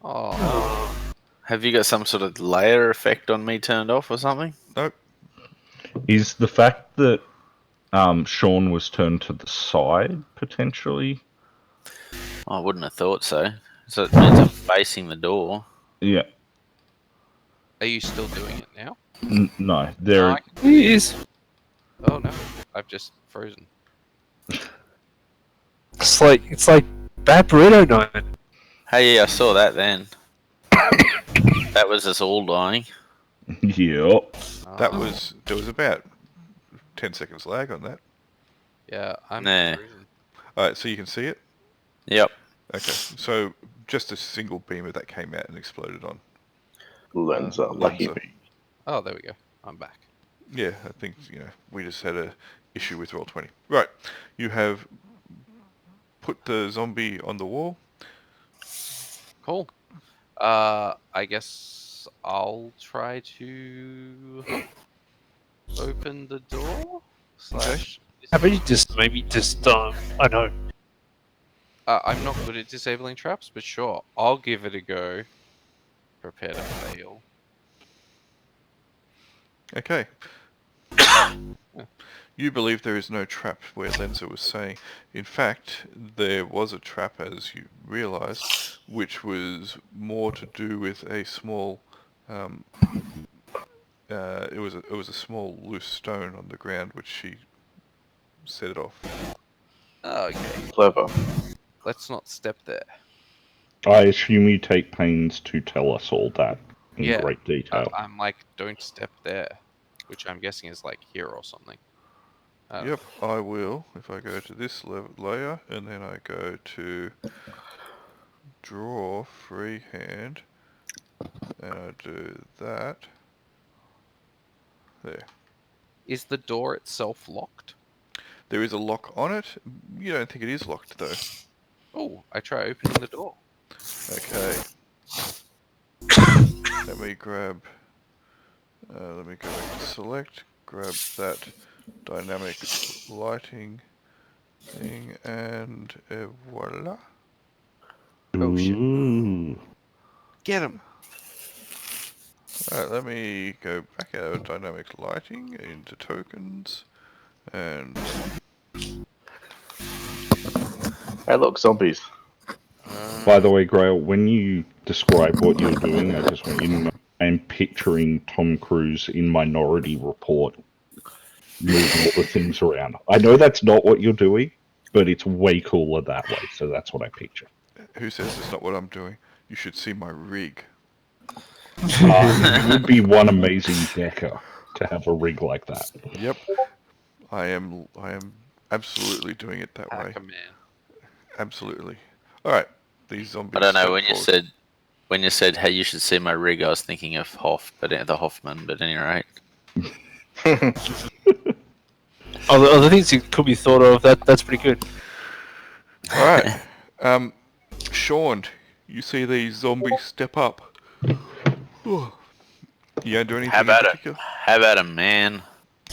Oh. Have you got some sort of layer effect on me turned off or something? Nope. Is the fact that Sean was turned to the side potentially? I wouldn't have thought so. So it means I'm facing the door. Yeah. Are you still doing it now? No, there. No, He is. Oh no, I've just frozen. It's like bad burrito night. Hey, yeah, I saw that then. That was us all dying. Yep. There was about 10 seconds lag on that. Yeah, I'm Nah. frozen. Alright, so you can see it? Yep. Okay, so just a single beamer that came out and exploded on. Lenza, lucky Lenza. me. Oh, there we go. I'm back. Yeah, I think, we just had a issue with Roll20. Right, you have put the zombie on the wall. Cool. I guess I'll try to open the door. Slash. How about you maybe I know. I'm not good at disabling traps, but sure, I'll give it a go. Prepare to fail. Okay. You believe there is no trap where Lenza was saying. In fact, there was a trap, as you realised, which was more to do with a small. It was a small loose stone on the ground, which she set it off. Okay, Clever. let's not step there. I assume you take pains to tell us all that in Yeah, great detail. I'm like, don't step there, which I'm guessing is like here or something. Yep, I will. If I go to this layer and then I go to draw freehand and I do that. There. Is the door itself locked? There is a lock on it. You don't think it is locked though. Oh, I try opening the door. Okay. Let me grab. Let me go back to select. Grab that dynamic lighting thing, and voila. Oh shit! Ooh. Get him! Alright, let me go back out of dynamic lighting into tokens, and Hey, look, zombies. By the way, Grail, when you describe what you're doing, I just want you to know I'm picturing Tom Cruise in Minority Report moving all the things around. I know that's not what you're doing, but it's way cooler that way, so that's what I picture. who says it's not what I'm doing? You should see my rig. It would be one amazing decker to have a rig like that. Yep. I am absolutely doing it that way. Pac-Man. Absolutely. All right. These zombies. I don't know, step when you forward. said, hey, you should see my rig, I was thinking of the Hoffman, but anyway. Other things that could be thought of, that's pretty good. All right. Sean, you see these zombies step up. Ooh. You don't do anything How about in it? particular? How about a man?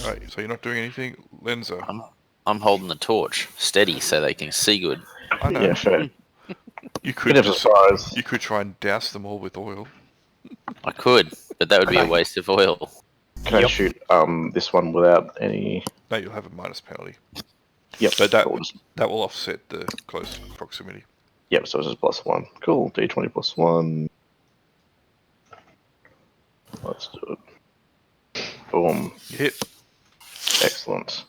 All right. So you're not doing anything, Lenzo. I'm holding the torch steady so they can see good. I know. Yeah, fair. You could Bit of a surprise. you could try and douse them all with oil. I could, but that would be a waste of oil. Can I shoot this one without any? No, you'll have a minus penalty. Yep. But that cool. that will offset the close proximity. Yep. So it's just +1. Cool. D20 +1. Let's do it. Boom. You hit. Excellent.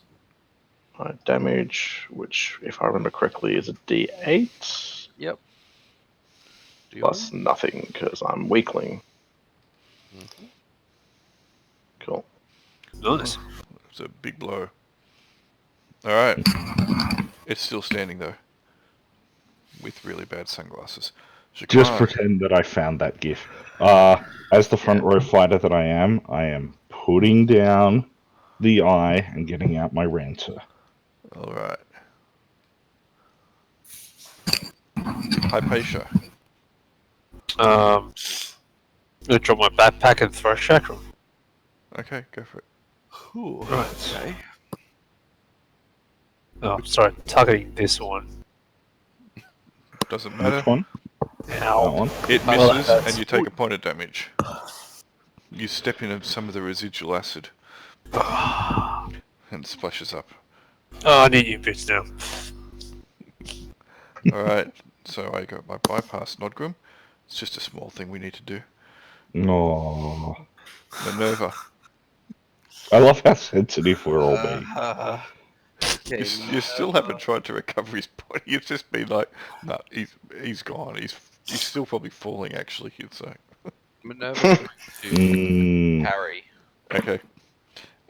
Alright, damage, which, if I remember correctly, is a D8 Yep. plus nothing because I'm weakling. Cool. Nice. It's a big blow. All right. It's still standing though, with really bad sunglasses. Just Shakar, pretend that I found that GIF. As the front row fighter that I am putting down the eye and getting out my ranter. all right. Hypatia. I'm gonna drop my backpack and throw a chakram. Okay, go for it. Right. Okay. Oh, sorry, targeting this one. Doesn't matter. Which one? That one? It Well, misses, that's- and you take a point of damage. You step in some of the residual acid, and it splashes up. Oh, I need you bits now. All right. So I got my bypass Nodgrim. It's just a small thing we need to do. No. Minerva. I love how sensitive we're all being. You still haven't tried to recover his body. You've just been like, no, he's gone. He's still probably falling. Actually, you'd say. Minerva to Mm, parry. Okay.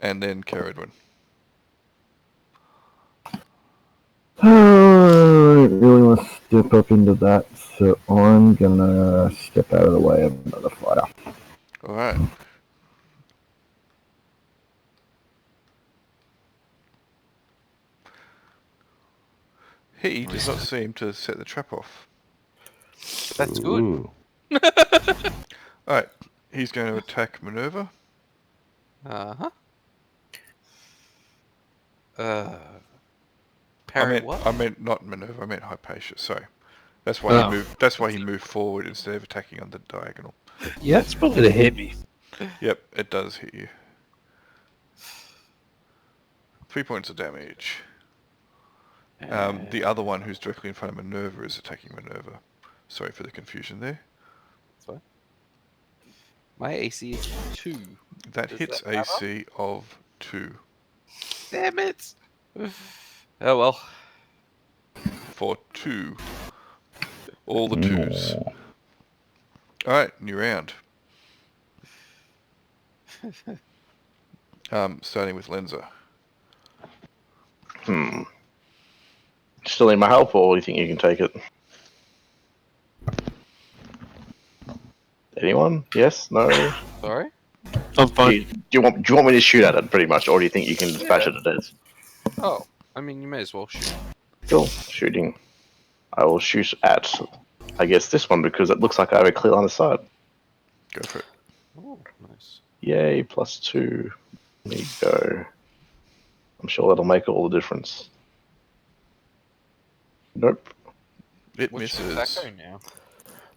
And then Caradwin. I don't really want to step up into that, so I'm gonna step out of the way of another fighter. All right. He does not seem to set the trap off. That's good. ooh. Alright, he's going to attack Minerva. Uh-huh. Parry what? I meant not Minerva, I meant Hypatia, sorry. That's why Oh. he moved forward instead of attacking on the diagonal. Yeah, it's probably to hit me. Yep, it does hit you. 3 points of damage. The other one who's directly in front of Minerva is attacking Minerva. Sorry for the confusion there. Sorry. My AC is 2. That Does hits that matter? AC of 2 Damn it! Oh well. for 2. All the 2s. No. Alright, new round. Starting with Lenza. Still need my help, or do you think you can take it? Anyone? Yes? No? Sorry? I'm Do fine. you, do you want me to shoot at it, pretty much, or do you think you can just bash it to death? Oh, I mean, you may as well shoot. Cool. Shooting. I will shoot at, I guess, this one, because it looks like I have a clear line of sight. Go for it. Oh, nice. Yay, +2. There you go. I'm sure that'll make all the difference. Nope. It Which misses. does that go now?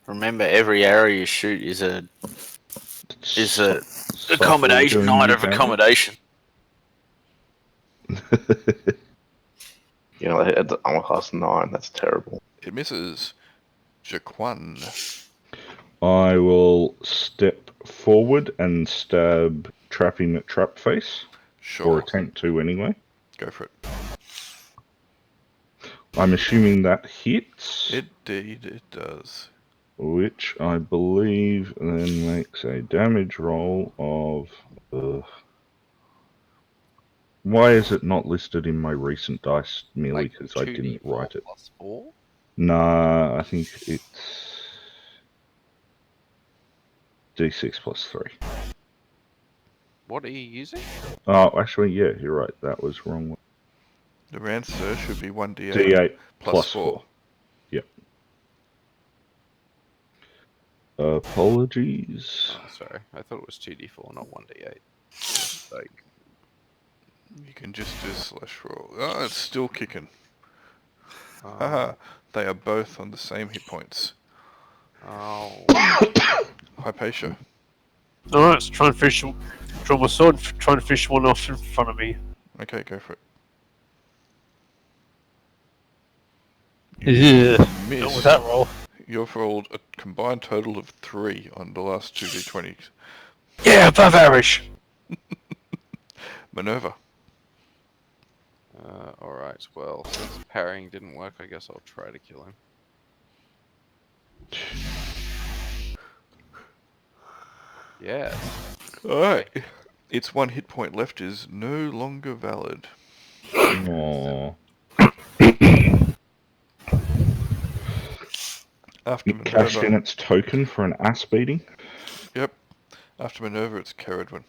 Remember, every arrow you shoot is a Subtly accommodation, doing night you of damage. accommodation. You know, I hit the armor class 9. That's terrible. It misses. Jaquan. I will step forward and stab Trapping at Trap Face, or Sure. attempt to anyway. Go for it. I'm assuming that hits, Indeed, it does. which I believe then makes a damage roll of Why is it not listed in my recent dice merely Like because I didn't 2d4 write it? plus 4? Nah, I think it's D6 plus 3. What are you using? Oh, actually, yeah, you're right. That was wrong. The answer should be 1d8 D8 plus 4. Yep. Apologies. Oh, sorry. I thought it was 2d4, not 1d8. Like, You can just do /roll. Oh, it's still kicking. Haha, uh, they are both on the same hit points. oh. Hypatia. Alright, let's try and fish. Draw my sword, try and fish one off in front of me. Okay, go for it. Yeah. Not Miss. with that roll. You've rolled a combined total of 3 on the last 2d20s. Yeah, above average. Minerva. Alright, well, since parrying didn't work, I guess I'll try to kill him. Yes. Alright. Its 1 hit point left is no longer valid. Aww. After It cashed in Minerva. its token for an ass beating. Yep. After Minerva, it's Caradwin.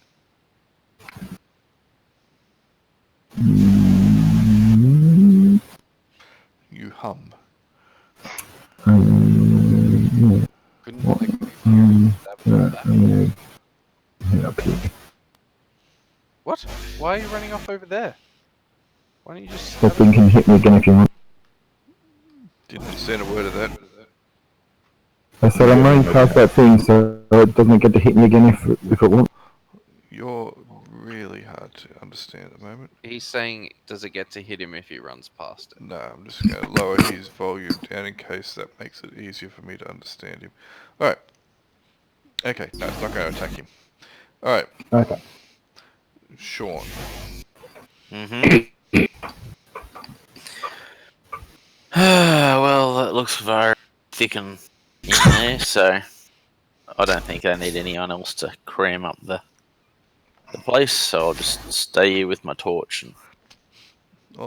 You hum. Couldn't like Head up here. What? Why are you running off over there? Why don't you just That stab thing it? can hit me again if you want. Didn't understand a word of that. I said I'm running past that thing, so it doesn't get to hit me again if it wants. You're really hard to understand at the moment. He's saying, does it get to hit him if he runs past it? No, I'm just going to lower his volume down in case that makes it easier for me to understand him. Alright. Okay, no, it's not going to attack him. Alright, Okay. Sean. Mm-hmm. Well, that looks very thick and in there, so I don't think I need anyone else to cram up the place, so I'll just stay here with my torch and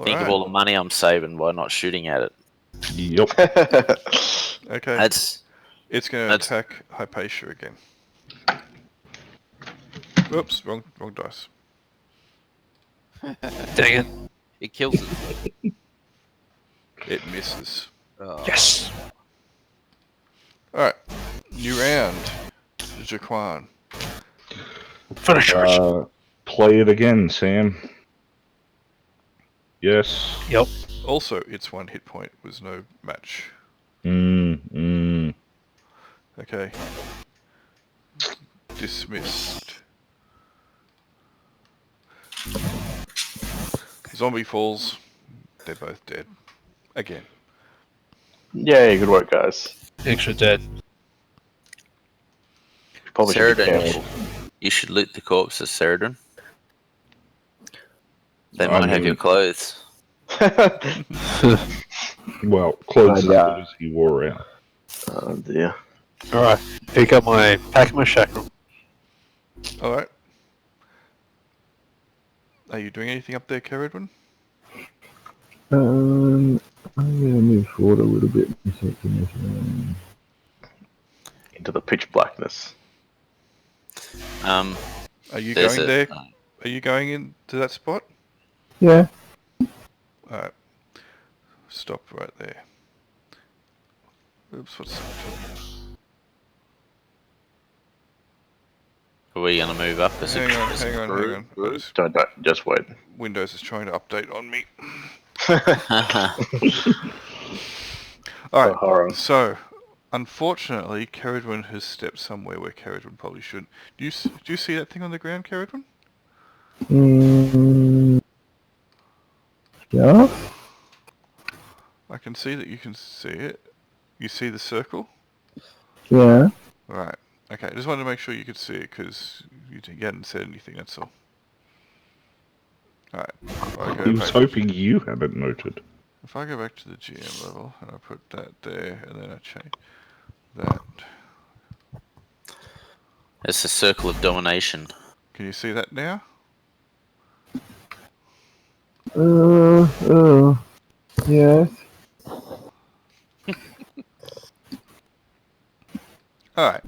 think of all the money I'm saving by not shooting at it. Yep. Okay, That's it's going to attack Hypatia again. Oops, wrong dice. Dang it. It kills it. It misses. Yes. Alright, new round. Jaquan. Finish charge. Play it again, Sam. Yes. Yep. Also, its 1 hit point was no match. Okay. Dismissed. Zombie falls. They're both dead. Again. Yay, good work, guys. Extra dead. Probably should be Ceridon, careful. you should loot the corpse of Ceridon. They I might have mean- your clothes. Well, clothes as Yeah. good as he wore out. Oh dear. Alright. Pick up my pack my shackle. Alright. Are you doing anything up there, Caradwin? I'm gonna move forward a little bit. Into the pitch blackness. Are you There's going a- there? Are you going into that spot? Yeah. Alright. Stop right there. Oops, what's that? Are we going to move up as Hang on. Just wait. Windows is trying to update on me. Alright, horror. so, unfortunately, Caradwin has stepped somewhere where Caradwin probably shouldn't. Do you see that thing on the ground, Caradwin? Yeah. I can see that you can see it. You see the circle? Yeah. Right. Okay, I just wanted to make sure you could see it because you hadn't said anything, that's all. Alright. He was hoping you hadn't noted. If I go back to the GM level and I put that there and then I change that. It's a circle of domination. Can you see that now? Yes. Alright.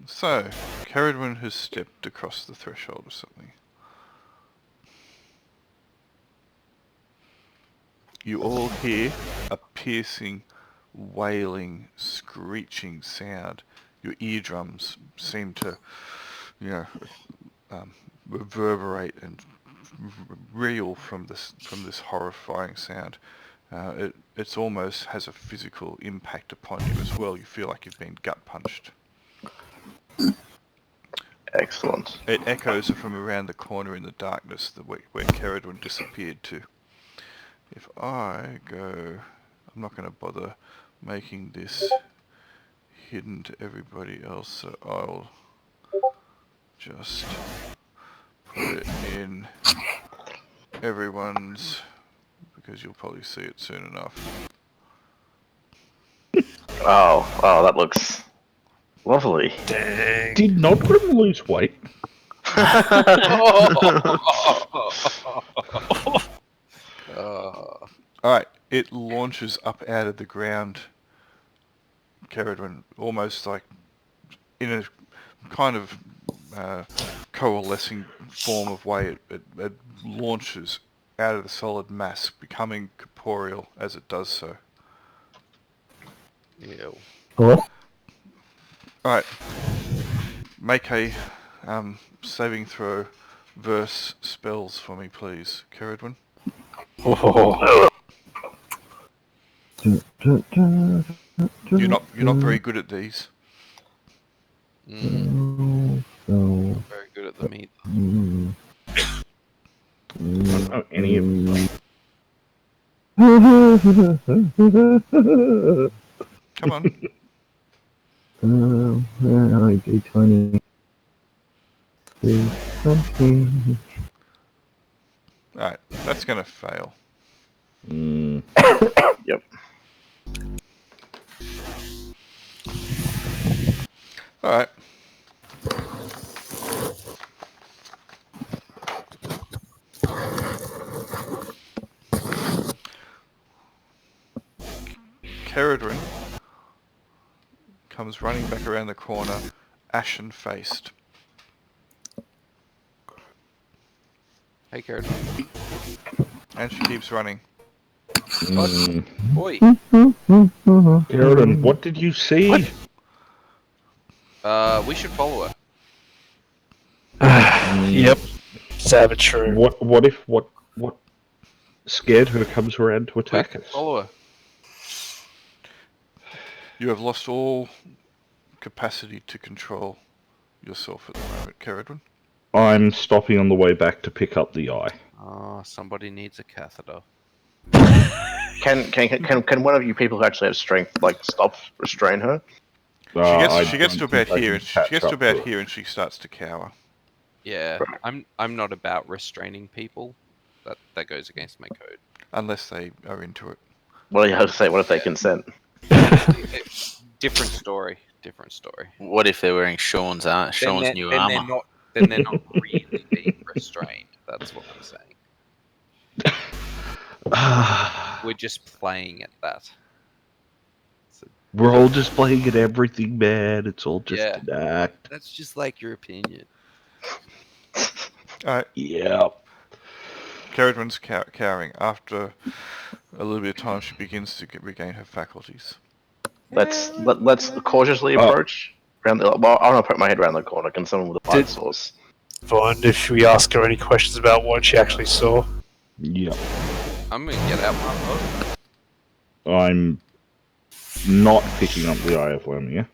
So, Caradwin has stepped across the threshold or something. You all hear a piercing, wailing, screeching sound. Your eardrums seem to, reverberate and reel from this horrifying sound. It's almost has a physical impact upon you as well. You feel like you've been gut punched. Excellent. It echoes from around the corner in the darkness where Caradwin disappeared to. If I go... I'm not going to bother making this hidden to everybody else, so I'll just put it in everyone's, because you'll probably see it soon enough. Oh, that looks lovely. Dang. Did Nodgrim lose weight? Alright, it launches up out of the ground, Caradwin, almost like in a kind of coalescing form of way. It launches out of the solid mass, becoming corporeal as it does so. Ew. Hello? Alright, make a saving throw verse spells for me, please, Caradwin. Oh. You're not very good at these. Very good at the meat. I don't know any of them. Come on. D20. D20. Alright, that's gonna fail. Yep. Alright. Caradwin comes running back around the corner, ashen-faced. Hey, Karen. And she keeps running. Oi. Aaron, what did you see? We should follow her. Yep. Savage true. What if what scared her comes around to attack us? Follow her. You have lost all capacity to control yourself at the moment, Caradwin. I'm stopping on the way back to pick up the eye. Oh, somebody needs a catheter. Can one of you people who actually have strength restrain her? She gets to about here, and she starts to cower. Yeah, I'm not about restraining people. That goes against my code. Unless they are into it. Well, you have to say, what if they consent? Different story. What if they're wearing Sean's new armor? Then they're not really being restrained. That's what I'm saying. We're just playing at that. We're all just playing at everything, man. It's all just an act. That's just like your opinion. Alright. Yeah. Caradwin's cowering. After a little bit of time, she begins to regain her faculties. Let's cautiously approach. Well, I want to put my head around the corner. Can someone with a light source? Fine, if we ask her any questions about what she actually saw. Yeah. I'm gonna get out my boat. I'm not picking up the Eye of Lamia.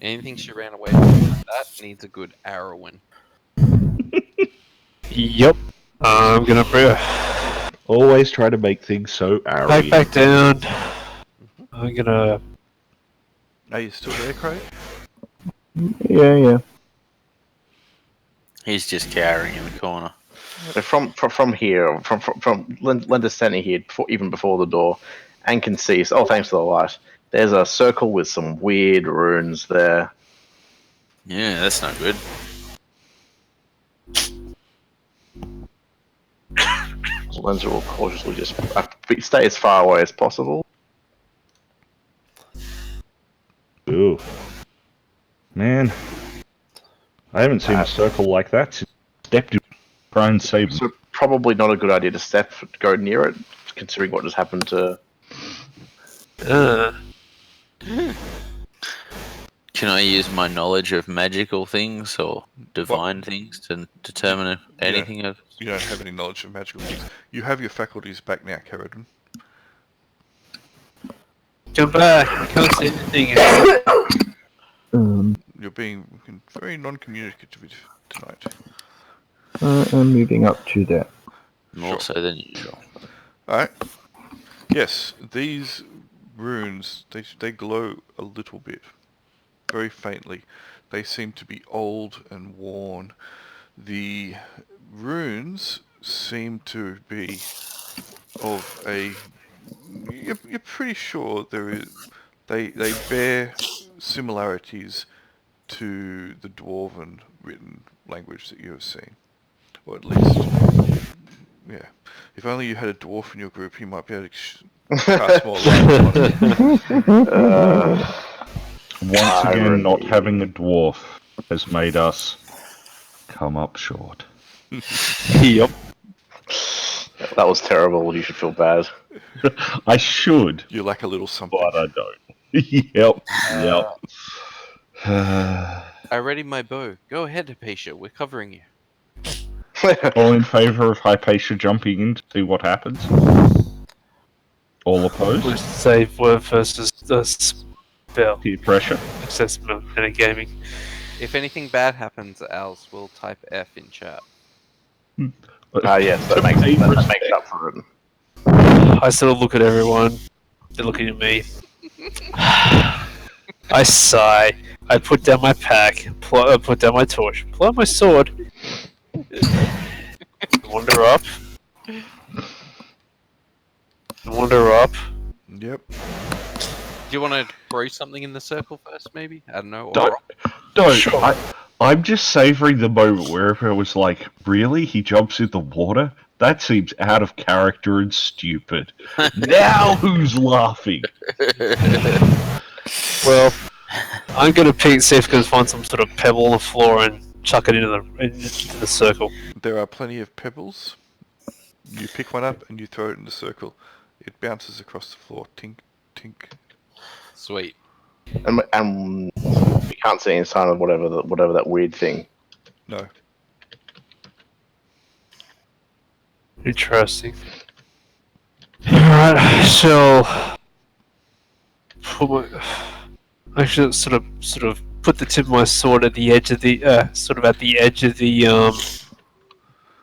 Anything she ran away from that needs a good arrowing. Yep. I'm gonna bring Always try to make things so arrowy. back down. I'm gonna... Are you still there, Craig? Yeah. He's just cowering in the corner. From here, from Linda's standing here, even before the door, and can see. Oh, thanks to the light. There's a circle with some weird runes there. Yeah, that's not good. Lenza will cautiously just stay as far away as possible. Ooh. Man. I haven't seen a circle like that since stepped in prone saber. So probably not a good idea to go near it, considering what just happened to... Can I use my knowledge of magical things or divine things to determine if anything of... You don't have any knowledge of magical things. You have your faculties back now, Caradon. Come back. I can't see anything. You're being very non-communicative tonight. I'm moving up to that. More so than usual. Alright. Yes, these runes, they glow a little bit. Very faintly. They seem to be old and worn. The runes seem to be of a... You're pretty sure they bear similarities to the Dwarven written language that you have seen. Or at least, yeah. If only you had a dwarf in your group, he might be able to cast more light on it. Once again, not having a dwarf has made us come up short. Yep. That was terrible. You should feel bad. I should, You lack a little something. but I don't. Yep. I ready my bow. Go ahead, Hypatia. We're covering you. All in favour of Hypatia jumping in to see what happens? All opposed? Let's save word versus the spell. Peer pressure? Assessment and a gaming. If anything bad happens, Als will type F in chat. Yes, that makes it up for it. I sort of look at everyone. They're looking at me. I sigh. I put down my pack. Put down my torch. Pull out my sword. Wander up. Wander up. Yep. Do you want to throw something in the circle first, maybe? I don't know. Or Don't. Sure. I'm just savouring the moment wherever it was like, really? He jumps in the water? That seems out of character and stupid. Now who's laughing? Well, I'm gonna see if I can find some sort of pebble on the floor and chuck it into the circle. There are plenty of pebbles. You pick one up and you throw it in the circle. It bounces across the floor. Tink, tink. Sweet. And you can't see any sign of whatever that weird thing. No. Interesting. Alright, so I should sort of put the tip of my sword at the edge of the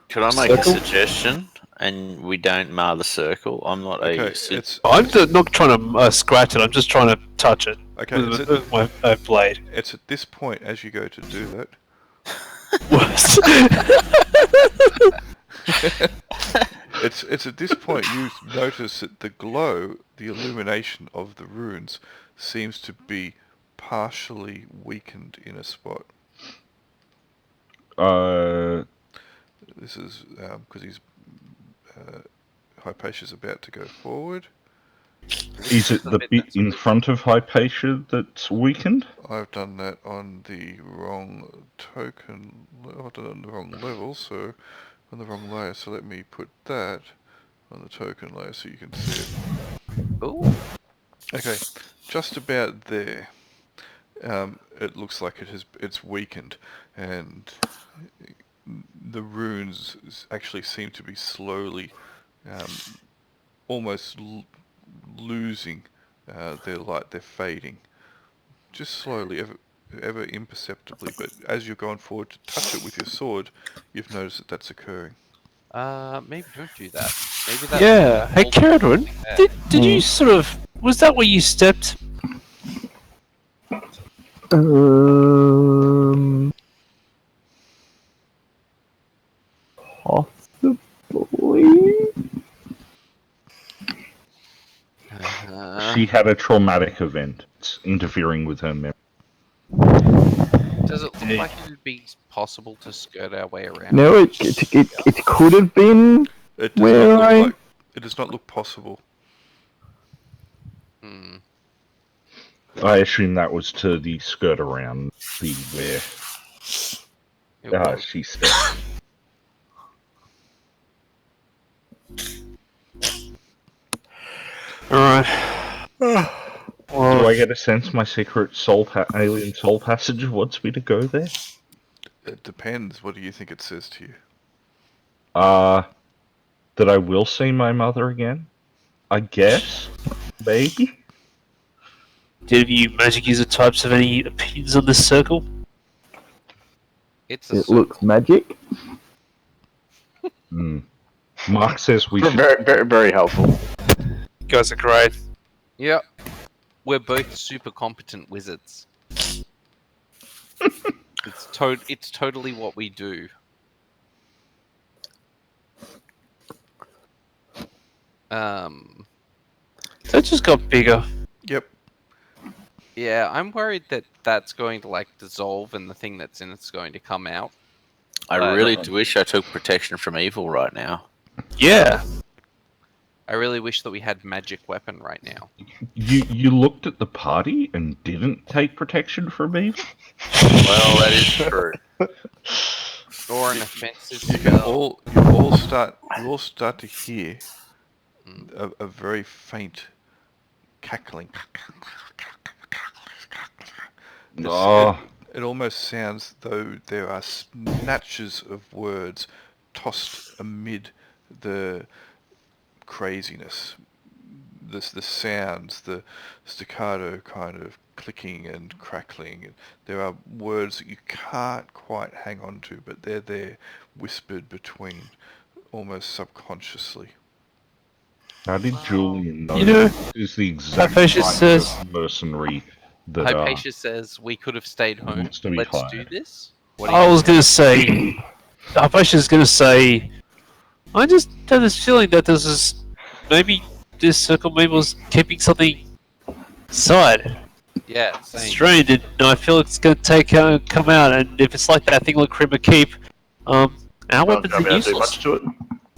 Could I make circle? a suggestion? And we don't mar the circle. I'm not Okay, a... I'm not trying to scratch it. I'm just trying to touch it okay. with my blade. It's at this point as you go to do that. It's at this point you notice that the glow, the illumination of the runes, seems to be partially weakened in a spot. This is because he's Hypatia's about to go forward. Is it the bit in front of Hypatia that's weakened? I've done that on the wrong token. I've done it on the wrong level, so on the wrong layer. So let me put that on the token layer so you can see it. Ooh. Okay, just about there. It looks like it's weakened, and the runes actually seem to be slowly, almost losing their light. They're fading, just slowly, ever imperceptibly. But as you're going forward to touch it with your sword, you've noticed that that's occurring. Maybe don't do that. Maybe that. Yeah. Hey, Caradon, did you sort of... Was that where you stepped? Possibly. She had a traumatic event. It's interfering with her memory. Does it look like it would be possible to skirt our way around? No, it could have been. It does Where not look I- like. It does not look possible. Hmm. I assume that was to the skirt around the where It was. she stepped. Alright. Do Well, I get a sense my secret alien soul passage wants me to go there? It depends. What do you think it says to you? That I will see my mother again? I guess? Maybe? did you magic user types have any opinions on this circle? It's a It looks magic. Hmm. Mark says we should. Very, very, very helpful. You guys are great. Yep. We're both super competent wizards. It's totally what we do. That just got bigger. Yep. Yeah, I'm worried that that's going to like dissolve and the thing that's in it's going to come out. I really wish I took protection from evil right now. Yeah. I really wish that we had magic weapon right now. You looked at the party and didn't take protection from me? Well, that is true. Or an offensive You can spell. you all start to hear a very faint cackling. Oh, It almost sounds though there are snatches of words tossed amid the craziness. The sounds, the staccato kind of clicking and crackling. And there are words that you can't quite hang on to, but they're there, whispered between, almost subconsciously. how did Julian know? You know, This is the exact Hypatia type says- of mercenary that Hypatia says we could have stayed home. wants to be Let's hired. do this. What do you I was gonna say, Hypatia's gonna say, I just had this feeling that maybe this circle maybe was keeping something inside. Yeah, same. Strained, and I feel it's gonna come out, and if it's like that thing like Crimmer Keep, our weapons Not are gonna be able to do useless. much to it.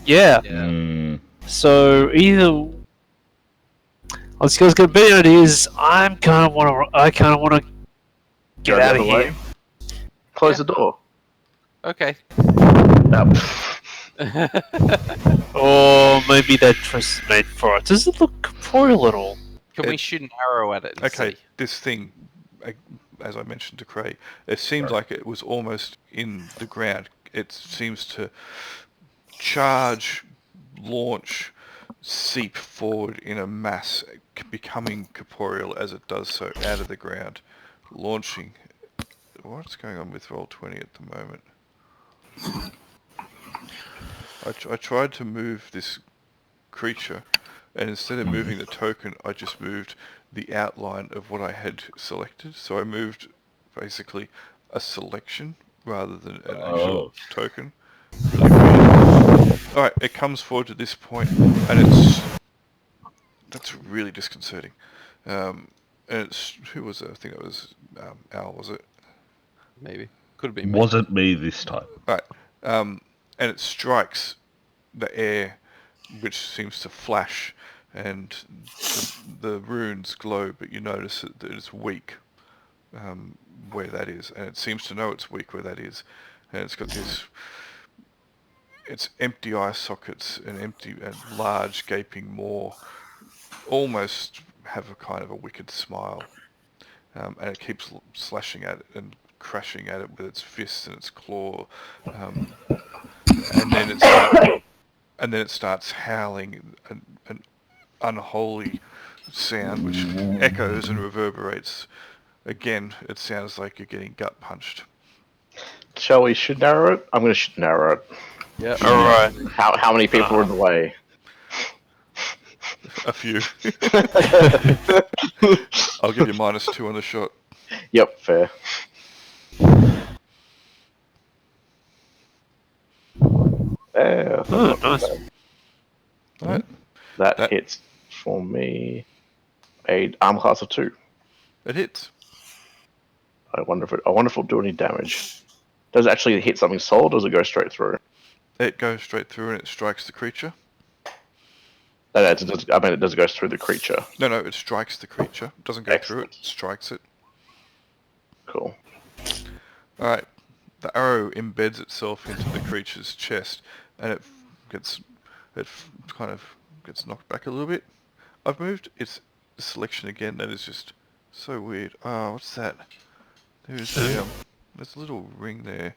Yeah. Yeah. Mm, So either I was gonna be the idea is I kind of want to get Go the out of other here. way. Close the door. Okay. Or maybe that dress is made for it. Does it look corporeal at all? Can we shoot an arrow at it? And Okay, see? this thing, as I mentioned to Craig, it seems like it was almost in the ground. It seems to charge, launch, seep forward in a mass, becoming corporeal as it does so out of the ground, launching. What's going on with Roll20 at the moment? I tried to move this creature, and instead of moving the token, I just moved the outline of what I had selected. So I moved basically a selection rather than an actual token. Really weird. Alright, it comes forward to this point, and that's really disconcerting. And who was it? I think it was Al, was it? Maybe. Could have been me. wasn't me this time. Right. And it strikes the air, which seems to flash, and the runes glow, but you notice that it's weak where that is, and it seems to know it's weak where that is, and it's got it's empty eye sockets and empty and large gaping maw, almost have a kind of a wicked smile, and it keeps slashing at it and crashing at it with its fists and its claw, and then it starts howling an unholy sound which echoes and reverberates. Again, it sounds like you're getting gut punched. Shall we shoot an arrow it? I'm going to shoot an arrow it. Yeah. Alright. How many people are in the way? A few. I'll give you -2 on the shot. Yep, fair. Yeah, Oh, nice. Right. that hits for me. A armor class of 2. It hits. I wonder if it'll do any damage. Does it actually hit something solid, or does it go straight through? It goes straight through and it strikes the creature. No, it doesn't go through the creature. No, it strikes the creature. It doesn't go through it, strikes it. Cool. Alright, the arrow embeds itself into the creature's chest, and it kind of gets knocked back a little bit. I've moved its selection again. That is just so weird. Oh, what's that? There's a little ring there.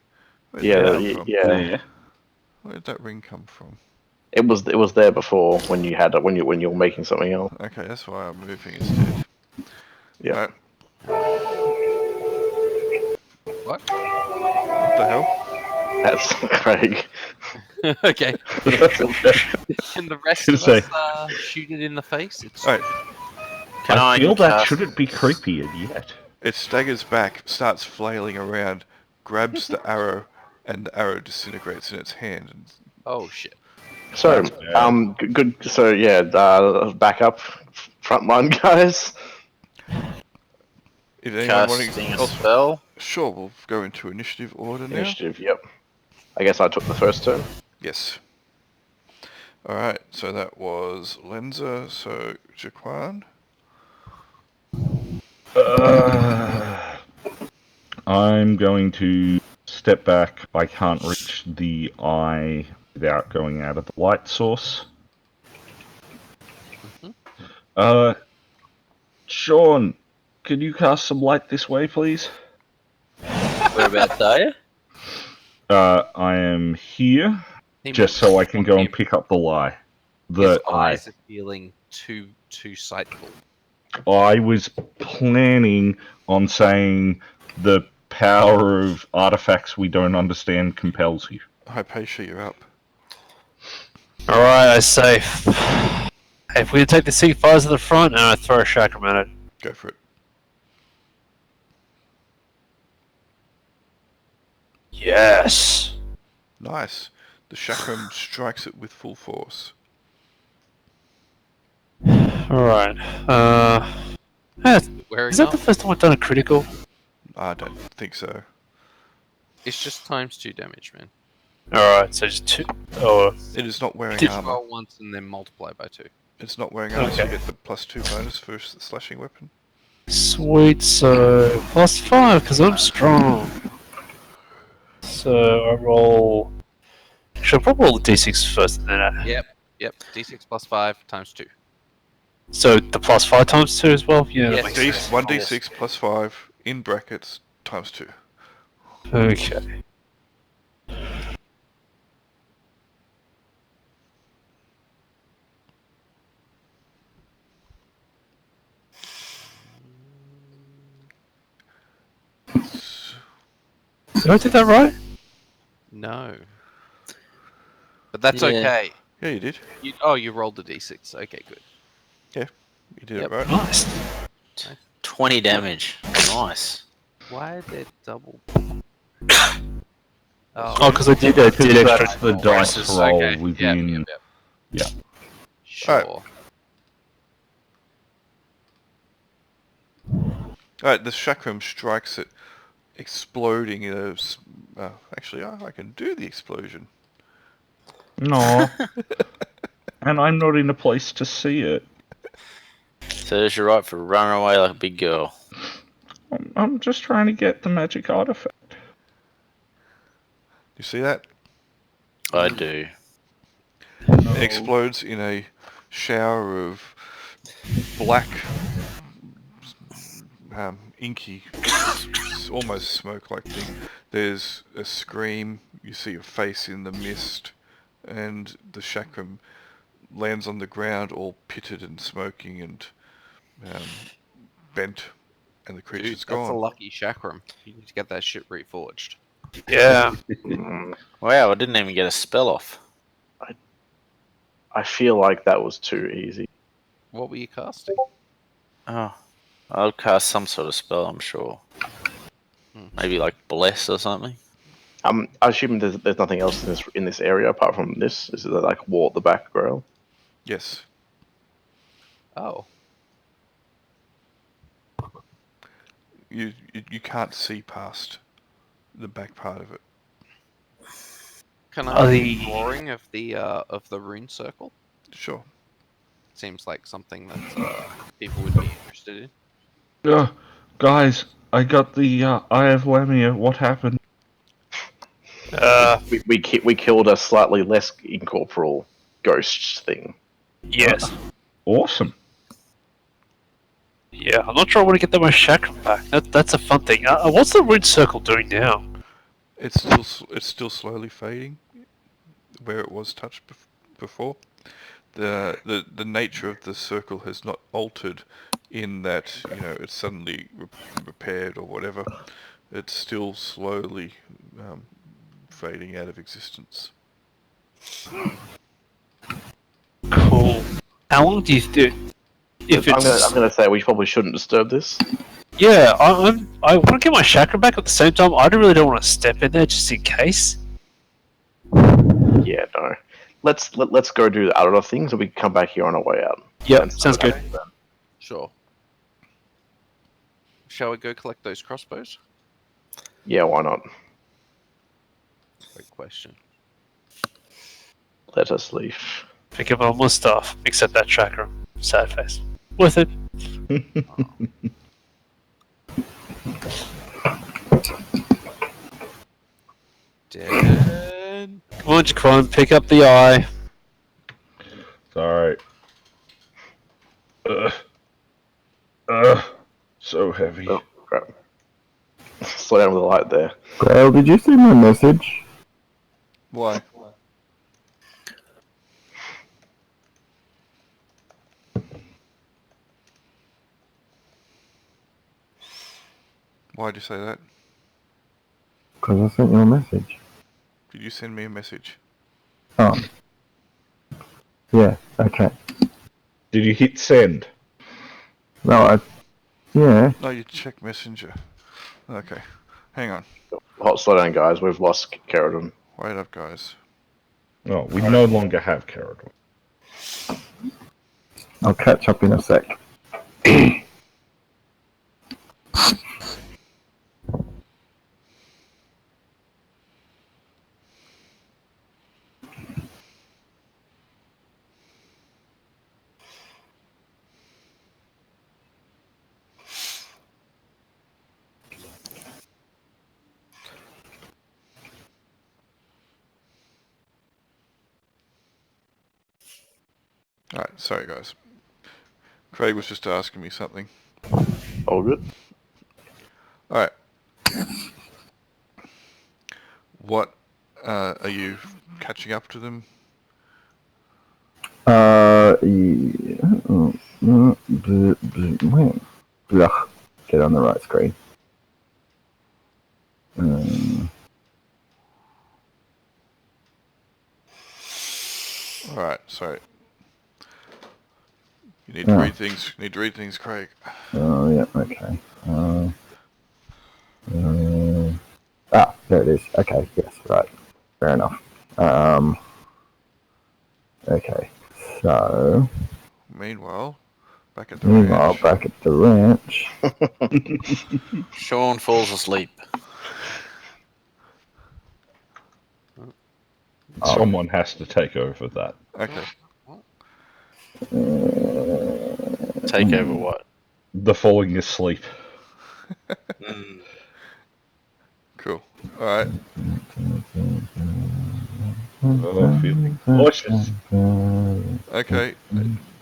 Where did that come from? Yeah. Where did that ring come from? It was there before when you were making something else. Okay, that's why I'm moving instead. Yeah. What? What the hell? That's Craig. Okay. Can the rest of us shoot it in the face? It's Alright, I feel that shouldn't be creepier yet. it staggers back, starts flailing around, grabs the arrow, and the arrow disintegrates in its hand. And oh shit. So, good. So yeah, back up, frontline guys. if anyone Casting a wanting, spell. sure, we'll go into initiative order now. Initiative. Yep. I guess I took the first turn. Yes. Alright, so that was Lenza, so Jaquan. I'm going to step back. I can't reach the eye without going out of the light source. Sean, could you cast some light this way, please? Whereabouts are you? I am here, just so I can go and pick up the lie. His eyes are feeling too sightful. I was planning on saying the power of artifacts we don't understand compels you. Hypatia, you're up. Alright, I say, if we take the C5s to the front, and I throw a chakram at it. Go for it. Yes! Nice. The chakram strikes it with full force. Alright, Wearing is that up? the first time I've done a critical? I don't think so. It's just ×2 damage, man. Alright, so just 2. Oh, It is not wearing Just armor. roll once and then multiply by 2. It's not wearing armor, so you Okay. get the +2 bonus for slashing weapon. sweet, so +5, because I'm strong. So I roll. Should I probably roll the d6 first and then Yep. D6 +5 ×2. So the +5 times 2 as well? Yeah, that Yes. makes D sense. 1d6 +5 in brackets ×2. Okay. Did I do that right? No. But that's Yeah. okay. Yeah, you did. You rolled the D6. Okay, good. You did Yep. it right. Nice. 20 damage. Nice. Why did double? Oh, because I did extra. That's the dice versus- roll okay, within. Yeah. Sure. Alright, the chakram strikes it, exploding in a... actually, I can do the explosion. No. And I'm not in a place to see it. So there's your right for running away like a big girl. I'm just trying to get the magic artifact. You see that? I do. It explodes in a shower of black, inky, almost smoke-like thing. There's a scream, you see a face in the mist, and the chakram lands on the ground all pitted and smoking and bent, and the Dude, creature's that's gone. a lucky chakram. You need to get that shit reforged. Yeah. Wow, I didn't even get a spell off. I feel like that was too easy. What were you casting? Oh, I'll cast some sort of spell, I'm sure. Maybe like Bless or something. I assume there's nothing else in this area apart from this. Is it like wall at the back grill? Yes. Oh. You can't see past the back part of it. Can Are I the- see a drawing of the rune circle? Sure. Seems like something that people would be interested in. Guys, I got the Eye of Lamia. What happened? We killed a slightly less incorporeal ghost thing. Yes. Awesome. Yeah, I'm not sure I want to get that much chakra back. That's a fun thing. What's the rune circle doing now? It's still slowly fading where it was touched before. The nature of the circle has not altered in that it's suddenly repaired or whatever. It's still slowly fading out of existence. Cool. How long do you do? If I'm it's gonna say we probably shouldn't disturb this. yeah, I want to get my chakra back. At the same time, I really don't want to step in there just in case. Yeah, no. Let's go do the other things, and we can come back here on our way out. Yep, And sounds good. Sure. Shall we go collect those crossbows? Yeah, why not? Great question. Let us leave. Pick up all my stuff except that chakra. Sad face. Worth it. Dead. Come on, Jaquan, pick up the eye. It's alright. So heavy. Oh, crap. Slow down with the light there. Grail, did you see my message? Why? Why'd you say that? Because I sent you a message. Did you send me a message? Oh. Yeah, okay. Did you hit send? No, yeah. No, you check Messenger. Okay, hang on. Hot, slow down, guys. We've lost Caradon. Wait up, guys. No, we no longer have Caradon. I'll catch up in a sec. Alright, sorry guys. Craig was just asking me something. All good? Alright. What, are you catching up to them? Yeah. Ugh. Get on the right screen. Alright, sorry. You need to read things. You need to read things, Craig. Oh, yeah, okay. There it is. Okay, yes, right. Fair enough. Okay, so... Meanwhile, back at the ranch. back at the ranch. Sean falls asleep. Someone has to take over that. Okay. Take over what? The falling asleep. Cool. Alright. Oh, feeling cautious. Okay.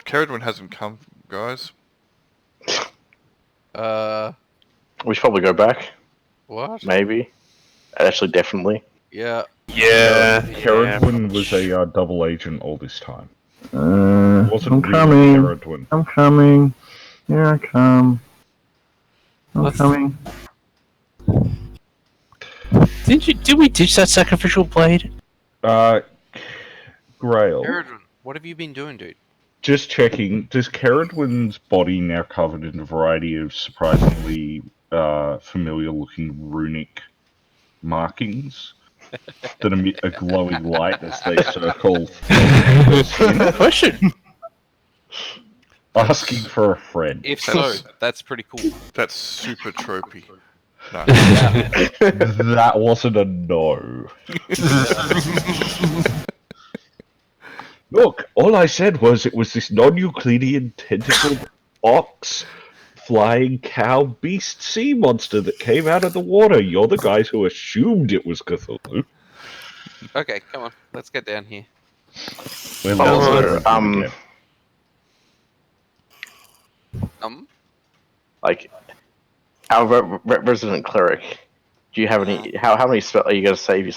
Caradon hasn't come, guys. We should probably go back. What? Maybe. Actually, definitely. Yeah. Yeah. Caradwin was a double agent all this time. I'm Wasn't really coming. Caradwin. I'm coming. Here I come. I'm coming. Did we ditch that sacrificial blade? Grail. Caradon, what have you been doing, dude? Just checking, does Caradwin's body now covered in a variety of surprisingly familiar-looking runic markings that emit a glowing light as they circle? Question. Asking for a friend. If so, that's pretty cool. That's super tropey. No. That wasn't a no. Look, all I said was it was this non-Euclidean tentacled ox flying cow beast sea monster that came out of the water. You're the guys who assumed it was Cthulhu. Okay, come on. Let's get down here. We're But also, again. like our resident cleric. Do you have any? How many spells are you going to save?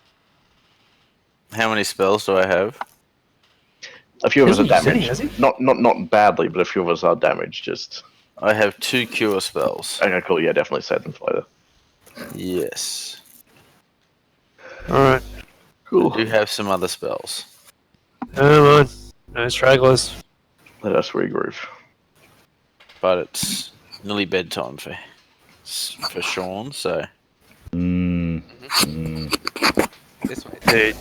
How many spells do I have? A few of us are Hasn't he damaged. said he, Not badly, but a few of us are damaged. Just I have 2 cure spells. okay, cool. Yeah, definitely save them for later. Yes. Alright. Cool. I do have some other spells. Come on. No stragglers. Let us regroup. But it's nearly bedtime for Sean, so... This way. Dude.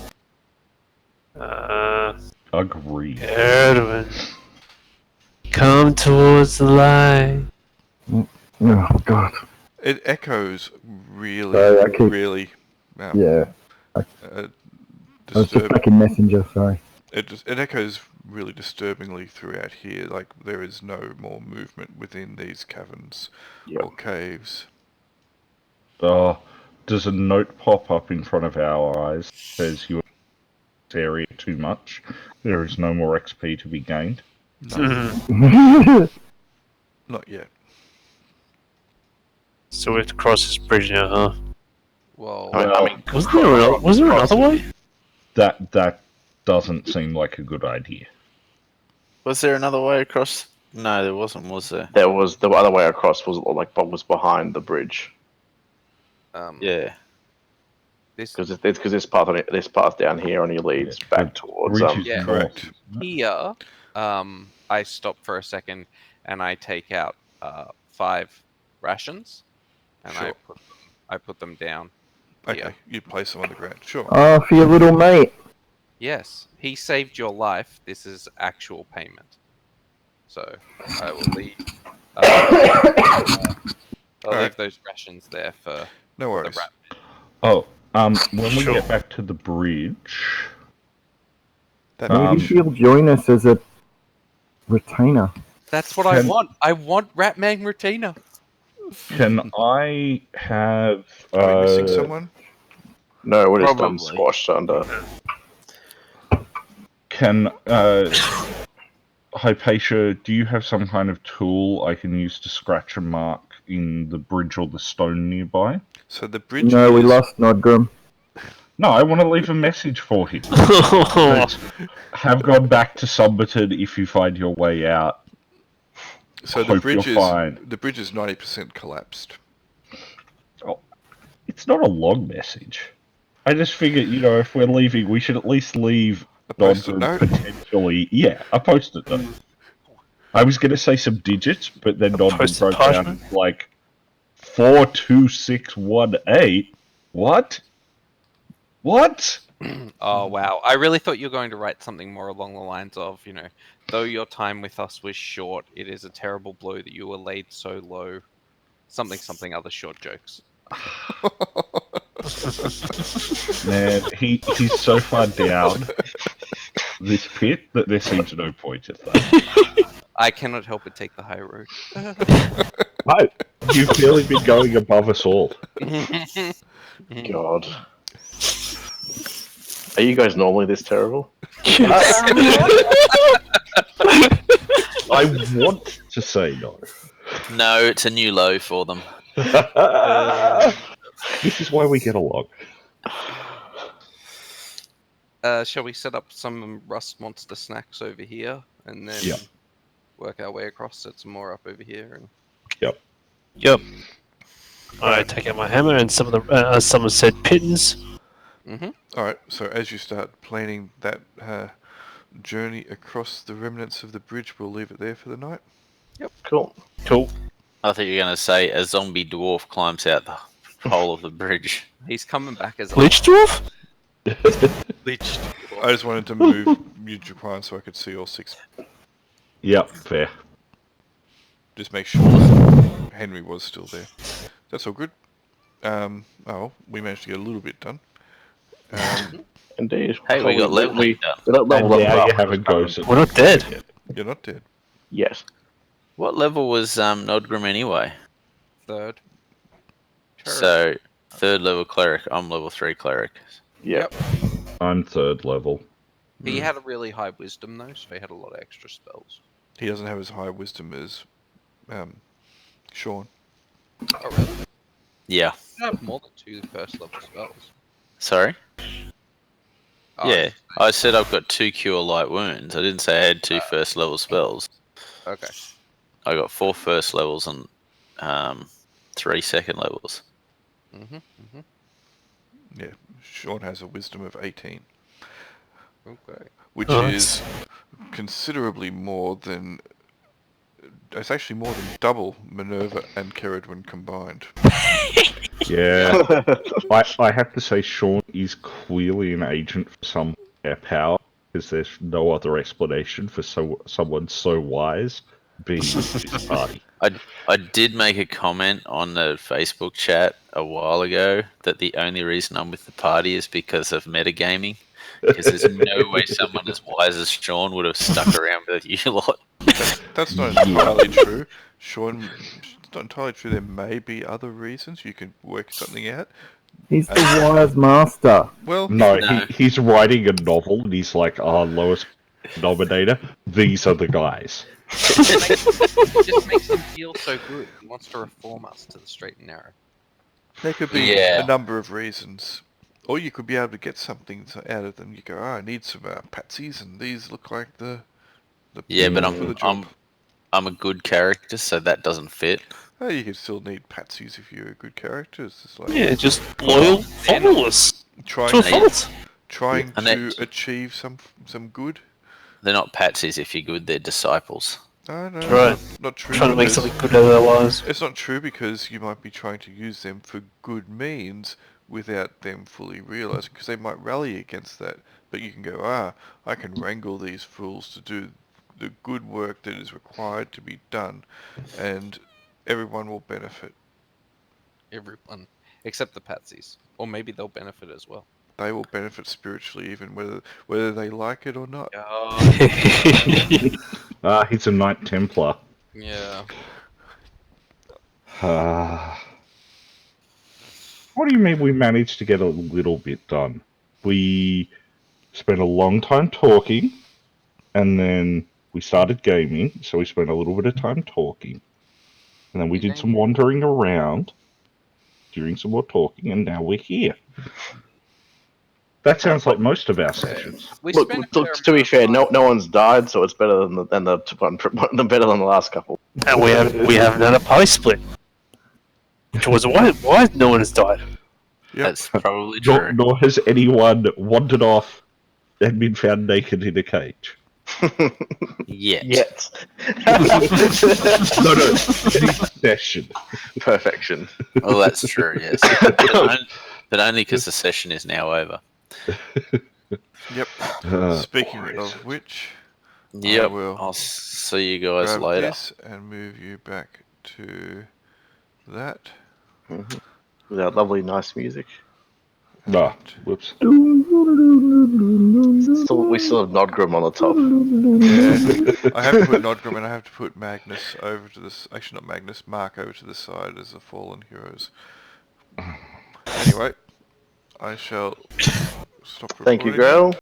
Agreed. Erwin. Come towards the light. Oh god. It echoes really, Sorry, I keep- really Yeah. I was just disturbing. back in Messenger, sorry. It echoes really disturbingly throughout here. Like there is no more movement within these caverns or caves. Does a note pop up in front of our eyes that says you are in this area too much? There is no more XP to be gained. No, not yet. So we have to cross this bridge now, huh? Well, I mean, Was there another way? That doesn't seem like a good idea. Was there another way across? No, there wasn't, was there? there was the other way across was like Bob was behind the bridge Yeah. because this path down here only leads back towards Bridge is Yeah. north. here, I stop for a second and I take out 5 rations, and Sure. I put them down. Okay, here. you place them on the ground. Sure. Oh, for your little mate. Yes, he saved your life. This is actual payment. So I will leave. I'll leave those rations there for No the worries. rat. When we get back to the bridge, That Maybe means he'll join us as a retainer. That's what I Can- want. I want Ratman Retainer. can I have? are we missing someone? No, we're just Probably. squashed under. Can Hypatia, do you have some kind of tool I can use to scratch a mark in the bridge or the stone nearby? So the bridge. No, we is- lost Nodgrim. No, I want to leave a message for him. But have gone back to Somberton if you find your way out. So the Hope bridge you're fine. is 90% collapsed. It's not a long message. I just figured, if we're leaving, we should at least leave A post-it Nodgrim note? potentially. Yeah, a post-it note. I was going to say some digits, but then Nodgrim post-it broke down parchment? and like 42618. What? What? Oh wow! I really thought you were going to write something more along the lines of, though your time with us was short, it is a terrible blow that you were laid so low. Something other short jokes. Man, he's so far down this pit that there seems no point at that. I cannot help but take the high road. Mate, you've barely been going above us all. God. Are you guys normally this terrible? I want to say no. No, it's a new low for them. This is why we get along. Shall we set up some rust monster snacks over here, and then Yeah. work our way across, set some more up over here, and Yep. I take out my hammer and some of the someone said pittance. Alright, so as you start planning that journey across the remnants of the bridge, we'll leave it there for the night. Cool. Cool. I thought you were going to say a zombie dwarf climbs out the hole of the bridge. he's coming back as a Lich dwarf? lich. I just wanted to move Yujuquan so I could see all 6. Yep, fair. Just make sure Henry was still there. That's all good. We managed to get a little bit done. Indeed. Hey, we got leveling done. We leveled And up now you after have a ghost. We're not dead. You're not dead. Yes. What level was Nodgrim anyway? Third. So, 3rd level cleric. I'm level 3 cleric. Yep. I'm 3rd level. He had a really high wisdom though, so he had a lot of extra spells. He doesn't have as high wisdom as Sean. Oh really? Yeah. I have more than 2 first level spells. Sorry? Oh, Yeah. I said I've got 2 cure light wounds. I didn't say I had 2 first level spells. Okay. I got 4 first levels and 3 second levels. Yeah, Sean has a wisdom of 18, Okay. which Oh, is considerably more than... It's actually more than double Minerva and Keridwen combined. Yeah. I have to say, Sean is clearly an agent for some higher power, because there's no other explanation for someone so wise being with this party. I did make a comment on the Facebook chat a while ago that the only reason I'm with the party is because of metagaming. Because there's no way someone as wise as Sean would have stuck around with you lot. That's not entirely true. Sean, it's not entirely true. There may be other reasons. You can work something out. He's the wise master. Well, No, No. he's writing a novel, and he's like, lowest denominator, these are the guys. It just makes him feel so good. He wants to reform us to the straight and narrow. there could be Yeah. a number of reasons. Or you could be able to get something out of them. You go, I need some patsies, and these look like the Yeah, but people for the job. I'm a good character, so that doesn't fit. Oh, you could still need patsies if you're a good character. It's just like Yeah, just loyal followers trying to a to, fault. trying And to that- achieve some good. They're not patsies if you're good, they're disciples. No, Right. not true. Trying to make because- something good out of their lives. It's not true because you might be trying to use them for good means without them fully realizing, because they might rally against that. But you can go, I can wrangle these fools to do the good work that is required to be done, and everyone will benefit. Everyone. Except the patsies. Or maybe they'll benefit as well. They will benefit spiritually, even whether they like it or not. He's a Knight Templar. Yeah. What do you mean we managed to get a little bit done? We spent a long time talking, and then we started gaming, so we spent a little bit of time talking. And then we did some wandering around, doing some more talking, and now we're here. That sounds like most of our sessions. Look, to be fair, no one's died, so it's better than the better than the last couple. And we have another party split. Which was why no one has died. Yep. That's probably true. Nor has anyone wandered off and been found naked in a cage. Yet. Yet. No, session. Perfection. Well, that's true, yes. But only because the session is now over. Yep. Ah, Speaking boys. of which, Yep. will I'll see you guys grab later. this and move you back to that. With that lovely, nice music. Ah, whoops. We still have Nodgrim on the top. Yeah. I have to put Nodgrim and I have to put Magnus over to this. Actually, not Magnus. Mark over to the side as the fallen heroes. Anyway, I shall stop recording. Thank you, girl.